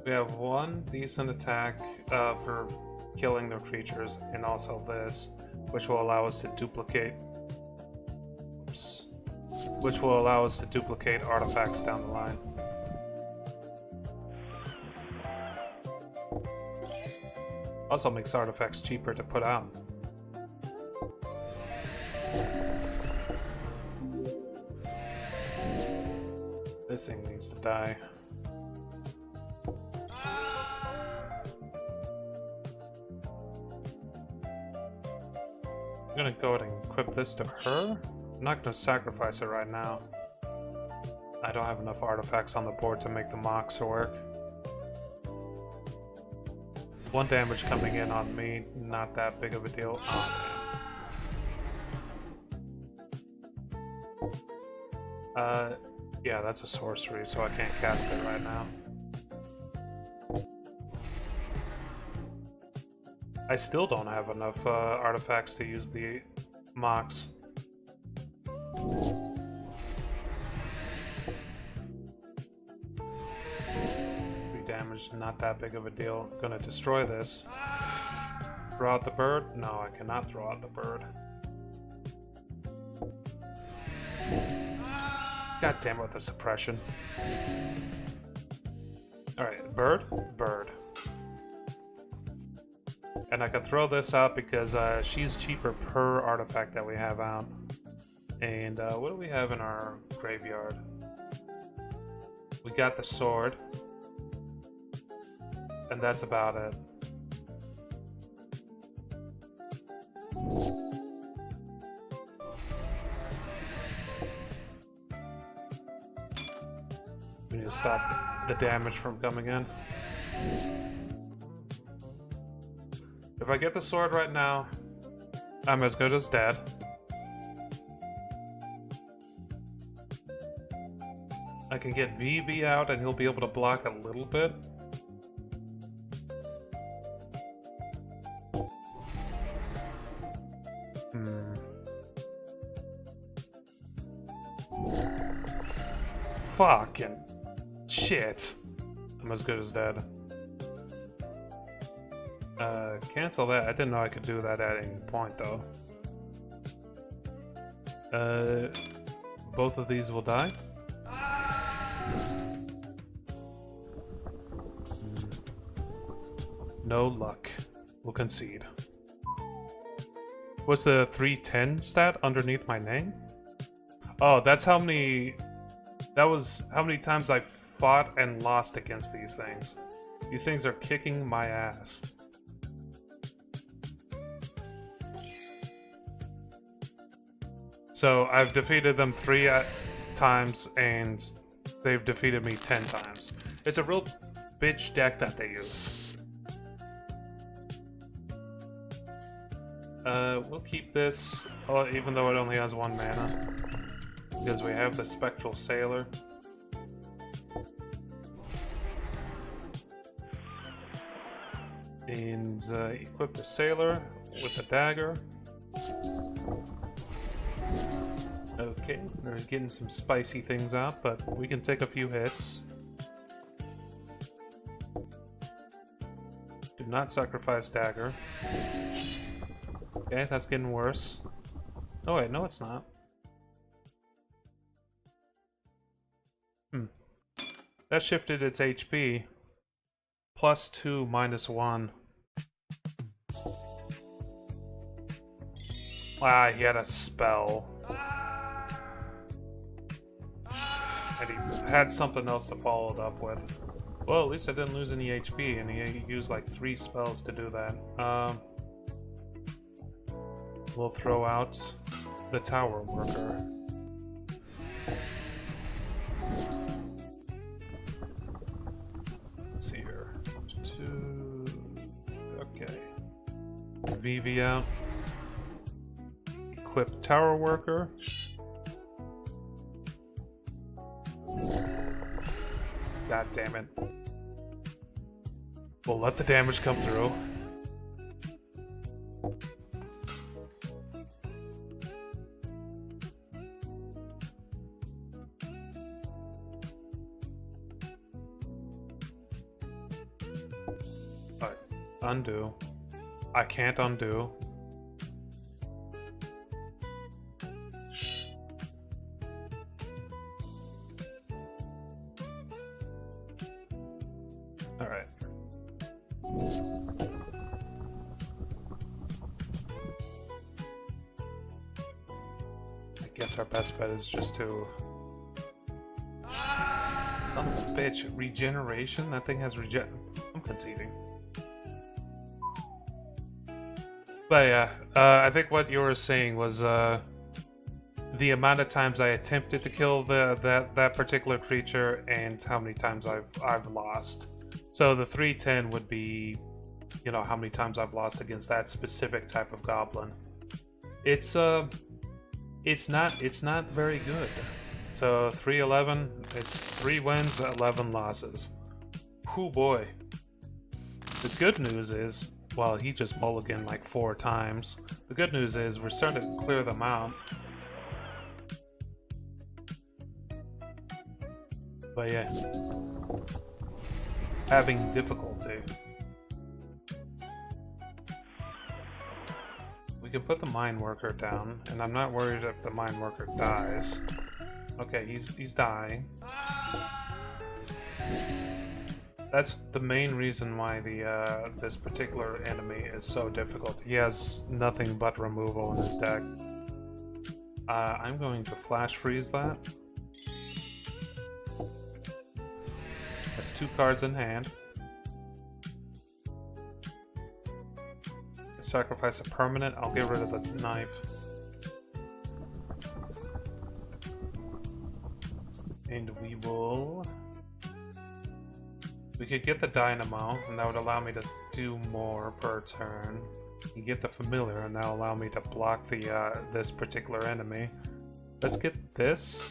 We have 1 decent attack for killing their creatures, and also this, which will allow us to duplicate. Oops. Which will allow us to duplicate artifacts down the line. Also makes artifacts cheaper to put out. This thing needs to die. I'm gonna go ahead and equip this to her. I'm not gonna sacrifice it right now. I don't have enough artifacts on the board to make the Mox work. 1 damage coming in on me, not that big of a deal. Oh, man. Yeah, that's a sorcery, so I can't cast it right now. I still don't have enough artifacts to use the Mox. 3 damage, not that big of a deal. Gonna destroy this. Throw out the bird? No, I cannot throw out the bird. God damn it with the suppression. Alright, bird? Bird. And I can throw this out because she's cheaper per artifact that we have out. And what do we have in our graveyard? We got the sword. And that's about it. We need to stop the damage from coming in. If I get the sword right now, I'm as good as dead. I can get VB out and he'll be able to block a little bit. Fucking shit. I'm as good as dead. Cancel that. I didn't know I could do that at any point, though. Both of these will die. No luck. We'll concede. What's the 310 stat underneath my name? Oh, that's how many... That was how many times I fought and lost against these things. These things are kicking my ass. So I've defeated them 3 times, and they've defeated me 10 times. It's a real bitch deck that they use. We'll keep this, even though it only has 1 mana. because we have the Spectral Sailor. And equip the Sailor with the dagger. Okay, we're getting some spicy things out, but we can take a few hits. Do not sacrifice dagger. Okay, that's getting worse. Oh wait, no it's not. That shifted its HP. +2, -1. Ah, he had a spell. And he had something else to follow it up with. Well, at least I didn't lose any HP, and he used like 3 spells to do that. We'll throw out the Tower Worker. Let's see here. 2... Okay. VV out. Equip Tower Worker. God damn it. We'll let the damage come through. Alright, undo. I can't undo. Alright. I guess our best bet is just to... Son of a bitch. Regeneration? That thing has I'm conceding. But yeah, I think what you were saying was the amount of times I attempted to kill that particular creature and how many times I've lost. So the 310 would be, you know, how many times I've lost against that specific type of goblin. It's not very good. So 311, it's 3 wins, 11 losses. Whew boy. The good news is, well, he just mulliganed like 4 times. The good news is we're starting to clear them out. But yeah, having difficulty. We can put the mine worker down, and I'm not worried if the mine worker dies. Okay, he's dying. That's the main reason why this particular enemy is so difficult. He has nothing but removal in his deck. I'm going to flash freeze that. Has 2 cards in hand. Sacrifice a permanent. I'll get rid of the knife. And we will... We could get the Dynamo, and that would allow me to do more per turn. You get the Familiar, and that'll allow me to block the this particular enemy. Let's get this,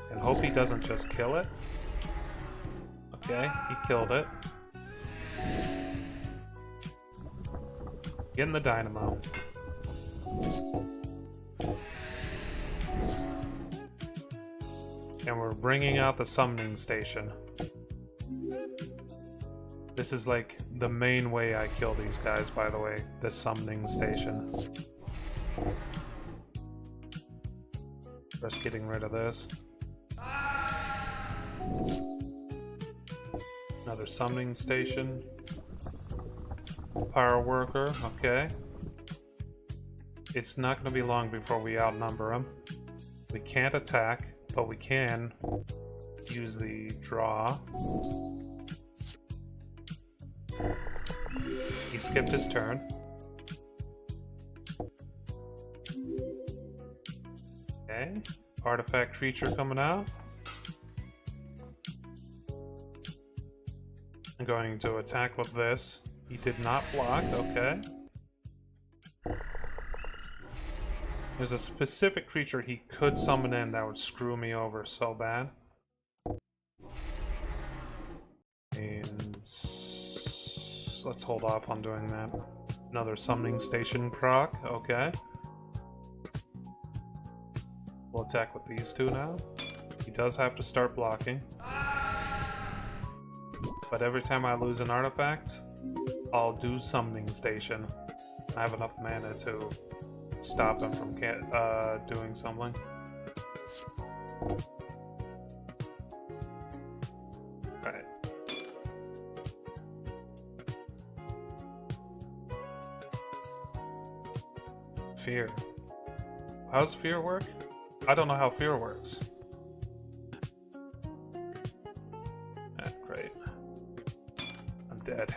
and hope he doesn't just kill it. Okay, he killed it. Getting the Dynamo. And we're bringing out the Summoning Station. This is like the main way I kill these guys, by the way, the Summoning Station. First getting rid of this. Another Summoning Station. Power Worker, okay. It's not going to be long before we outnumber them. We can't attack, but we can use the draw. He skipped his turn. Okay, artifact creature coming out. I'm going to attack with this. He did not block, okay. There's a specific creature he could summon in that would screw me over so bad. And let's hold off on doing that. Another summoning station proc, okay. We'll attack with these two now. He does have to start blocking. But every time I lose an artifact, I'll do summoning station. I have enough mana to stop him from doing something. Right. Fear. How does fear work? I don't know how fear works. Great. I'm dead.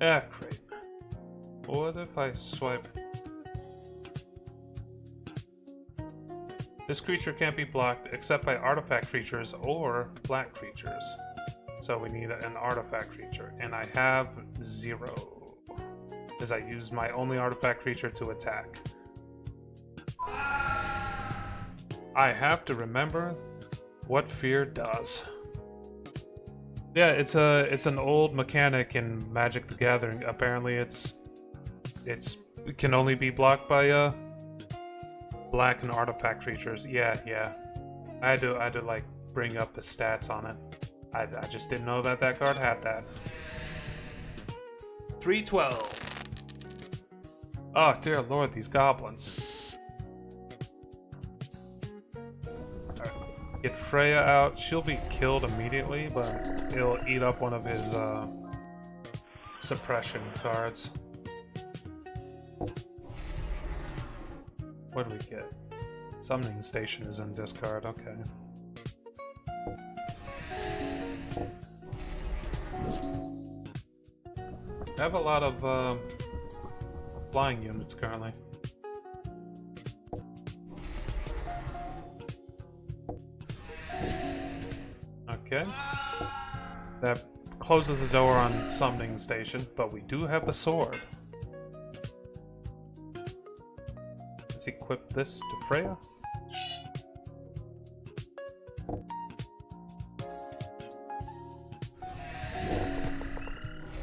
Yeah, great. What if I swipe? This creature can't be blocked except by artifact creatures or black creatures. So we need an artifact creature, and I have 0. Because I used my only artifact creature to attack. I have to remember what fear does. Yeah, it's an old mechanic in Magic the Gathering. Apparently it can only be blocked by black and artifact creatures. Yeah. I had to like bring up the stats on it. I just didn't know that card had that. 312. Oh dear lord, these goblins. Alright, get Freya out. She'll be killed immediately, but it'll eat up one of his suppression cards. What do we get? Summoning Station is in discard, okay. I have a lot of flying units currently. Okay. That closes the door on Summoning Station, but we do have the sword. Let's equip this to Freya.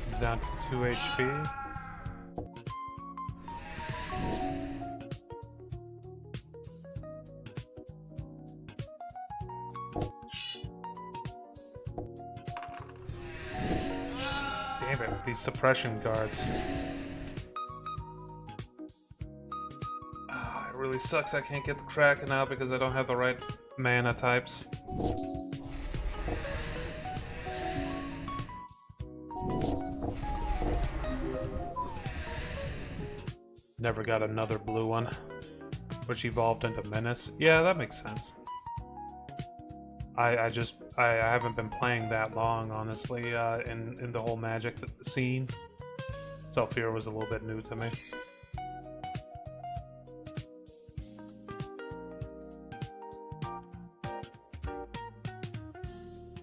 He's down to 2 HP. Damn it, with these suppression guards. It really sucks I can't get the Kraken out because I don't have the right mana types. Never got another blue one, which evolved into Menace. Yeah, that makes sense. I haven't been playing that long, honestly, in the whole Magic scene. So Fear was a little bit new to me.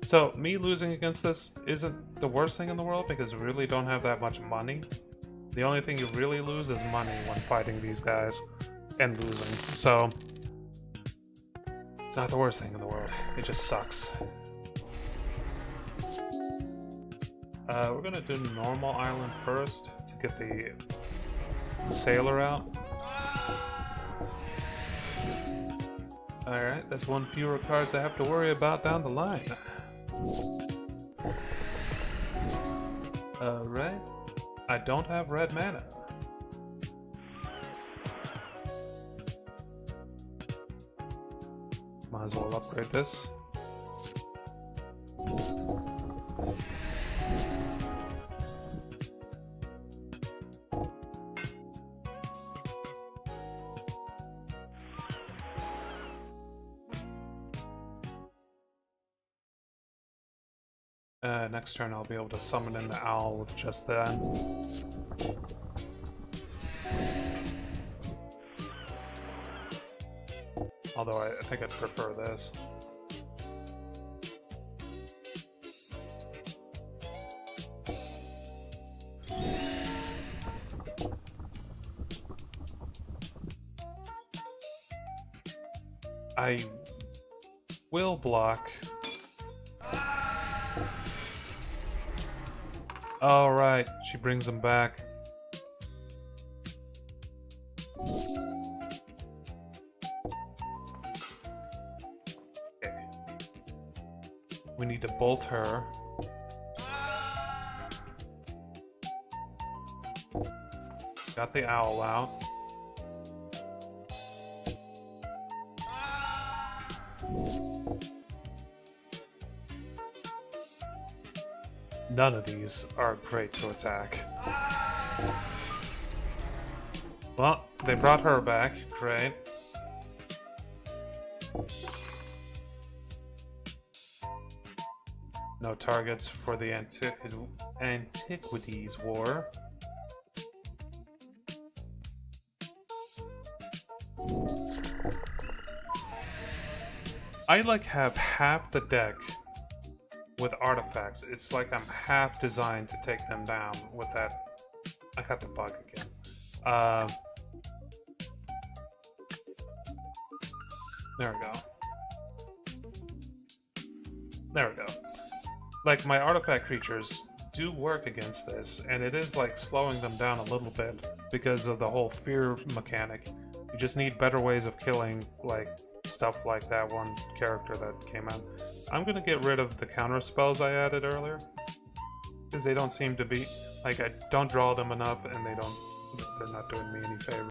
So, me losing against this isn't the worst thing in the world because we really don't have that much money. The only thing you really lose is money when fighting these guys and losing. So, it's not the worst thing in the world. It just sucks. We're gonna do normal island first to get the sailor out. Alright, that's one fewer cards I have to worry about down the line. Alright. I don't have red mana. Might as well upgrade this. Next turn I'll be able to summon in the owl with just that. Although I think I'd prefer this. I will block. Alright, she brings him back. Okay. We need to bolt her. Got the owl out. None of these are great to attack. Well, they brought her back. Great. No targets for the Antiquities War. I like have half the deck with artifacts. It's like I'm half designed to take them down with that. I got the bug again. There we go. There we go. Like, my artifact creatures do work against this, and it is like slowing them down a little bit because of the whole fear mechanic. You just need better ways of killing, like, stuff like that one character that came out. I'm gonna get rid of the counter spells I added earlier, because they don't seem to be, like, I don't draw them enough, and they're not doing me any favors.